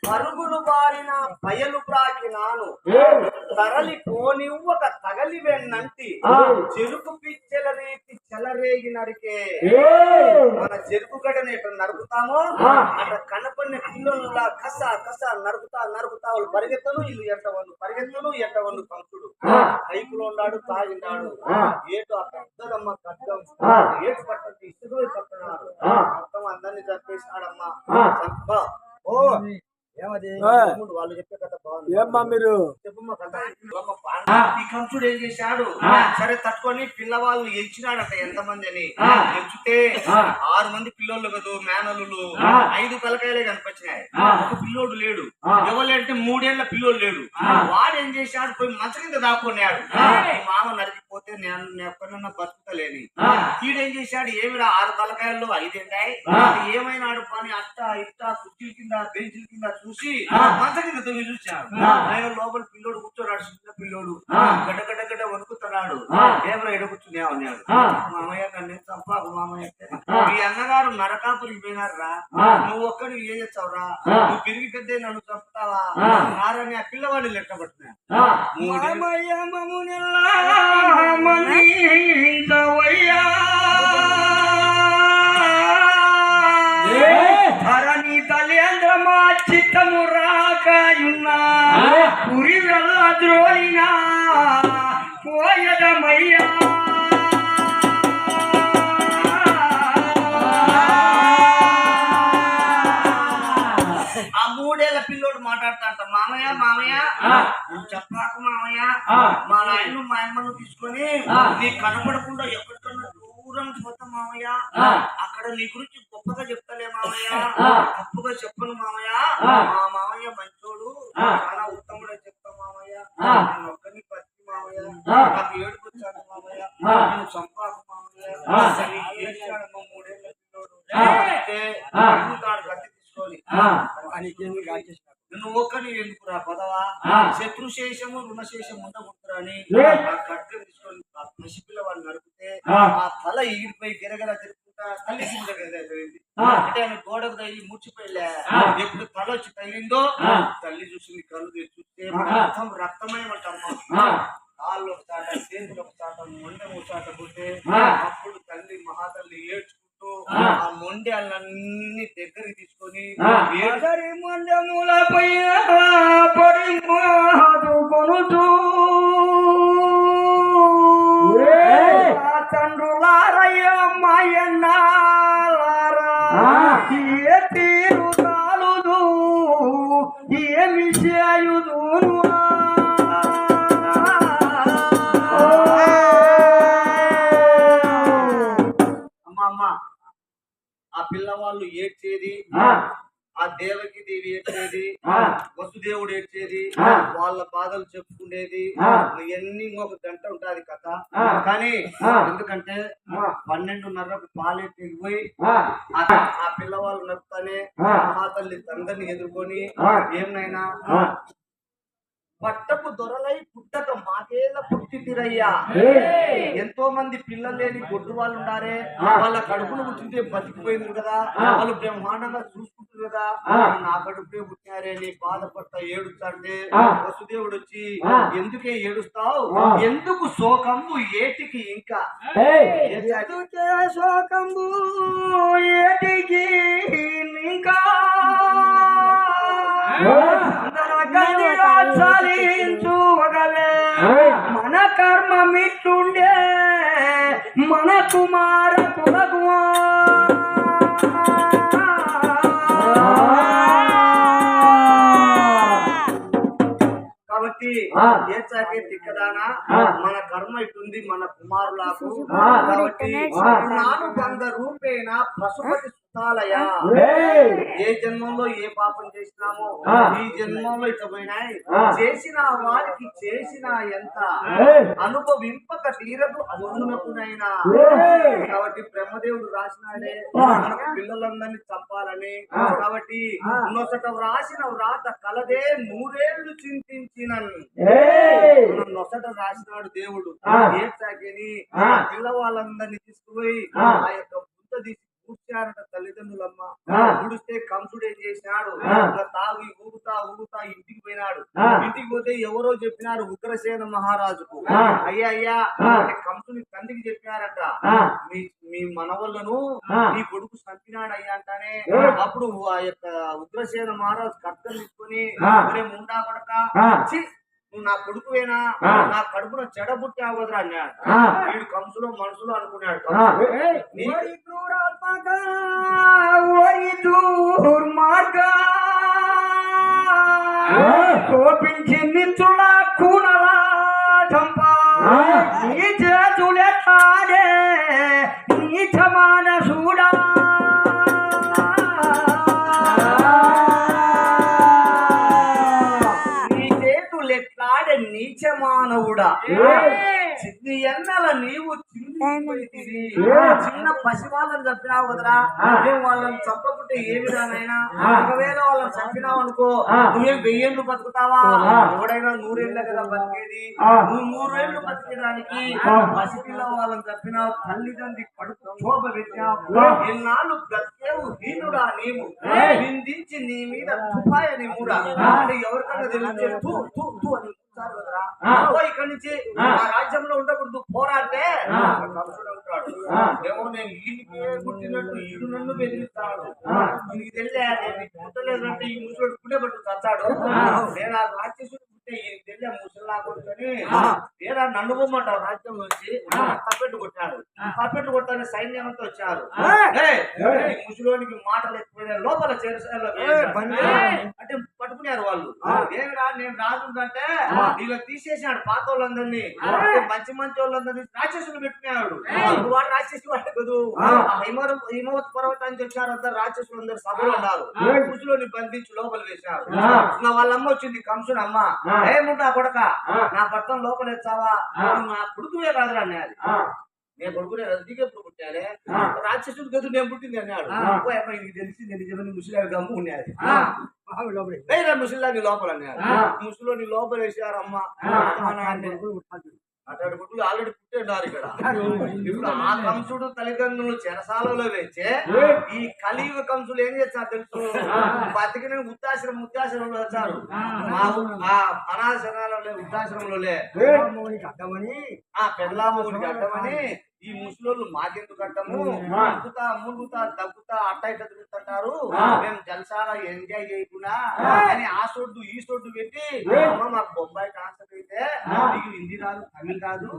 పరుగులు బారిన బయలు బ్రాకినాను తరలి పోనివ్వక తగలి వెన్నంటి చెరుకు పిచ్చెల రీతి చెలరేగి నరికే మన చెరుకు గడని ఎట్లా నరుకుతామో అట్లా కనపడిన పిల్లల కస కస నరుకుతా వాళ్ళు పరిగెత్తను ఇల్లు పరిగెత్తను ఎంటవన్ను కంసుడు కైకులో ఉన్నాడు తాగినాడు ఏటు ఆ పెద్దదమ్మ కట్టం ఏటు పట్టది ఇసుగు పట్టున్నారు మొత్తం అందరినీ చంపేసినాడమ్మా ఓ ఏమది వాళ్ళు చెప్పే కథ బాగుంది ఏమ్మా మీరు చెప్పమ్మా కథ ఈ కంసుడు ఏం చేశాడు సరే తట్టుకొని పిల్లవాళ్ళు ఎంచినాడట ఎంతమంది అని ఎంచితే 6 మంది పిల్లోళ్ళు కదా మేనలు 5 తలకాయలే కనిపించినాయి ఒక పిల్లోడు లేడు ఎవరంటే 3 ఏళ్ల పిల్లోడు లేడు వాడు ఏం చేశాడు పోయి మంచ కింద దాక్కున్నాడు మామ నరికిపోతే నేను ఎక్కడన్నా బతుకుతలేని వీడేం చేశాడు ఏమిరా 6 తలకాయల్లో 5 ఎండాయి ఏమైనాడు పని అట్ట ఇట్ట కుర్చీల కింద బెంచీల కింద చూసి మంచ కింద తొంగి చూశాడు ఆయన లోపల పిల్లోడు కూర్చోన్నాడు చిన్న పిల్లోడు గడ్డ వణుకుతున్నాడు ఏమరా ఎడ కూర్చునే అన్నాడు మామయ్య నన్ను చంపాకు మామయ్య ఈ అన్నగారు నరకాపురికి పోయినారా నువ్వు ఒక్కడు ఏం చేస్తావురా నువ్వు తిరిగి పెద్ద నన్ను చంపుతావా నారని ఆ పిల్లవాడిని లెక్క పట్టినా ధరణి తలేంద్ర మా చిత్తము రాకాయున్నా పురి వెళ్ళ ద్రోలినా పోయదమయ్యా ఆ 3 ఏళ్ల పిల్లోడు మాట్లాడతాంట మామయ్య నువ్వు చెప్పాకు మామయ్య మా నాయను మా అమ్మను తీసుకొని నీకు కనపడకుండా ఎక్కడికన్నా దూరం పోతాం మామయ్య అక్కడ నీ గురించి గొప్పగా చెప్తలే మామయ్య తప్పుగా చెప్పను మామయ్య మా మామయ్య మంచోడు చాలా ఉత్తముడే చెప్తా మామయ్య నేను ఒక్కని పత్తి మామయ్య నాకు ఏడుకొచ్చాను మామయ్య నేను చంపాకు మామయ్య నీకు ఏడ్చాడమ్మా 3 ఏళ్ల పిల్లోడు గట్టి తీసుకొని నువ్వు ఒక్కని ఎందుకురా పదవా శత్రుశేషము రుణశేషము ఉండకూడదురా అని కట్టు తీసుకొని పసిపిల్లవాడిని నరికితే ఆ తల ఈడిపోయి గిరగర తిరుగుతుంటా తల్లి అంటే ఆయన గోడకు తగిలి ముచ్చిపోయిలే ఎప్పుడు తల వచ్చి తగిలిందో తల్లి చూసింది కళ్ళు చూస్తే రక్తమయమంటమ్మా కాళ్ళు ఒక చాట చేతులు ఒక చాట మొండె ఒక చాట పుట్టే అప్పుడు తల్లి మహాతల్లి ఏడ్చుకుంటూ ఆ మొండెలన్నీ దగ్గరికి తీసుకొని మొండెములపై పడి కొనుతూ తండ్రులారయ్య మాయన్నారా ఏ తీరు కాలుదు ఏమి చేయుదు ఆ పిల్లవాళ్ళు ఏడ్చేది ఆ దేవకి దేవి ఏడ్చేది వసుదేవుడు ఏడ్చేది వాళ్ళ బాధలు చెప్పుకునేది ఇవన్నీ ఇంకొక గంట ఉంటది కథ కానీ ఎందుకంటే 12:30కు పాలే తెగిపోయి ఆ పిల్లవాళ్ళు నడుపుతానే మహాతల్లి తండ్రిని ఎదుర్కొని ఏమైనా పట్టపు దొరలై పుట్టక మాకేళ్ళ పుట్టి తిరయ్యా ఎంతో మంది పిల్లలు లేని గొడ్డు వాళ్ళు ఉండారే వాళ్ళ కడుపును పుట్టితే బతికిపోయింది కదా వాళ్ళు బ్రహ్మాండంగా చూసుకుంటున్నారు కదా నా కడుపునే పుట్టినారే నీ బాధపడతా ఏడుస్తాంటే వసుదేవుడు వచ్చి ఎందుకే ఏడుస్తావు ఎందుకు శోకము ఏటికి ఇంకా ఎందుకే శోకంబు ఏటికి ఇంకా చలించువగలే మన కర్మ మిట్టుండే మన కుమార కులగుమా కాబట్టి ఏచాకే తిక్కదానా మన కర్మ ఇటుంది మన కుమారులకు కాబట్టి నాను బంద రూపేణ పశుపతి సుతాలయ ఏ జన్మంలో ఏ పాపం చేసినామో ఈ జన్మంలో ఇట్లా పోయినాయి చేసిన వారికి చేసిన ఎంత అనుభవింపక తీరదు అనుకునకునైనా కాబట్టి బ్రహ్మదేవుడు రాసినాడే మనకు పిల్లలందరినీ చంపాలని కాబట్టి నొసట వ్రాసిన వ్రాత కలదే నూరేళ్లు చింతించిన నొసట రాసినాడు దేవుడు ఏడ్చాకని పిల్లవాళ్ళందరినీ తీసుకుపోయి ఆ యొక్క బుద్ధ తీసి కూర్చారట తల్లిదండ్రులమ్మ కూడిస్తే కంసుడు ఏం చేసినాడు తాగి ఊగుతా ఊగుతా ఇంటికి పోయినాడు ఇంటికి పోతే ఎవరో చెప్పినారు ఉగ్రసేన మహారాజుకు అయ్యా కంసుని తండ్రికి చెప్పినారట మీ మనవళ్ళను నీ కొడుకు చంపినాడు అయ్యా అంటానే అప్పుడు ఆ యొక్క ఉగ్రసేన మహారాజు కర్తలు తీసుకొని ముండా కొడక నువ్వు నా కొడుకువేనా నా కడుపున చెడబుట్టావు కదరా అన్నాడు వీడు కంసులో మనసులో అనుకున్నాడు కోపించింది చుడ కూనలా చంపా నీ చేతులే తాడే నీచమాన చూడా నీచమానవుడా చిన్ని ఎన్నల నీవు చిందిపోయితివి చిన్న పసివాళ్ళని చంపినావు కదరా నువ్వు వాళ్ళని చంపకుంటే ఏమిరానైనా ఒకవేళ వాళ్ళని చంపినావు అనుకో నువ్వేం 1000 ఏళ్ళు బతుకుతావా ఎవడైనా 100 ఏళ్ళే కదా బతికేది నువ్వు 100 ఏళ్ళు బతికేదానికి పసిపిల్ల వాళ్ళని చంపినావు తల్లిదండ్రి కడుపు శోభ పెట్టావు ఎన్నాళ్ళు బ్రతికేవు హీనుడా నీవు నిందించి నీ మీద తుపాయని మూడా అంటే ఎవరికైనా తెలియజే తూ తూ తూ అని కదరా ఇక్కడి నుంచి ఆ రాజ్యంలో ఉండకూడదు పోరాటే కంసుడు ఉంటాడు ఏమో నేను ఈయనకి పుట్టినట్టు ఈడు నన్ను బెదిరిస్తాడు నీకు తెలియదా నేను పుట్టలేదంటే ఈ ముసలోడు పుట్టే పట్టు చచ్చాడు నేను ఆ రాక్షసుడు పుట్టే ఈ తెలియ ముసలా కొడుకొని ఏడా నన్ను పొమ్మంటారు రాజ్యంలో వచ్చి తప్పెట్టు కొట్టాడు తప్పెట్టు కొట్టాలని సైన్యం అంతా వచ్చారు ముసలోనికి మాటలు ఎక్కువ లోపల చేరుసాలో అంటే పట్టుకున్నారు వాళ్ళు ఏమిరా నేను రాజు అంటే వీళ్ళు తీసేసాడు పాత వాళ్ళందరినీ మంచి మంచి వాళ్ళందరినీ రాక్షసులు పెట్టినాడు వాడు రాక్షసు వాడు కదూ హిమవత్ పర్వతానికి వచ్చారు అందరు రాక్షసులు అందరు సభలో ఉన్నారు ముసలోని బంధించి లోపల వేశారు వాళ్ళమ్మ వచ్చింది కంసుడు అమ్మ ఏముంటా కొడక నా భర్తను లోపల వచ్చావా నా కొడుకువే కాదురా అన్నది నేను కొడుకునే రద్దీకి ఎప్పుడు పుట్టానే రాక్షసుడు గదు నేను పుట్టింది అన్నాడు ఇది తెలిసింది నిజమని ముసలి గమ్ము ఉన్నది ముసలిని లోపల అన్నారు ముసలిని లోపల వేసారమ్మ అతడి గుడ్లు ఆల్రెడీ పుట్టేన్నారు ఇక్కడ ఇప్పుడు ఆ కంసుడు తల్లిదండ్రులు చెరసాలలో వేస్తే ఈ కలియుగ కంసులు ఏం చేస్తారు తెలుసు బతికిన వృద్ధాశ్రమంలో వచ్చారు మా అనాశనాలలో వృద్ధాశ్రమంలో అడ్డమని ఆ పెళ్ళామగుడికి అడ్డమని ఈ ముసలోళ్ళు మాకెందుకు కట్టము మురుగుతా దగ్గుతా అట్ట ఇట్ట తిరుగుతుంటారు మేము జలసాగా ఎంజాయ్ చేయకుండా అని ఆ సొడ్డు ఈ సొడ్డు పెట్టి మాకు బొంబాయి ట్రాన్స్ఫర్ అయితే మీకు హిందీ రాదు తమిళ్ రాదు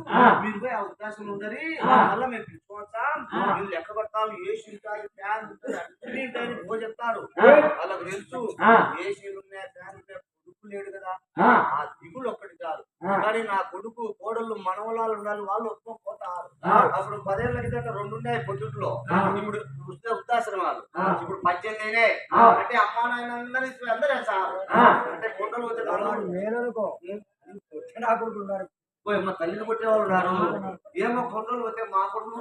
మీరు పోయి ఆ ఉద్దేశం ఉండరు మళ్ళీ మేము పిలుచుకోవచ్చాం మేము లెక్క కొడతాం ఏసీ ఉంటాయి ఫ్యాన్ ఉంటుంది అన్ని ఉంటాయని రోజు చెప్తారు వాళ్ళకి తెలుసు ఏసీలు ఉన్నాయి ఫ్యాన్ ఉన్నాయి కొడుకు లేడు కదా ఆ దిగులు ఒక్కటి కాదు కానీ నా కొడుకు కోడళ్ళు మనవలాలు ఉండాలి వాళ్ళు ఒప్పుకోపోతారు అప్పుడు 10 ఏళ్ళ కిందట 2 ఉన్నాయి పొద్దుట్లో ఇప్పుడు వృద్ధాశ్రమాలు ఇప్పుడు 18 అయినాయి అంటే అమ్మా నాయన అందరూ వేస్తారు అంటే కొండలు పోతే మా తల్లిని కొట్టే వాళ్ళు ఉన్నారు ఏమో కొండలు పోతే మా కొడుకు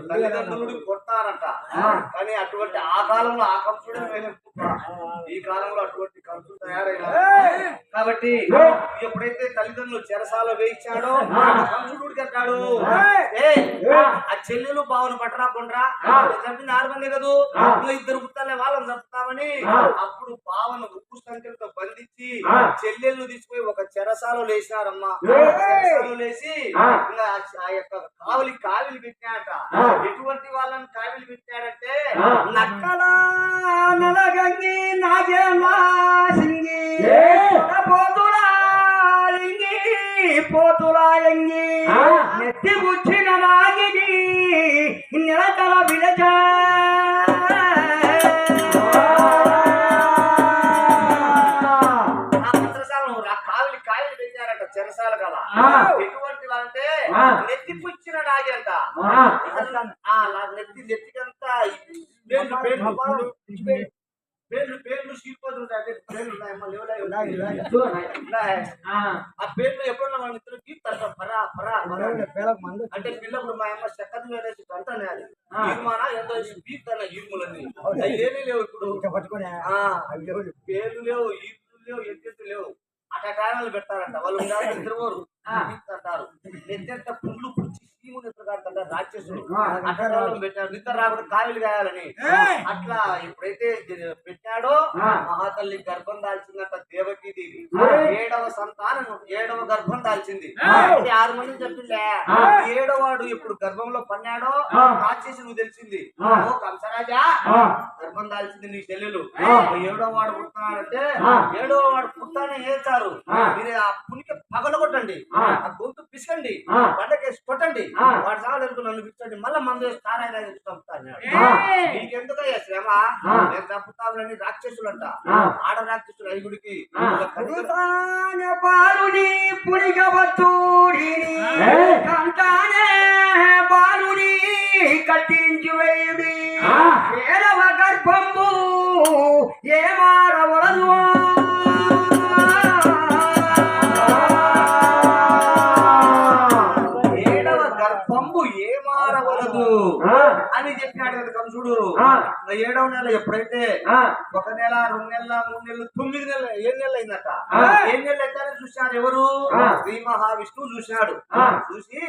తల్లిదండ్రులు కొడతారంట కానీ అటువంటి ఆ కాలంలో ఆ కంసుడే ఈ కాలంలో అటువంటి కంసులు తయారైన కాబట్టి ఎప్పుడైతే తల్లిదండ్రులు చెరసాల వేయించాడో కంసుడుడికి అంటాడు ఆ చెల్లెలు బావను పట్టరాకుండా చంపింది 6 మంది కదూ ఇంకా 2 గుర్తాలే వాళ్ళని చంపుతామని అప్పుడు బావను ఉప్పు సంఖ్యలతో బంధించి చెల్లెళ్ళు తీసుకుపోయి ఒక చెరసాలలో వేసినారమ్మా. చెరసాలలో వేసి ఇంకా ఆ యొక్క కావిలి పెట్టాడట. ఎటువంటి వాళ్ళని కావిలి పెట్టాడంటే నక్కల నలగంగి నాగేమా సింగి పోతులా లింగి పోతులా ఎంగి నెత్తి గుచ్చిన నాగిని నిలతల విలచ కావిలి పెట్టారట చెరసాల కదా. ఎటువంటి అంటే నెత్తి పుచ్చిన నాగంట. నెత్తికంతా పేర్లు చీలిపోతుంటాయి. అంటే పేర్లు ఆ పేర్లు ఎప్పుడన్నా మన ఇద్దరు గీస్తారు పరా పరా అంటే పిల్లప్పుడు మా అమ్మ చెక్కది వేసి అంటానే అది ఈమానా ఎంతో గీస్తాను ఈములని ఏమీ లేవు ఇప్పుడు. పేర్లు లేవు, ఈదులు లేవు, ఎత్తెత్తు లేవు. అట్లా కారణాలు పెడతారంట వాళ్ళు. నిద్రపోరు అంటారు. నెత్తెంత పుండ్లు పుచ్చి సీము నిద్ర కాడుతుంటారు రాక్షసులు. అట్లా పెట్టారు నిద్ర రాకుండా కాయలు కాయాలని. అట్లా ఎప్పుడైతే పెట్టాడో మహాతల్లి గర్భం దాల్చిందంట దేవకీ దేవి. 7వ సంతానం 7వ గర్భం దాల్చింది. 6 మందిని చెప్పిందే 7వ వాడు ఎప్పుడు గర్భంలో పన్నాడో రాక్షసులు తెలిసింది. ఓ కంసరాజా గర్భం దాల్చింది నీ చెల్లెలు. 7వ వాడు పుట్టినాడంటే 7వ వాడు పుట్టానే ఏచారు. మీరు ఆ పునికి పగలగొట్టండి, ఆ గొంతు పిసకండి, బండకేసి కొట్టండి, వాడు సాగలేదు నన్ను పిచ్చండి, మళ్ళీ మందు వేసి తారాయినా చంపుతాను. నీకెందుకయ్యా శ్రమ? నేను చంపుతామని రాక్షసులు అంట. ఆడ రాక్షసులు 5గుడికి బాలుని పురిగవతూడి కంటానే బాలుని కట్టించి వేయుడి 7వ గర్భంబు ఏ మారవలదు. 7వ గర్భంబు ఏ మారవలదు అని చెప్పినాడు కదా కంసుడు. 7వ నెల ఎప్పుడైతే 1 నెల 2 నెలల 3 నెలలు 9 నెలలు 7 నెలలు అయిందట. 7 నెలలు అయితే చూసినాడు ఎవరు? శ్రీ మహావిష్ణువు చూసినాడు. చూసి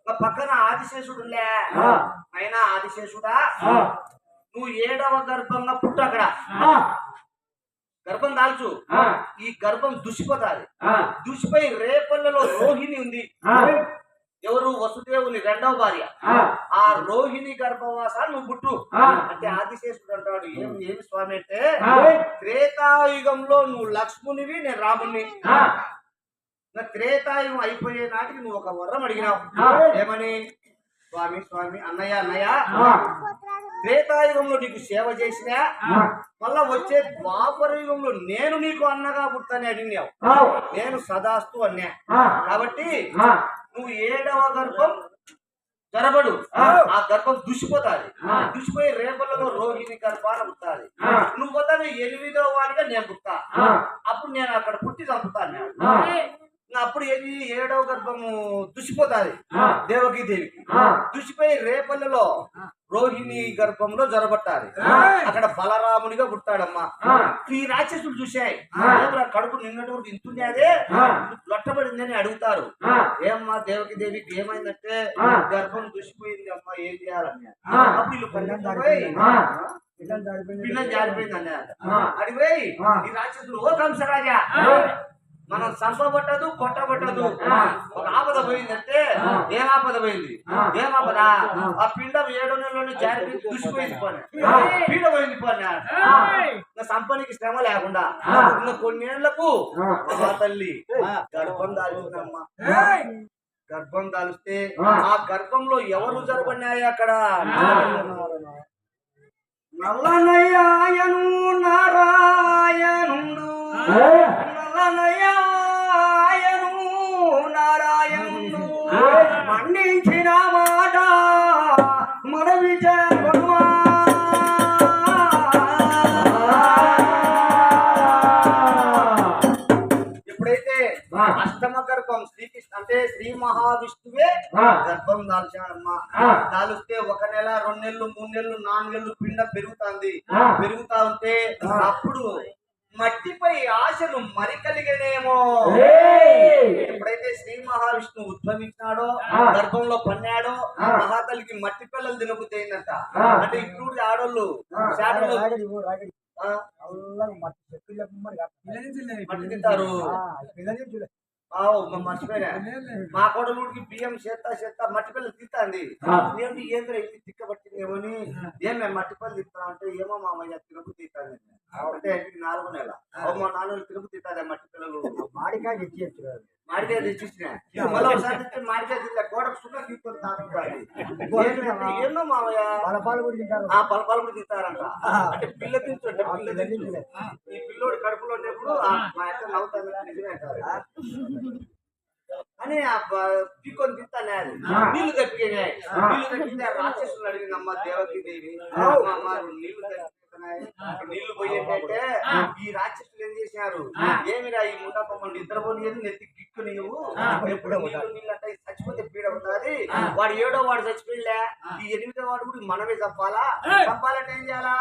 పక్కన ఆదిశేషుడులే అయినా ఆదిశేషుడా నువ్వు 7వ గర్భంగా పుట్టు. అక్కడ గర్భం దాల్చు. ఈ గర్భం దుసిపోతాది. దుసిపోయి రేపల్లలో రోహిణి ఉంది. ఎవరు? వసుదేవుని 2వ భార్య. ఆ రోహిణి గర్భవాసాన్ని నువ్వు పుట్టు అంటే ఆదిశేషుడు అంటాడు ఏమి స్వామి అంటే త్రేతాయుగంలో నువ్వు లక్ష్మునివి, నేను రాముని. త్రేతాయుగం అయిపోయే నాటికి నువ్వు ఒక వరం అడిగినావు. ఏమని? స్వామి స్వామి అన్నయ్య త్రేతాయుగంలో నీకు సేవ చేసినా మళ్ళా వచ్చే ద్వాపర యుగంలో నేను నీకు అన్నగా పుట్టాని అడిగినావు. నేను సదాస్తు అన్నా. కాబట్టి నువ్వు 7వ గర్భం జరబడు. ఆ గర్భం దుసిపోతాది. దుసిపోయి రేపలలో రోహిణి గర్భాన పుట్టాలి. నువ్వు పోతాను 8వ వాడిగా నేను పుట్టా. అప్పుడు నేను అక్కడ పుట్టి చంపుతాను. అప్పుడు ఏది 7వ గర్భము దుసిపోతాది దేవకీ దేవికి. దుసిపోయి రేపల్లలో రోహిణి గర్భంలో జరబట్టాలి. అక్కడ బలరామునిగా పుట్టాడమ్మా. ఈ రాక్షసులు చూశాయి కడుపు నిన్నటి వరకు ఇంతుండేదే లొట్టబడిందని అడుగుతారు. ఏమ్మా దేవకి దేవికి ఏమైందంటే గర్భం దుసిపోయింది అమ్మా, ఏం చేయాలన్నా. అప్పుడు వీళ్ళు పిండం జారిపోయింది అన్నారు. అడిగిపోయి ఈ రాక్షసులు ఓ కంసరాజా మనం చంపబట్టదు కొట్టబట్టదు. ఒక ఆపద పోయిందంటే ఏం ఆపద పోయింది? ఏం ఆపద? ఆ పిండం 7వ నెలలోనే జారిపోయి దుసిపోయింది పని, పీడ పోయింది పని. ఇంకా సంపనికి శ్రమ లేకుండా ఇంకా కొన్నేళ్లకు తల్లి గర్భం దాల్చిందమ్మా. గర్భం దాల్స్తే ఆ గర్భంలో ఎవరు జరపడినాయి? అక్కడ నల్లనయ్యాయను నారాయణుడు, నల్లనయ్యాయను నారాయణుడు మన్నించిన మాట మనవి చేరువా. ఎప్పుడైతే అష్టమ గర్భం శ్రీకృష్ణ అంటే శ్రీ మహావిష్ణువే గర్భం దాల్చాడమ్మా. దాల్స్తే 1 నెల 2 నెలలు 3 నెలలు 4 నెలలు పిండం పెరుగుతా ఉంటే అప్పుడు మట్టిపై ఆశలు మరి కలిగనేమో. ఎప్పుడైతే శ్రీ మహావిష్ణువు ఉద్భవించినాడో గర్భంలో పన్నాడో మహాతల్లికి మట్టి పిల్లలు తినబుద్దయిందంట. అంటే ఇప్పుడు ఆడోళ్ళు శాటలు మట్టి తింటారు. మర్చిపోయినా మా కోడలుడికి బియ్యం చేత్తా మట్టి పిల్లలు తింటాంది. ఏమిటి ఏంద్ర ఇది తిక్కబట్టిందేమోని ఏం మేము మట్టి పిల్లలు తింటాం అంటే ఏమో మామయ్య తినబుద్ధి తింటాను అంటే 4 నెల మా నాన్న తినబుద్ధి తింటాదే మట్టి పిల్లలు. మాడికాయ తెచ్చిచ్చిన మళ్ళీ ఒకసారి తెచ్చి మాడికాయ తింటా గోడకు సుఖం తీసుకొని తాగుతారు. ఏమో మామయ్య పలపాలు కూడా తింటారంట. అంటే పిల్ల తింటుంటే పిల్ల తింటుంది. ఈ పిల్లోడు కడుపులో ఉన్నప్పుడు మా యొక్క నవ్వుతాను నిజమే అంటారు అని పీకొని తింటానే. అది నీళ్లు తప్పినాయి. నీళ్లు తప్పితే రాక్షసులు అడిగిందమ్మ దేవకి దేవి నీళ్లు తప్పిస్తున్నాయి. నీళ్లు పోయేటంటే ఈ రాక్షసులు ఏం చేసినారు, ఏమిరా ఈ ముండపమ్మని నిద్రపోలేదు నెత్తి గిక్కుని నువ్వు ఎప్పుడు నీళ్ళు అంటే చచ్చిపోతే పీడ ఉంటుంది. వాడు 7వ వాడు చచ్చిపోయిలే, ఈ 8వ వాడు కూడా మనమే చంపాలా. చంపాలంటే ఏం చేయాలా,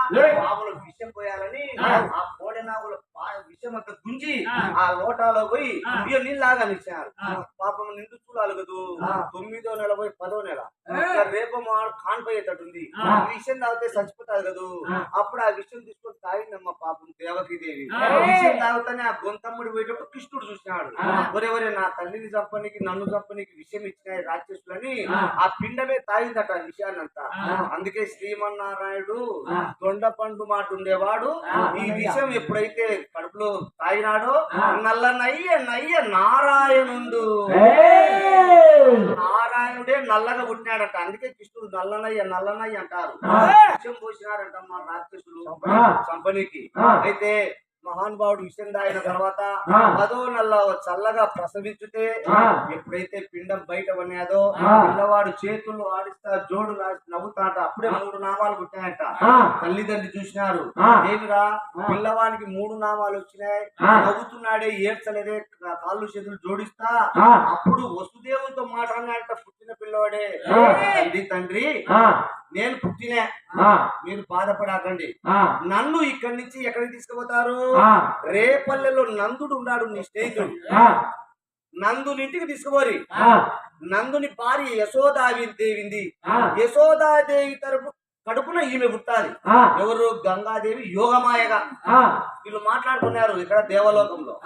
ఆవులకు విషం పోయాలని ఆ కోడె నాగుల విషం అంతా గుంజి ఆ లోటాలో పోయి ఇక నీళ్ళు లాగానిచ్చారు. పాపం నిండు చూడాలి కదూ. 9వ నెల పోయి 10వ నెల రేపు కానిపోయేటట్టుంది. విషయం తాగితే చచ్చిపోతారు కదూ. అప్పుడు ఆ విషయం తీసుకొని తాగిందమ్మ పాపం దేవకి దేవి. విషయం తాగుతానే ఆ గొంతమ్ముడి పోయేటప్పుడు కృష్ణుడు చూసినాడు. ఒరే నా తల్లిని చంపనికి నన్ను చంపనికి విషయం ఇచ్చినాయి రాక్షసులని. ఆ పిండమే తాగిందట విషయాన్నంతా. అందుకే శ్రీమన్నారాయణుడు దొండపండు మాట ఉండేవాడు. ఈ విషయం ఎప్పుడైతే కడుపులో తాగినాడో నయ్య నారాయణుడు నారాయణుడే నల్లగా పుట్టినాడట. అందుకే కృష్ణుడు నల్లనయ్య అంటారు. విషం పోసినారంట మా రాక్షసులు చంపనీకి. అయితే మహానుభావుడు విషయం తాగిన తర్వాత 10వ నెలలో చల్లగా ప్రసవించితే ఎప్పుడైతే పిండం బయట పడినాదో పిల్లవాడు చేతులు ఆడిస్తా జోడు నవ్వుతాట. అప్పుడే 3 నామాలు పుట్టాయట. తల్లిదండ్రి చూసినారు, ఏమిరా పిల్లవానికి 3 నామాలు వచ్చినాయి, నవ్వుతున్నాడే ఏడ్చలేదే, కాళ్ళు చేతులు జోడిస్తా. అప్పుడు వసుదేవునితో మాట్లాడినాడట పుట్టిన పిల్లవాడే, తండ్రి నేను పుట్టినా, మీరు బాధపడకండి. నన్ను ఇక్కడి నుంచి ఎక్కడికి తీసుకుపోతారు, రేపల్లెలో నందుడు ఉన్నాడు నీ స్నేహితుడు, నందుని ఇంటికి తీసుకుపోరి. నందుని భార్య యశోదాదేవింది. యశోదాదేవి తరపు కడుపున ఈమె పుట్టాలి. ఎవరు, గంగాదేవి యోగమాయగా. వీళ్ళు మాట్లాడుకున్నారు ఇక్కడ దేవలోకంలో,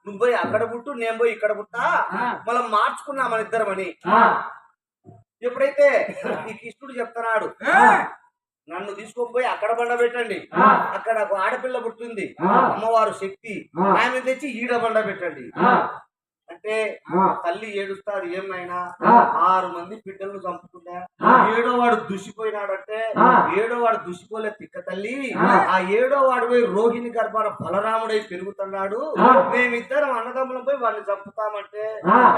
నువ్వు పోయి అక్కడ పుట్టు, నేను పోయి ఇక్కడ పుట్టా, మనం మార్చుకున్నా మన ఇద్దరమని. ఎప్పుడైతే ఈ కృష్ణుడు చెప్తున్నాడు, నన్ను తీసుకొని పోయి అక్కడ బండ పెట్టండి, అక్కడ ఆడపిల్ల పుట్టింది అమ్మవారు శక్తి, ఆమె తెచ్చి ఈడ బండ పెట్టండి అంటే తల్లి ఏడుస్తారు. ఏమైనా 6 మంది బిడ్డలను చంపుతుందా, 7వ వాడు దుసిపోయినాడంటే 7వ వాడు దుసిపోలే తిక్క తల్లి. ఆ 7వ వాడు పోయి రోహిణి గర్భాన బలరాముడై పెరుగుతున్నాడు. మేమిద్దరం అన్నదమ్ములం పోయి వాడిని చంపుతామంటే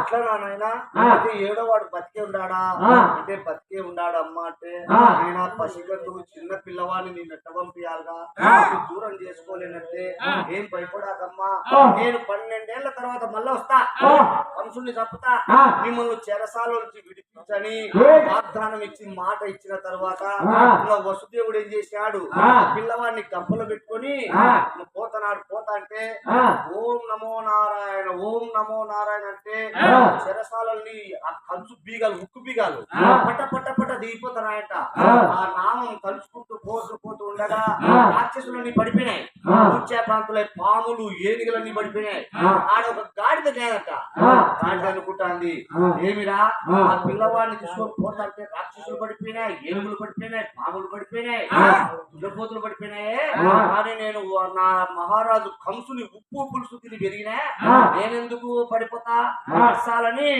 అట్లా నాయనా. అయితే 7వ వాడు బతికే ఉన్నాడా అంటే బతికే ఉన్నాడు అమ్మ అంటే, ఆయన పసిగట్టు చిన్న పిల్లవాడిని నేను ఎట్ట పంపించాలిగా, దూరం చేసుకోలేనంటే ఏం భయపడాకమ్మా, నేను 12 ఏళ్ల తర్వాత మళ్ళా వస్తా, కంసుని చంపుతా, మిమ్మల్ని చెరసాల నుంచి విడిపించని వాగ్దానం ఇచ్చి మాట ఇచ్చిన తర్వాత వసుదేవుడు ఏం చేశాడు, పిల్లవాడిని గంపలో పెట్టుకొని పోతా అంటే ఓం నమో నారాయణ ఓం నమో నారాయణ అంటే చెరసాలని ఆ కంచు బీగాలు ఉక్కు బీగాలు పట్ట దిగిపోతున్నాయట. ఆ నామం కలుసుకుంటూ పోతూ ఉండగా రాక్షసులన్నీ పడిపోయినాయి. కూర్చే ప్రాంతులై పాములు ఏనుగులన్నీ పడిపోయినాయి. ఆడ ఒక గాడిద లేదట. గాడిద అనుకుంటాంది, ఏమిరా ఆ పిల్లవాడిని తీసుకొని పోతాంటే రాక్షసులు పడిపోయినాయి, ఏనుగులు పడిపోయినాయి, పాములు పడిపోయినాయి, దురపోతులు పడిపోయినాయి. కానీ నేను నా మహారాజు కంసుని ఉప్పు పులుసు తిని పెరిగినా, నేనెందుకు పడిపోతా అర్సాలని.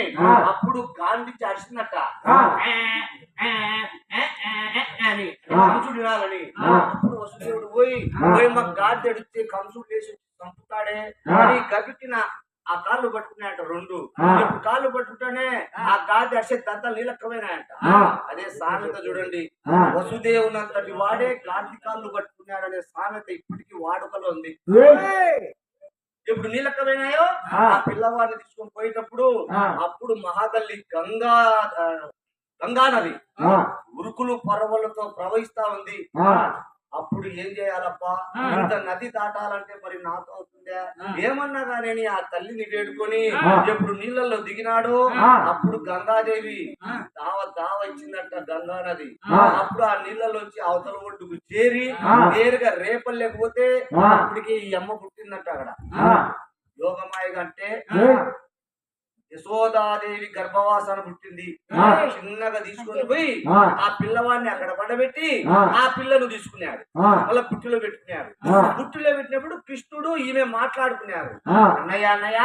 అప్పుడు గాంధీ అరిసిందట అని, కంసుడు వినాలని. అప్పుడు వసుదేవుడు పోయి మా గాడి అడిగితే కంసుడు లేచి చంపుతాడే అని గబిట్టిన ఆ కాళ్ళు పట్టుకున్నాయంట 2. కాళ్ళు పట్టుకుంటానే ఆ గాది అరిసే దంతాలు నీలక్కమైనాయంట. అదే సామెత చూడండి, వసుదేవునంతటి వాడే గాంధీ కాళ్ళు పట్టుకున్నాడనే సామెత ఇప్పటికీ వాడుకలో ఉంది. ఎప్పుడు నీలక్కమైనాయో ఆ పిల్లవాడిని తీసుకొని పోయేటప్పుడు అప్పుడు మహాతల్లి గంగా నది ఉరుకులు పర్వలతో ప్రవహిస్తా ఉంది. అప్పుడు ఏం చేయాలప్పా ఇంత నది దాటాలంటే మరి నాతో అవుతుందా ఏమన్నా కానీ ఆ తల్లిని వేడుకొని ఎప్పుడు నీళ్ళల్లో దిగినాడు అప్పుడు గంగాదేవి దావ ఇచ్చిందంట గంగా నది అప్పుడు ఆ నీళ్ళలోంచి అవతల ఒడ్డుకు చేరి నేరుగా రేపలు లేకపోతే అప్పటికి ఈ అమ్మ పుట్టిందంట అక్కడ యోగమాయ అంటే యశోదాదేవి గర్భవాసాన్ని పుట్టింది చిన్నగా తీసుకొని పోయి ఆ పిల్లవాడిని అక్కడ పడబెట్టి ఆ పిల్లను తీసుకున్నాడు మళ్ళీ పుట్టిలో పెట్టుకున్నాడు పుట్టిలో పెట్టినప్పుడు కృష్ణుడు ఈమె మాట్లాడుకున్నారు అన్నయ్య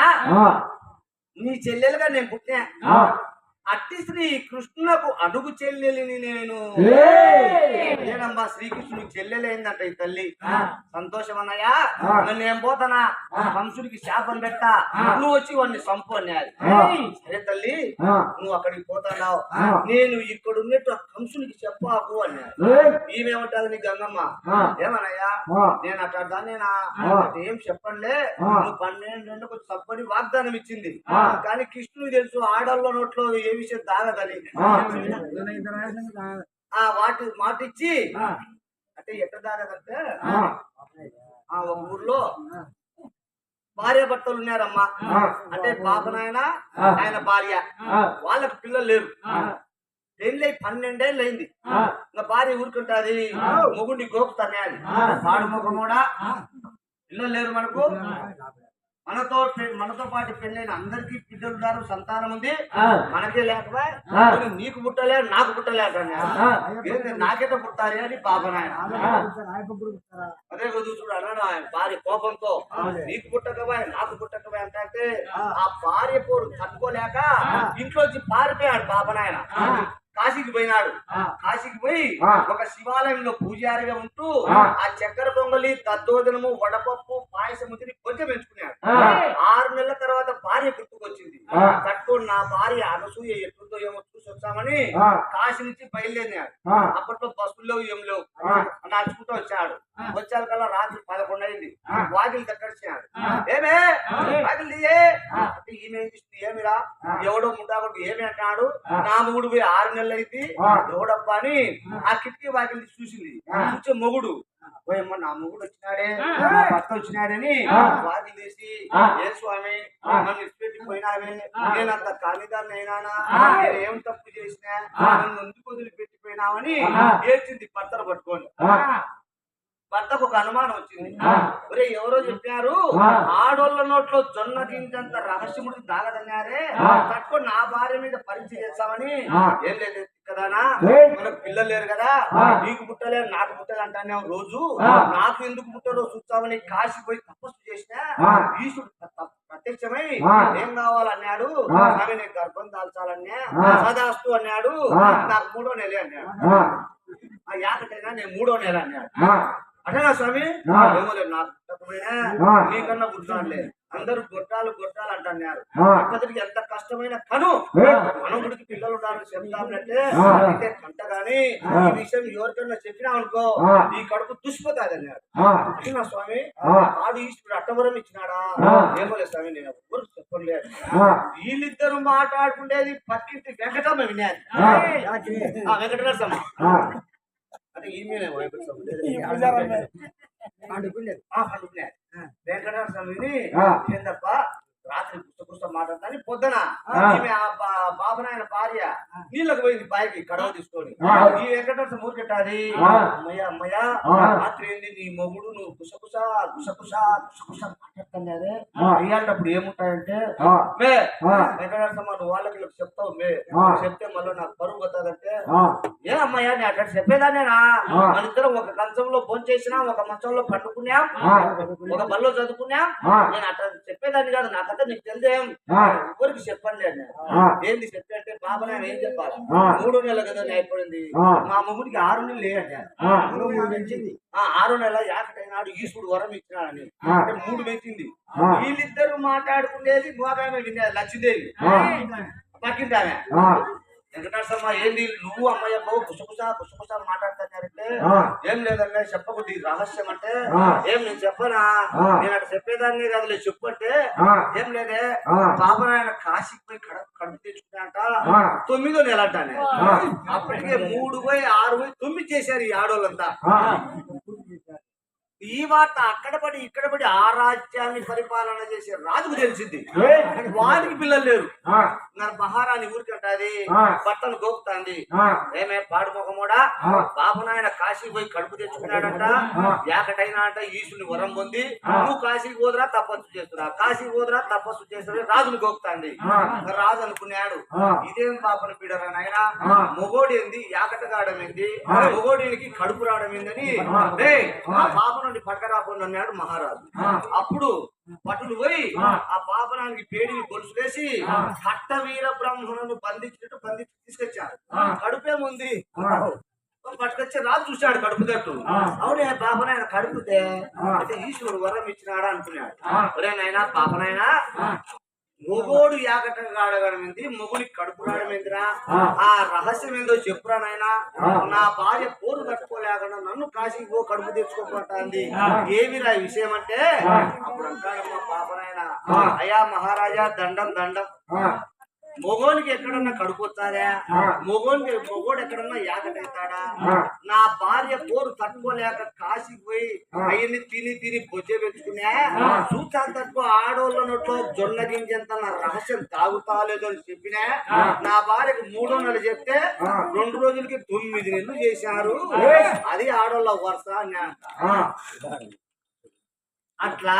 నీ చెల్లెలుగా నేను పుట్టినా అట్టి శ్రీ కృష్ణునకు అడుగు చెల్లెలిని నేనమ్మా శ్రీకృష్ణుడికి చెల్లెలైందంట ఈ తల్లి సంతోషం అన్నయ్యా నేను పోతానా కంసుడికి శాపం పెట్టా నువ్వు వచ్చి వాడిని సంపు అన్నారు సరే తల్లి నువ్వు అక్కడికి పోతున్నావు నేను ఇక్కడ ఉన్నట్టు ఆ కంసుడికి చెప్పాకు అన్నారు ఈమెమంటది నీ గంగమ్మ ఏమన్నయ్యా నేను అట్లా దాన్నేనా ఏం చెప్పండిలే నువ్వు 12 గంటలకు తప్పని వాగ్దానం ఇచ్చింది కానీ కృష్ణుడికి తెలుసు ఆడల్లో నోట్లో ఏ విషయం తాగదని వాటి మాట ఇచ్చి అంటే ఎట్లా తాగదంటే ఒక ఊర్లో భార్య భర్తలు ఉన్నారమ్మా అంటే బాబనాయన ఆయన భార్య వాళ్ళకి పిల్లలు లేరు పెళ్ళి 12 ఏళ్ళు అయింది ఇంకా భార్య ఊరుకుంటాది మొగుడిని గోపుతానే అది పాడు ముఖం కూడా పిల్లలు లేరు మనకు మనతో పాటు పెళ్ళైన అందరికీ బిడ్డలు ఉన్నారు సంతానం ఉంది మనకే లేకపోయా నీకు పుట్టలే నాకు పుట్టలేక నాకెట పుట్టాలి అని పాపనాయన అదే చూడు అన్నాడు ఆయన భార్య కోపంతో నీకు పుట్టకవా నాకు పుట్టకవా అంటే ఆ భార్య పోరు తట్టుకోలేక ఇంట్లోంచి పారిపోయాడు పాపనాయన కాశీకి పోయినాడు కాశీకి పోయి ఒక శివాలయంలో పూజారిగా ఉంటూ ఆ చక్కెర పొంగలి దద్దోజనము వడపప్పు పాయసము తిని కొంచెం పెంచుకున్నాడు 6 నెలల తర్వాత భార్య గుర్తుకొచ్చింది కట్టుకుని నా భార్య అనసూయ ఎట్లుందో ఏమో చూసి వచ్చామని కాశీ నుంచి బయలుదేరినాడు అప్పట్లో బస్సులు ఏం లేవు నడుచుకుంటూ వచ్చాడు వచ్చాక కల్లా రాత్రి 11 అయింది వాకిలి దగ్గరిచాడు ఏమే వాకిలి తీయే అంటే ఈమె ఏమిరా ఎవడో ముఠాకొట్టు ఏమి అంటాడు నా మొగుడు పోయి 6 నెలలు అయింది ఎవడబ్బా అని ఆ కిటికీ వాకిలి చూసింది చూసే మొగుడు పోయమ్మ నా మొగుడు వచ్చినాడే నా భర్త వచ్చినాడని వాకిలి తీసి ఏ స్వామి నన్ను ఇచ్చిపెట్టిపోయినావే నేనంత కానిదాన్ని అయినానా నేను ఏం తప్పు చేసినా నన్ను ఎందుకు వదిలిపెట్టిపోయినావని ఏడ్చింది భర్తను పట్టుకొని భర్తకు ఒక అనుమానం వచ్చింది ఒరే ఎవరో చెప్పారు ఆడోళ్ళ నోట్లో జొన్న గింజంత రహస్యముడికి దాగదన్నారే తట్టుకొని నా భార్య మీద పరీక్ష చేస్తామని ఏం లేదు కదానా మనకు పిల్లలు లేరు కదా నీకు పుట్టలే నాకు పుట్టలే అంటానే రోజు నాకు ఎందుకు పుట్టారో చూస్తామని కాశీ పోయి తపస్సు చేసినా ఈశ్వరుడు ప్రత్యక్షమై ఏం కావాలన్నాడు ఆమె నేను గర్భం దాల్చాలన్నా సదాస్తు అన్నాడు నాకు 3వ నెల అన్నాడు ఆ యాకటైనా నేను 3వ నెల అన్నాడు అటనా స్వామి ఏమోలేదు నాకు పుట్టకపోయినా నీకన్నా పుట్టినాడులే అందరూ గొట్టాలు అంటున్నారు అక్కడికి ఎంత కష్టమైన కను మనవుడికి పిల్లలు ఉండాలని చెప్తామంటే అయితే కంట గాని ఈ విషయం ఎవరికన్నా చెప్పినావు అనుకో ఈ కడుపు దుష్పోతాది అన్నాడు అటనా స్వామి ఆడు ఈశ్వరుడు అట్టవరం ఇచ్చినాడా ఏమోలేదు స్వామి నేను ఎవరు చెప్పలేదు వీళ్ళిద్దరు మాట్లాడుకునేది పక్కింటి వెంకటమ్మ వినేది వెంకటరసమ్మ అంటే ఈమె వెంకటేశ్వర స్వామిని ఏందప్ప రాత్రి పుస్తక మాట్లాడతాని పొద్దున ఈమె బాబనాయన భార్య నీళ్ళకి పోయింది బాయికి కడవ తీసుకొని ఈ వెంకటేశ్వర ఊరికెట్టాది అమ్మయ్య రాత్రి ఏంది నీ మొగుడు నువ్వు గుసగుస మాట్లాడుతున్నారే అయ్యాలప్పుడు ఏముంటాయంటే మే వెంకటేశ్వర నువ్వు వాళ్ళకి చెప్తావు మే చెప్తే మళ్ళీ నాకు బరువు పోతాదంటే ఏ అమ్మయ్యా నేను అక్కడ చెప్పేదానేనా మన ఇద్దరం ఒక కంచంలో భోజనం చేసినా ఒక మంచంలో పండుకున్నాం ఒక బల్లో చదువుకున్నాం నేను అట్లా చెప్పేదాన్ని కాదు నాకంతా నీకు తెలిదేం ఎవరికి చెప్పండి అని ఏంది చెప్పి అంటే బాబా నేను ఏం చెప్పాలి 3వ నెల కదా అయిపోయింది మా మొగుడికి 6 నెలలు లేదండి 6వ నెల యాకటైనాడు ఈశ్వరుడు వరం ఇచ్చినాడని అంటే 3 పెంచింది వీళ్ళిద్దరు మాట్లాడుకునేది బాబాయ్ వినేది లక్ష్మీదేవి పక్కింటామే వెంకటేశ్వరమ్మ ఏంది నువ్వు అమ్మాయి బాబు గుసగుస మాట్లాడుతున్నారంటే ఏం లేదన్నా చెప్పకూడదు ఈ రహస్యం అంటే ఏం నేను చెప్పనా నేను అక్కడ చెప్పేదాన్ని కదా చెప్పు అంటే ఏం లేదే బాబనాయన కాశీకి పోయి కడుపు తెచ్చుకున్నాట 9వ నెల అంటానే అప్పటికే 3 పోయి 6 పోయి 9 చేశారు ఈ ఆడోళ్ళంతా ఈ వార్త అక్కడ పడి ఇక్కడ పడి ఆ రాజ్యాన్ని పరిపాలన చేసే రాజుకు తెలిసింది. వారికి పిల్లలు లేరు. నా మహారాణి ఊరికంటది భర్తను గోపుతాంది. ఏమే పాడు ముఖమోడా, బాబు నాయన కాశీ పోయి కడుపు తెచ్చుకున్నాడంట, ఏకటైనా అంట ఈశుని వరం పొంది నువ్వు కాశీకి పోదురా తపస్సు చేస్తున్నా, కాశీకి పోదురా తపస్సు చేస్తున్నా రాజును గోపుతాంది. రాజు అనుకున్నాడు, ఇదేం పాపను పీడరా నాయన, మొగోడేంది ఏకటగాడమేంది, మొగోడికి కడుపు రావడమేందని ఆ పాప నుండి పట్టరాకుండా అన్నాడు మహారాజు. అప్పుడు పట్టులు పోయి ఆ పాపనానికి పేడిని గొలుసులేసి కట్ట వీర బ్రాహ్మణులను బంధించి తీసుకొచ్చారు. కడుపేముంది పట్టుకొచ్చి రాజు చూశాడు కడుపు తట్టు. అవునే పాపనాయన కడుపుతే అంటే ఈశ్వరుడు వరం ఇచ్చినాడా అనుకున్నాడు. ఒరే నాయనా పాపనాయనా, మొగోడు యాకటంగా ఆడగడమైంది, మొగుడికి కడుపు రావడమేందిరా, ఆ రహస్యం ఏందో చెప్పురా నాయనా. నా భార్య పోరు తట్టుకోలేకుండా నన్ను కాశీకి పో కడుపు తెచ్చుకోమంటాంది, ఏమిరా ఈ విషయం అంటే అప్పుడు అంటాడమ్మా పాపనాయన, అయ్యా మహారాజా దండం దండం, మొగోనికి ఎక్కడన్నా కడుపు వస్తారా, మొగోడు ఎక్కడన్నా యాకటైతాడా, నా భార్య పోరు తట్టుకోలేక కాశీకి పోయి అయ్యని తిని బొజ్జ పెంచుకున్నా చూసా తక్కువ ఆడోళ్ళ నోట్లో జొన్న గింజంత నా రహస్యం తాగుతాలేదో అని చెప్పినా, నా భార్యకు 3వ నెల చెప్తే 2 రోజులకి 9 నెలలు చేశారు, అది ఆడోళ్ళ వరుస అన్నా. అట్లా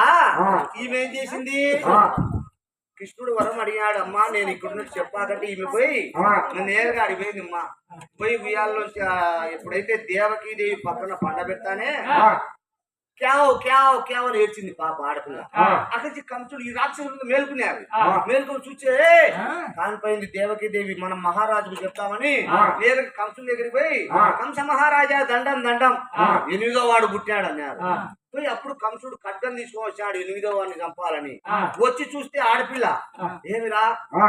ఈమెం చేసింది, కృష్ణుడు వరం అడిగాడు. అమ్మా నేను ఇక్కడ నుంచి చెప్పాకంటే ఈమె పోయి నేరుగా అడిపోయింది. అమ్మా పోయి ఉయ్యాల్లోంచి ఎప్పుడైతే దేవకీదేవి పక్కన పండబెడతానే క్యావ్ క్యావ్ క్యావ్ అని ఏడ్చింది పాప ఆడపిల్ల. అక్కడి కంసుడు ఈ రాక్షసులు మేలుకున్నారు. మేలుకొని చూచే కానిపోయింది దేవకీదేవి, మనం మహారాజుకు చెప్తామని నేరుగా కంసుడి దగ్గరికి పోయి కంస మహారాజా దండం దండం 8వ వాడు పుట్టాడు అన్నారు. పోయి అప్పుడు కంసుడు ఖడ్గం తీసుకొని వచ్చాడు 8వ వాడిని చంపాలని. వచ్చి చూస్తే ఆడపిల్ల. ఏమిరా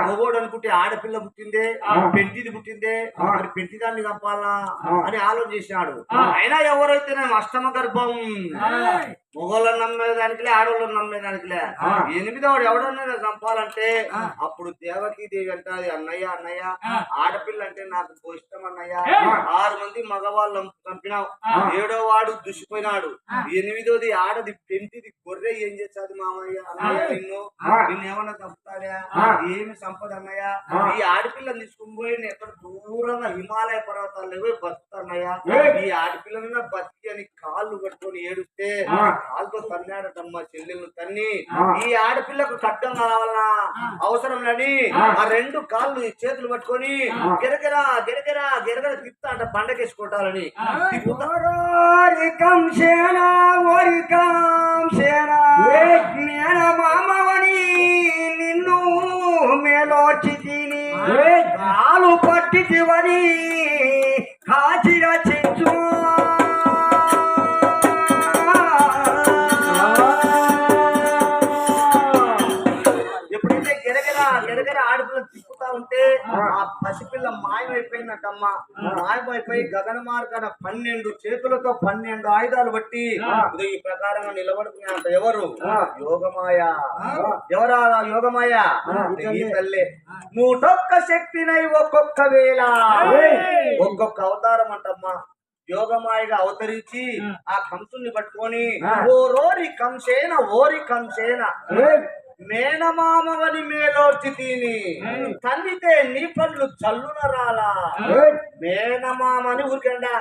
మొగోడు అనుకుంటే ఆడపిల్ల పుట్టిందే, పెంటిది పుట్టిందే, మరి పెంటిదాన్ని చంపాలా అని ఆలోచన చేసినాడు. అయినా ఎవరైతేనే అష్టమ గర్భం, మొగోళ్ళని నమ్మేదానికిలే ఆడవాళ్ళని నమ్మేదానికిలే, 8వ వాడు ఎవడన్నా చంపాలంటే అప్పుడు దేవకీదేవి అంటాది, అన్నయ్య అన్నయ్య ఆడపిల్ల అంటే నాకు ఇష్టం అన్నయ్య, 6 మంది మగవాళ్ళం చంపినావు, 7వ వాడు దుసిపోయినాడు, 8వది ఆడది పెంటిది గొర్రె ఏం చేస్తాది మామయ్య, అన్నయ్య నిన్నేమన్నా చంపుతాడా, ఏమి సంపద అన్నయ్య, ఈ ఆడపిల్లని తీసుకుని పోయి నేను ఎక్కడ దూరంగా హిమాలయ పర్వతాల్లో పోయి బతుకుతాన్నయ్య, ఈ ఆడపిల్ల బతికి అని కాళ్ళు కట్టుకొని ఏడుస్తే కాళ్ళతో తన్నాడటమ్మా చెల్లెళ్ళు తన్ని, ఈ ఆడపిల్లకు ఖడ్గం కావాలన్నా అవసరం లేని ఆ 2 కాళ్ళు చేతులు పట్టుకొని గిరగిరా గిరగిరా గిరగిర తిప్పుతా అంట బండకేసుకోవటాలని. మామవని నిన్ను మేలోచి తిని కాలు పట్టి చివరి కాచి రచించు, ఎప్పుడైతే గిరగిరా గిరగిర ఆడపిల్ల తిప్పుతా ఉంటే ఆ పసిపిల్ల మాయమైపోయిందటమ్మా. మాయమైపోయి గగన మార్గాన 12 చేతులతో 12 ఆయుధాలు బట్టి ఈ ప్రకారంగా నిలబడుకున్నాయంట. ఎవరు? యోగమాయ. ఎవరా యోగమాయ? ఈ తల్లే. 101 శక్తినై ఒక్కొక్క వేళ ఒక్కొక్క అవతారం అంటమ్మా. యోగమాయగా అవతరించి ఆ కంసుని పట్టుకొని ఓరోరి కంసేన ఓరి కంసేన మేనమామవని మేలోర్చి తిని తల్లితే నీ పండ్లు చల్లున రాలా. మేనమామని ఊరికండా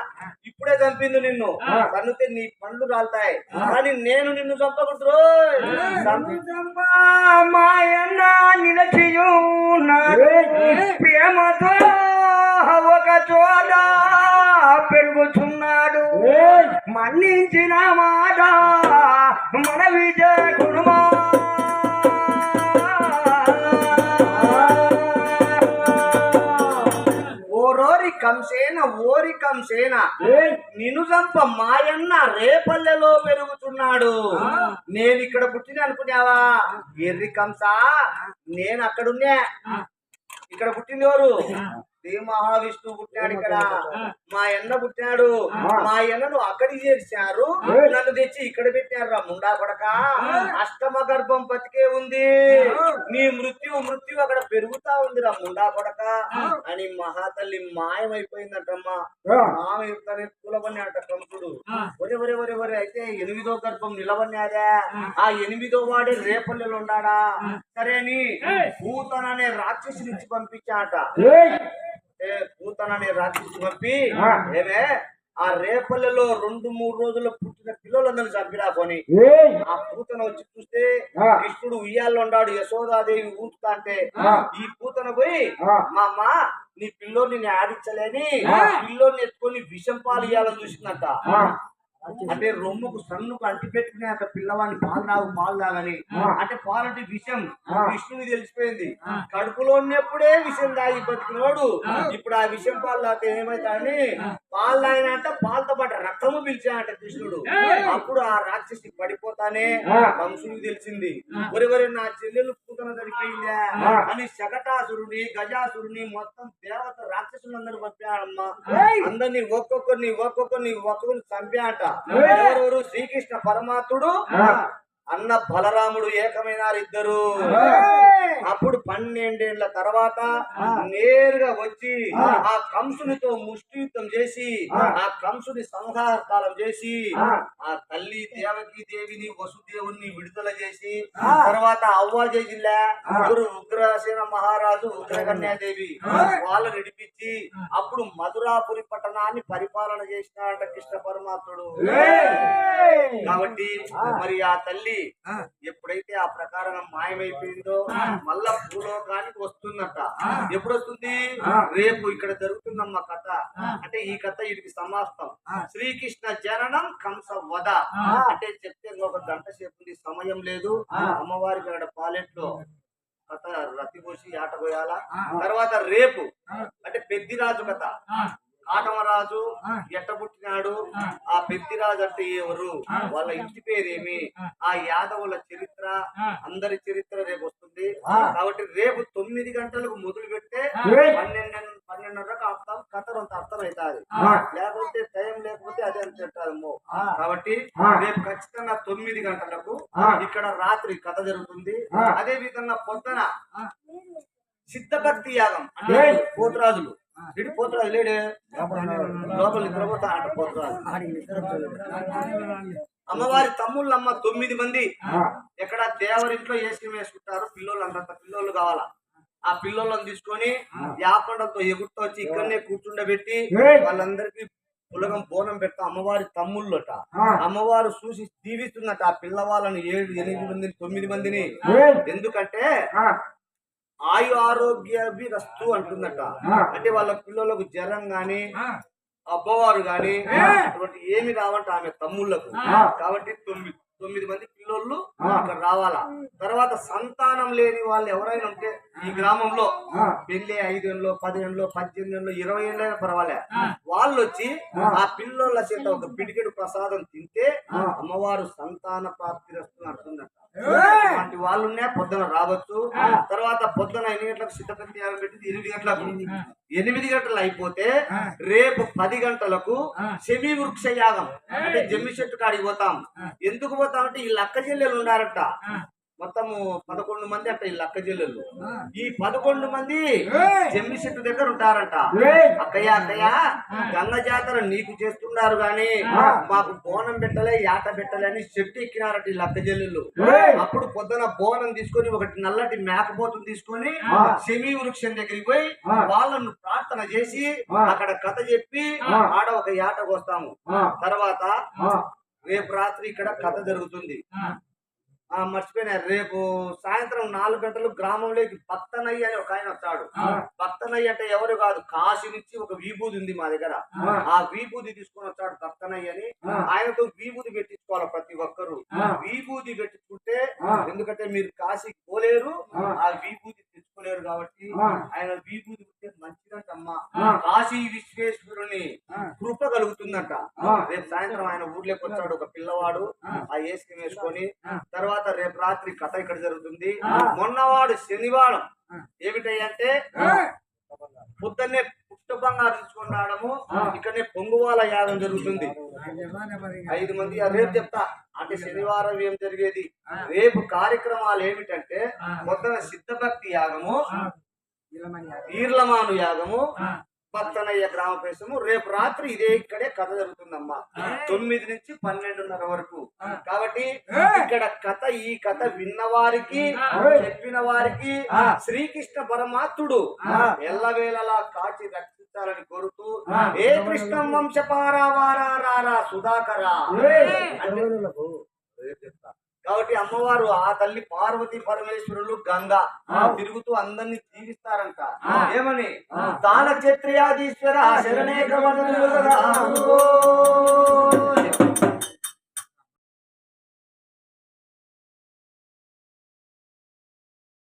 ఇప్పుడే చంపింది నిన్ను, తల్లితే నీ పండ్లు రాలుతాయి, కానీ నేను నిన్ను చంపకూడదు. మాయన్న నిలచియు ప్రేమతో ఒక చోట పెరుగుతున్నాడు, మన్నించిన మాట మన విజయ కుటుంబా. కంసేన ఓరి కంసేన నిన్ను చంప మాయన్న రేపల్లెలో పెరుగుతున్నాడు. నేను ఇక్కడ పుట్టిన అనుకున్నావా? ఎర్రి కంస నేను అక్కడున్నా, ఇక్కడ పుట్టింది ఎవరు? శ్రీ మహావిష్ణువు పుట్టాడు ఇక్కడ మా అన్న పుట్టాడు మా అన్నను అక్కడికి చేర్చారు నన్ను తెచ్చి ఇక్కడ పెట్టారు రా ముండా కొడక అష్టమ గర్భం బతికే ఉంది నీ మృత్యు అక్కడ పెరుగుతా ఉంది రా ముండా కొడక అని మహాతల్లి మాయమైపోయిందంటమ్మా మామ చెప్తానే కూలబన్నాట కంసుడు ఒరే అయితే 8వ గర్భం నిలబడినాదా ఆ 8వ వాడే రేపల్లెలు ఉన్నాడా సరే అని పూతన అనే రాక్షసుని ఇచ్చి పంపించాట పూతన అనే రాక్షసుని పంపి ఏమే ఆ రేపల్లెలో 2-3 రోజుల్లో పుట్టిన పిల్లలందరినీ చంపినా కొని ఆ పూతన వచ్చి చూస్తే కృష్ణుడు ఉయ్యాల్లో ఉన్నాడు యశోదాదేవి ఊతుతా అంటే ఈ పూతన పోయి మా అమ్మ నీ పిల్లోని నేను ఆడించలేని పిల్లోని ఎత్తుకొని విషం పాలు ఇయ్యాలని చూసిందంట అంటే రొమ్ముకు సన్నుకు అంటి పెట్టుకునే అంత పిల్లవాడిని పాలు తాగని అంటే పాలంటే విషం విష్ణుని తెలిసిపోయింది కడుపులో ఉన్నప్పుడే విషం తాగి బతికినోడు ఇప్పుడు ఆ విషం పాలు తాగితే ఏమైతాడని పాలు తాగినంట పాలతో పాటు రక్తము పిలిచాయంట కృష్ణుడు అప్పుడు ఆ రాక్షసి పడిపోతానే కంసునికి తెలిసింది ఒరే నా చెల్లెలు పూతన సరిపోయిందా అని శకటాసురుని గజాసురుని మొత్తం దేవత రాక్షసులందరూ పంపాడమ్మా అందరినీ ఒక్కొక్కరిని చంపాట ఎవరెవరు శ్రీకృష్ణ పరమాత్ముడు అన్న బలరాముడు ఏకమైనారు ఇద్దరు అప్పుడు 12 ఏళ్ల తర్వాత నేరుగా వచ్చి ఆ కంసునితో ముష్టి యుద్ధం చేసి ఆ కంసుని సంహారకాలం చేసి ఆ తల్లి దేవకీ దేవిని వసుదేవుని విడుదల చేసి తర్వాత అవ్వ చేసిందా ఉగ్రసేన మహారాజు ఉగ్రకన్యాదేవి వాళ్ళని నడిపించి అప్పుడు మధురాపురి పట్టణాన్ని పరిపాలన చేసినాడంట కృష్ణ పరమాత్ముడు కాబట్టి మరి ఆ తల్లి ఎప్పుడైతే ఆ ప్రకారం మాయమైపోయిందో మళ్ళా భూలోకానికి వస్తుందట ఎప్పుడు వస్తుంది రేపు ఇక్కడ జరుగుతుందమ్మ కథ అంటే ఈ కథ వీటికి సమాప్తం శ్రీకృష్ణ జననం కంస వధ అంటే చెప్తే ఒక గంట సేపు సమయం లేదు అమ్మవారికి అక్కడ పాలెట్లో కథ రతిపోసి ఆట పోయాలా తర్వాత రేపు అంటే పెద్దిరాజు కథ కాటమరాజు ఎట్ట పుట్టినాడు ఆ పెద్దిరాజు అంటే ఎవరు వాళ్ళ ఇంటి పేరేమి ఆ యాదవుల చరిత్ర అందరి చరిత్ర రేపు వస్తుంది కాబట్టి రేపు 9 గంటలకు మొదలు పెడితే 12:30కు ఆపుతాం కథ అంత అర్థం అవుతుంది లేకపోతే టైం లేకపోతే అదే అంత చెప్తాము కాబట్టి రేపు ఖచ్చితంగా 9 గంటలకు ఇక్కడ రాత్రి కథ జరుగుతుంది అదే విధంగా పొద్దున సిద్ధభక్తి యాగం అంటే పోతురాజులు పోతురాజు లేడే లోపల నిద్రపోతా అంట పోతురాజు అమ్మవారి తమ్ముళ్ళమ్మ 9 మంది ఎక్కడ దేవరింట్లో వేసుకుంటారు పిల్లోళ్ళు అంత పిల్లోళ్ళు కావాలా ఆ పిల్లోళ్ళని తీసుకొని యాపండంతో ఎగురుతూ వచ్చి ఇక్కడనే కూర్చుండబెట్టి వాళ్ళందరికీ పులగం బోనం పెడతా అమ్మవారి తమ్ముళ్ళట అమ్మవారు చూసి దీవిస్తున్నట ఆ పిల్లవాళ్ళని 7, 8 మందిని 9 మందిని ఎందుకంటే ఆయు ఆరోగ్యభిరస్తు అంటుందట అంటే వాళ్ళ పిల్లలకు జ్వరం గాని అబ్బవారు గాని అటువంటి ఏమి రావంట ఆమె తమ్ముళ్లకు కాబట్టి 9 మంది పిల్లోళ్ళు ఇక్కడ రావాలా తర్వాత సంతానం లేని వాళ్ళు ఎవరైనా ఉంటే ఈ గ్రామంలో పెళ్లి 5 ఏళ్ళు 10 ఏళ్ళు 18 ఏళ్ళు 20 ఏళ్ళైనా పర్వాలే వాళ్ళు వచ్చి ఆ పిల్లోళ్ళ చేత ఒక పిడికెడు ప్రసాదం తింటే అమ్మవారు సంతాన ప్రాప్తి వస్తుంది అంటుందట అలాంటి వాళ్ళునే పొద్దున రావచ్చు తర్వాత పొద్దున 8 గంటలకు సిద్ధపతి యాగం పెట్టింది 8 గంటలు అయిపోతే రేపు 10 గంటలకు శమీ వృక్ష యాగం అంటే జమ్మి చెట్టు కాడికి పోతాం ఎందుకు పోతామంటే ఈ లక్క చెల్లెలు ఉన్నారట మొత్తము 11 మంది అంట ఈ లక్క చెల్లెలు ఈ 11 మంది జమ్మి చెట్టు దగ్గర ఉంటారంట అక్కయ్య గంగ జాతర నీకు చేస్తున్నారు గాని మాకు బోనం పెట్టలే యాట పెట్టలే అని చెట్టు ఎక్కినారట ఈ లక్క చెల్లెలు అప్పుడు పొద్దున బోనం తీసుకొని ఒకటి నల్లటి మేకపోతుని తీసుకొని శమీ వృక్షం దగ్గరికి పోయి వాళ్ళను ప్రార్థన చేసి అక్కడ కథ చెప్పి ఆడ ఒక యాటకు వస్తాము తర్వాత రేపు రాత్రి ఇక్కడ కథ జరుగుతుంది మర్చిపోయినా రేపు సాయంత్రం 4 గంటలకు గ్రామంలోకి భక్తనయ్య అని ఒక ఆయన వచ్చాడు భక్తనయ్య అంటే ఎవరు కాదు కాశీ నుంచి ఒక విభూది ఉంది మా దగ్గర ఆ విభూది తీసుకొని వచ్చాడు భక్తనయ్య అని ఆయనతో విభూది పెట్టించుకోవాలి ప్రతి ఒక్కరు విభూది పెట్టించుకుంటే ఎందుకంటే మీరు కాశీకి పోలేరు ఆ విభూది తెచ్చుకోలేరు కాబట్టి ఆయన విభూది మంచిదంటమ్మా కాశీ విశ్వేశ్వరుని కృప కలుగుతుందంట రేపు సాయంత్రం ఆయన ఊర్లోకి వచ్చాడు ఒక పిల్లవాడు ఆ ఏసుకం వేసుకొని తర్వాత రేపు రాత్రి కథ ఇక్కడ జరుగుతుంది మొన్నవాడు శనివారం ఏమిటంటే పొద్దున్నే పుట్టబంగా తీసుకొని రావడము ఇక్కడనే పొంగువాల యాగం జరుగుతుంది 5 మంది రేపు చెప్తా అంటే శనివారం ఏం జరిగేది రేపు కార్యక్రమాలు ఏమిటంటే మొత్తం సిద్ధభక్తి యాగము ఈర్లమాను యాగము పత్తనయ్య గ్రామ ప్రవేశము రేపు రాత్రి ఇదే ఇక్కడే కథ జరుగుతుందమ్మా 9 నుంచి 12:30 వరకు కాబట్టి ఇక్కడ కథ ఈ కథ విన్నవారికి చెప్పిన వారికి శ్రీకృష్ణ పరమాత్ముడు ఎల్లవేళలా కాచి రక్షించాలని కోరుతూ ఏ కృష్ణం వంశ పారావారా సుధాకరా కాబట్టి అమ్మవారు ఆ తల్లి పార్వతి పరమేశ్వరులు గంగా తిరుగుతూ అందరినీ జీవిస్తారంట ఏమని దాన క్షత్రియాధీశ్వర శరణేక